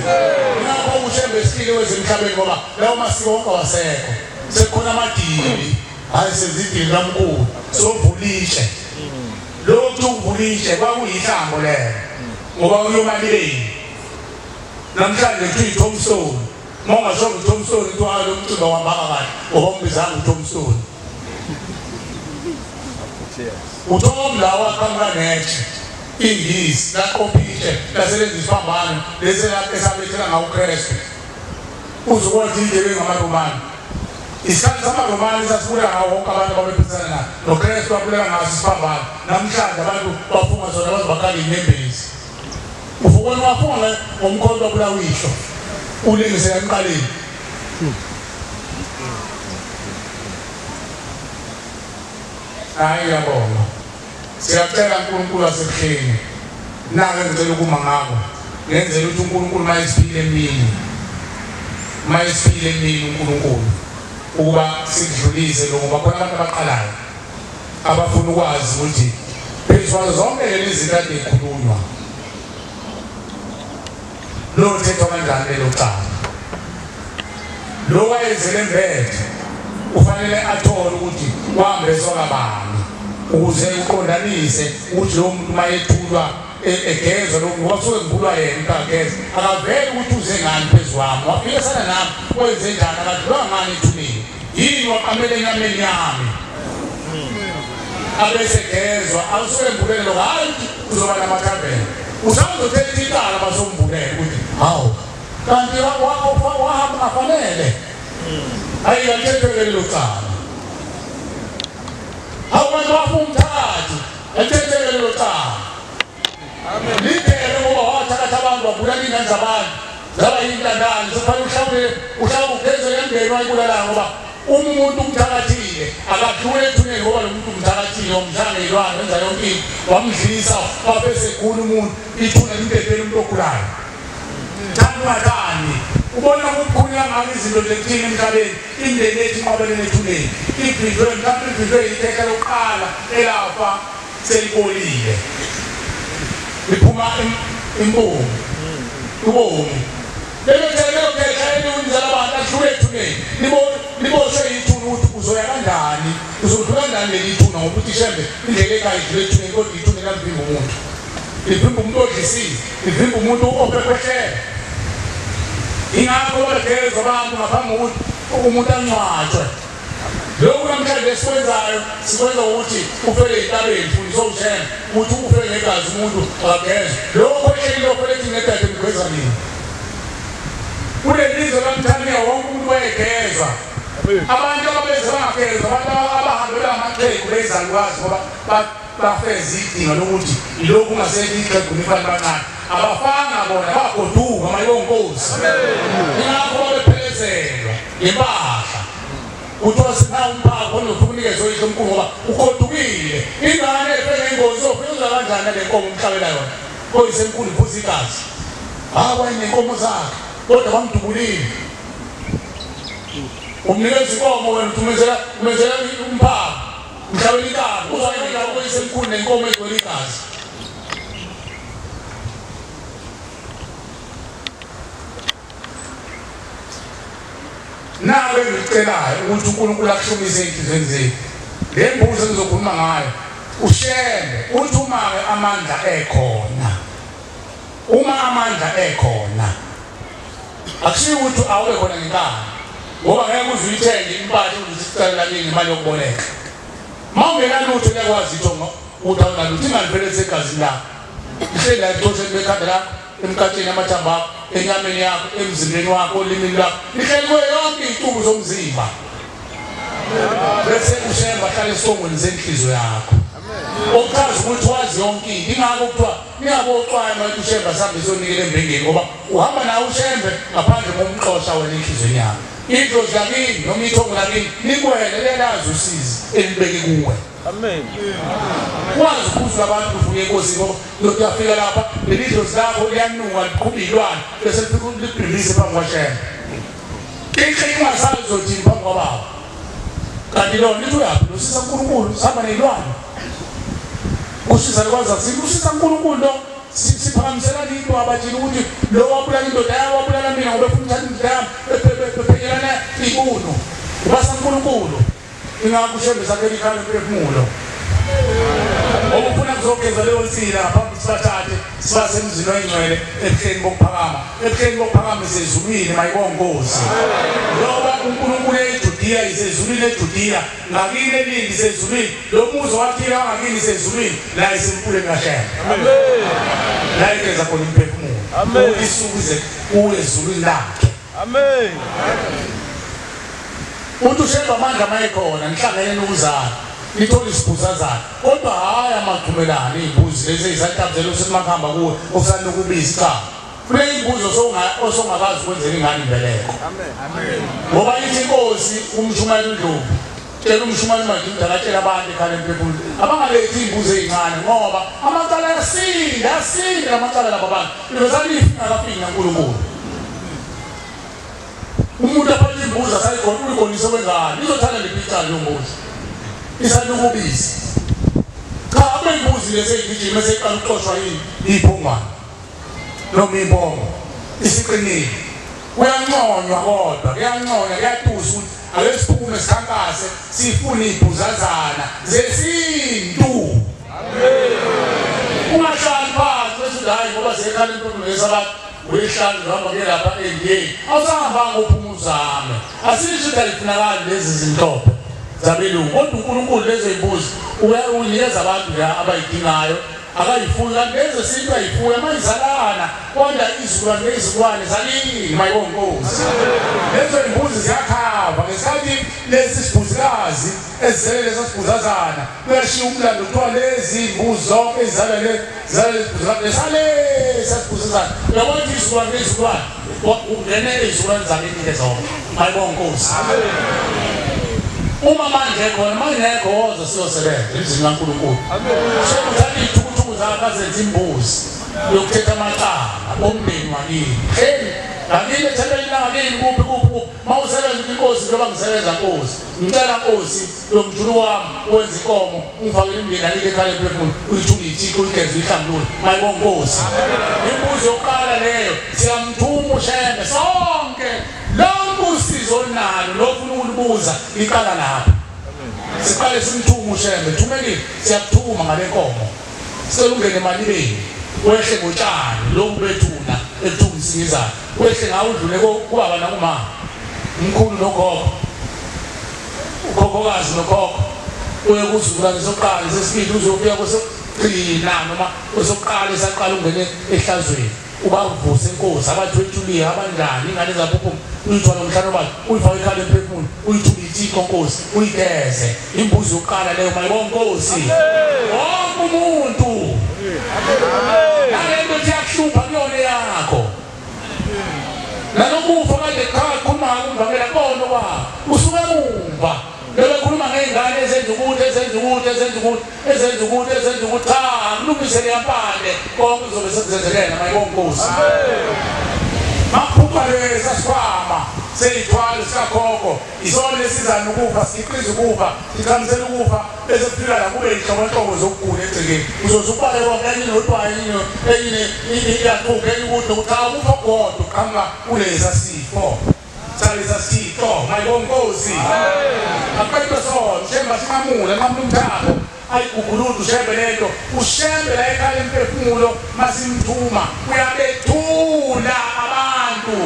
ngakho ushembe esile wezemhlabeni ngoba lawo masiko wonke awasekho sekhona amadili hayi sezidili kamkhulu sovulishe lokhu uvulishe kwakuyihlambo lelo ngoba uyomalileni namhlanje kuthiwa Thompson mongasho uThompson kuthiwa lo mcimbi wambaka kahle ngoba umbizanga uThompson uThom lawa qhamuka nethi ingisi laqophishe lasebenza isiphambano lesi lapho esabethela ngawo uKristu uzokwathi indebe ngamaRomani isikhathi samaRomani sasibula ngawo wonke abantu ababephisana naye noKristu wabulela ngaso isiphambano namhlanje abantu bafunga zona bazibakhala inyembezi ufukweni wafunga ngomkhonto wabulawisho ulingisela emqaleni hayi yabona siyacela uNkulunkulu asekuhleni nake ngicela ukuma ngakho ngenzela ukuthi uNkulunkulu mayesiphile emini uNkulunkulu ukuba sidlulise lo ngoba khona abantu abaqalayo abafuna ukwazi ukuthi phezulu zonke lezi zinto ade ikhulunywa lo thetho kanjani lo cala lo wayezele mbethe ufanele athole ukuthi wahambeswa kabani ukuze uqondanise ukuthi lo muntu mayethulwa egezwa lo ngoba kusuke ngibulwa yena ukageza akaveli ukuthi uze ngani phezulu wami wafika sana nami wenze njani akadlulwa ngani ethuneni yini waqamele enyameni yami abese gezwa awusuke ngibulele lo hayi uzoba namathabela usazothetha icala basombulele ukuthi hawu kanti wahamba afanele hayi yathethekele lo cala abantu bafuna umthakathi yathethekele lo cala lidele ngoba wathatha abantu wabulala ingane zabantu zaba yintandane sofanele uhlawule ugeze yemndeni wayibulala ngoba umuntu umthakathile akadlule ethuneni ngoba lo muntu umthakathile wamdlanga ilwane wenza yonke into wamdlisa wabese khulu umuntu ithuna impepeni umuntu ogulayo thanukani ubona ukukhulunywa ngazo izinto lekuthini emhlabeni indlela ethi inqabelene ethuneni ibhidwe mhlawumbe ibhidwe yitheka lokuqala elafa selibolile liphuma impungu ubomi lelothelelo kekhaeni unjalo abantu adlule ethuneni liboshwe yithuna ukuthi uzoya kanjani uzodlula kanjani leli thuna ngoba uthi shembe indlela ekhaya idlule ethuneni kodwa ithuna elavimba umuntu livimba umuntu odlisile livimba umuntu ophepheshela ingakho bageza abantu ngaphambi kokuthi umuntu ancwatshwe lokhu namhlanje sikwenza ukuthi ufele ey'tabeni fundisa ushembe ukuthi ufele negazi umuntu akagezwa lokho ehlelile ofele ethi ngedade mgeza nini kulelizwe lamthaniya wonke umuntu wayegezwa abantu ababeze bangagezwa abantu abahambela amaqhegu lezalukazi ngoba bafeza idinga lokuthi ilokhu ungasekho iqhegu nifani bancane abafanga bona bagoduka mayonkosi ingakho babephelezelwa ngempahla kuthiwa sinawo umphako khona ufuna unikezwe yihlo omkhulu ngoba ugodukile ingane efeke ingozi zofika kanjani nale nkomo umhlabela yona koyisemkhulu iphuza igazi wayinenkomo zakhe kodwa bamdubulile umnikeza inkomo wena umezela umphako umhlabela ikani uzayinela koyisemkhulu nenkomo egcwele igazi nawe ngicelayo ukuthi uNkulunkulu akushumise ey'nhlizweni zethu le mbuzo engizokhuluma ngayo ushembe uthi uma-ke amandla ekhona akushiwo ukuthi awube khona ngenkani ngoba ngeke uze uyithenge impahla ukuthi sicela nini imali yokuboleka uma ungenalutho uyakwazi ukuthi awunalutho ingaliphelele segazini lakho ihleli la etosheni bekhanda lakho emkhathini amathambo akho enyameni yakho emzimbeni wakho olimini lakho lihleli kuyo yonke iy'tubu zomzimba bese ushemba hlala esongweni senhliziyo yakho okuchaza ukuthi wazi yonke into ingakho kuthiwa niyaboxwana ukuthi uShembe asambe sonikele embengeni ngoba uhamba nawe uShembe ngaphandle komxoxa wena inhlizweni yakho idlozi lakini noma ithongo lakini nikwele lelazi usizi elibeke kuwe amen wazi ukuthi abantu kuvuke inkosi ngoba lokuyafika lapha lelidlozi lakho liyanuka liqhubilwana bese lifika libhilise phambi kwaShembe inkinga sazothi phambi kwababa kanti lo nithi uyaphi losisa uNkulunkulu sihamba nezilwane usisa likwazi usisa uNkulunkulu lo siphakamiselana into abatshela ukuthi lo wabulala indoda yawo wabulala mina ngoba ufuna ukuthatha indoda yami bephekelana ibuno ubasa uNkulunkulu ingakho uShembe sakhe likhaya emphefumulo okufuna kuzogeza leyo nsila phambi sibathathe sibase emzini oyingcwele ebuhleni bokuphakama sezulwini mayibonkosi ngoba uNkulunkulu eJudiya isezulwini eJudiya ngakini eningi sezulwini lo muzo wathila ngakini sezulwini la isempuleni kaShembe amen la igeza khona imphefumulo amen isukuze kuwe ezulwini lakhe amen umuntu uShembe amandla mayekhona nihlangene nokuzana nithola isiphuzazana kodwa hayi amathumelana izimbuzi lezi ezisantabuzela usemakhamba kuwe okusana ukubisa cha kule imbuzo osongakazi ukwenzela ingane imbeleko amen ngoba ithi inkosi umshumayeli uNdlovu tshela umshumayeli manje udakatshela abantu ekhaya emphefumulo abangalethi imbuzo ezincane ngoba amacala yasinda amacala labo abantu lezalifi ngakafiki naNkulunkulu umuntu aphathe imbuzo asayikhona uyigonisa kwengane izothanda lepicala yombuzo isanukubisi cha abembuzi leseyigijima seqala uxoshwa iphongwana noma imbongo isiqinile kuyanconywa kodwa kuyanconywa kuyatusa ukuthi ake siphume sikhankase sifune ibhuzazana zesintu amen ungahlali phansi bese hayi ngoba sekhala impumelelo yesabathu wehlala ngihamba ke lapha endiyeni awusahamba ngophumuzame asisho ukuthi alifunakali lezi zinhlobo zabelungu kodwa uNkulunkulu lezo imbuzi uyanikeza abantu la abayidingayo akayifuyi kanti lezo sinto ayifuyi mayizalana kodwa izizukulwane zalini mayibonkosi lezo imbuzi ziyakhava ngesikhathi lezi sibuzikazi ezizele lezo sibuzazana kuyashiya umlando kuthiwa lezi imbuzi zonke ezizalele sasibuzazana uyabona izizukulwane ungene izizukulwane zakini zonke mayibonkosi uma manje khona mangekho woza siyosebenza emzini kaNkulunkulu sekuthatha izithukuthuku zakho azenza imbuzi yokuthetha amacala omndeni wakini ngakini ethembele ngakini kuphi mawusebenza inkosi njengoba ngisebenza nkosi ngicela nkosi lo mjulu wami wenza inkomo ungifakele imndeni akike ekhaya emphefumulo uyithule ithiko uyigeze uyihlambulule mayibonkosi imbuzi yokuqala leyo siyamthuma uShembe sonke lonke usizo nalo lofuna ukulibuza iqala lapha siqale simthuma uShembe thumelile siyakuthuma ngale nkomo selungene emalibeni wehle ngotshani lokhu bethuna ekuthungisingizayo wehle ngawo udlule kubaba nakumama umkhulu nogogo ugogokazi nogogo uye kuzukulwane sokuqala sesibili uzofika kwesokugcina noma kwesokuqala esaqala ungene ehlazweni ubavuse inkosi abathwethuliye abanjani ingane zaphuphume uyithwala umhlano bakhe uyifake ekhaya emphefumulo uyithule ithiko nkosi uyigeze imbuzi yokuqala leyo mayibonkosi wonke umuntu nalento iyakuhlupha kuyona yakho nanokufa kade ekhaya khuluma ngakumvakela kono kwabo usuke emumva lebekhuluma ngey'ngane ezenza ukuthi cha kulungisele yampande konke kuzobe sekuzenzekela mayibonkosi maphupha lesa sikhwama seyithwalo sikakhokho isona lesizana ukufa siqiza ukufa sikhamisela ukufa bese kuphila la kube inhlobonhlobo zokugula egcekeni uzoze ubale konke enye notwayo enye iyaqhuka enye ukuthi ukucha ukufa kodwa uqhamuka kulesa sifo salisa sifo mayibonkosi akaqedwe sona Shembe simamule nqamula umthako ayiguguluza uShembe lento uShembe la ekhaya emphefumulo masimthuma uyabethula abantu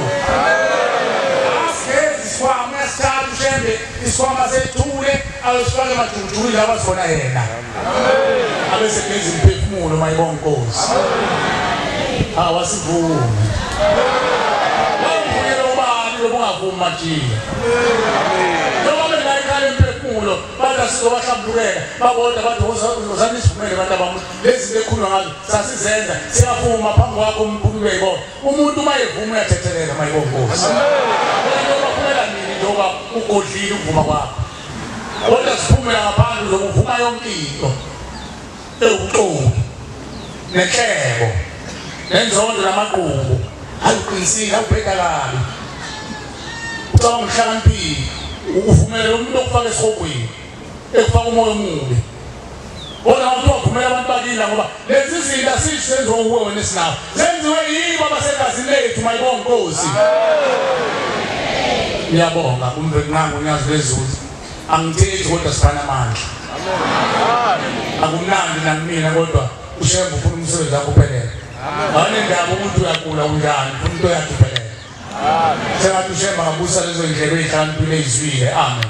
asigezi isikhwama uyasithatha uShembe isikhwama sethule ayosifaka emajukujukwini laba sifona yena abese gezi imphefumulo mayibonkosi awasivumi lobungavuma nje noma bengayikhala imphefumulo bathi sizobahlambulukela babona bathi uzani sivumele abantu abamuntu lezi zinto ekhulunywa ngazo sasizenza siyavuma phambi kwakho umkhulu uyayibona umuntu uma evuma uyathethelela mayibona Nkosi bafunela nini njengoba ugodlile ukuvuma kwakho kodwa siphumela ngaphandle uzokuvuma yonke into ewuqobo nenhlebo nenzondo namaqhubu ayiqinisile awubheka kabi ucabanga ukuhlakaniphile ukuvumela umuntu okufaka esihogweni ekufaka umoya omubi kodwa abantu bavumela abantu bakila ngoba lezi zinto asisenziwe nguwe wena esinawo zenziwe yibo abasegazini lethu mayibonga Nkosi ngiyabonga kumbe kunango nyazi lezulu angithethi kodwa sifana amandla akumnandi namina kodwa ushemba ufuna umsebenzi wakho uphelele banendaba umuntu uyagula unjani ufuna into yakhe iphelele sengathi ushemba ngabusa lezo ndlebe ezihlaniphile ezizwile amen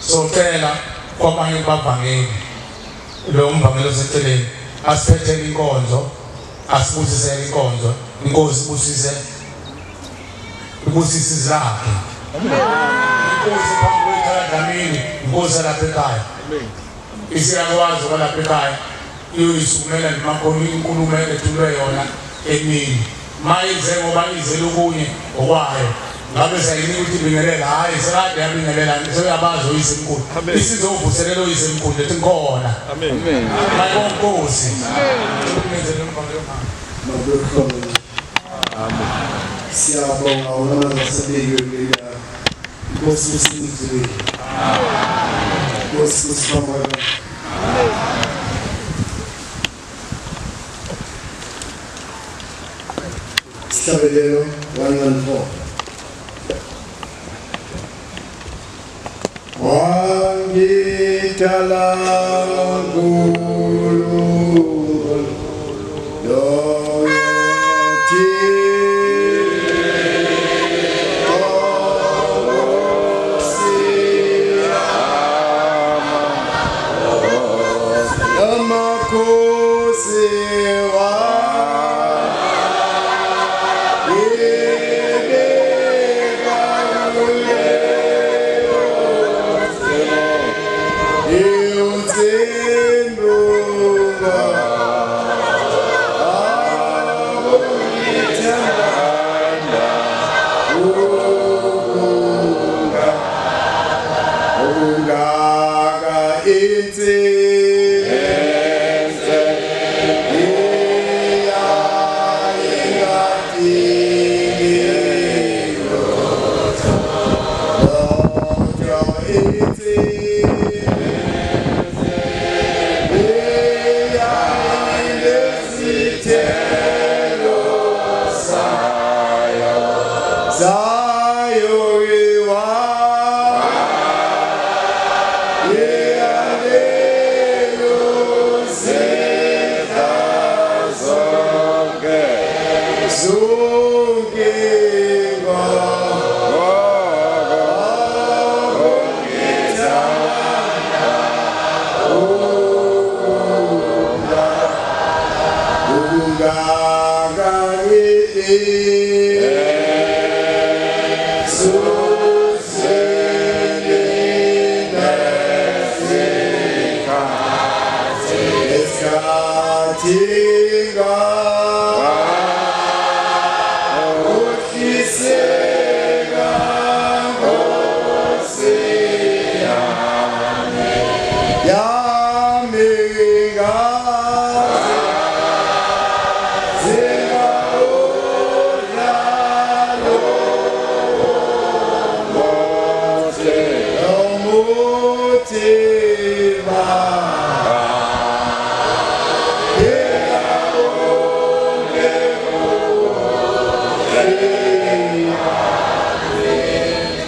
socela kwamanye kubavangeli lo mvangelo oseceleni asiphethele inkonzo asibusisele inkonzo Inkosi ibusise zakhe Inkosi phambi kwethaladlamini Inkosi lapha ekhaya isiyakwazi lapha ekhaya iyoyisumela nemakhona inkulumo ethulwe yona emini mayize ngoba izele okunye okwayo ngabe sayinika ukuthi bingelela hayi sekade yabingelela seyabazi oyisemkhulu isizovuselelo oyisemkhulu ethi ngikhona amen mayibonga Nkosi ngenzele umvangelo amen siyabonga wona zasebenzi Nkosi usinizwe Nkosi usibamela Sabelero 114 Wangitala ngulu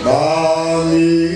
Bali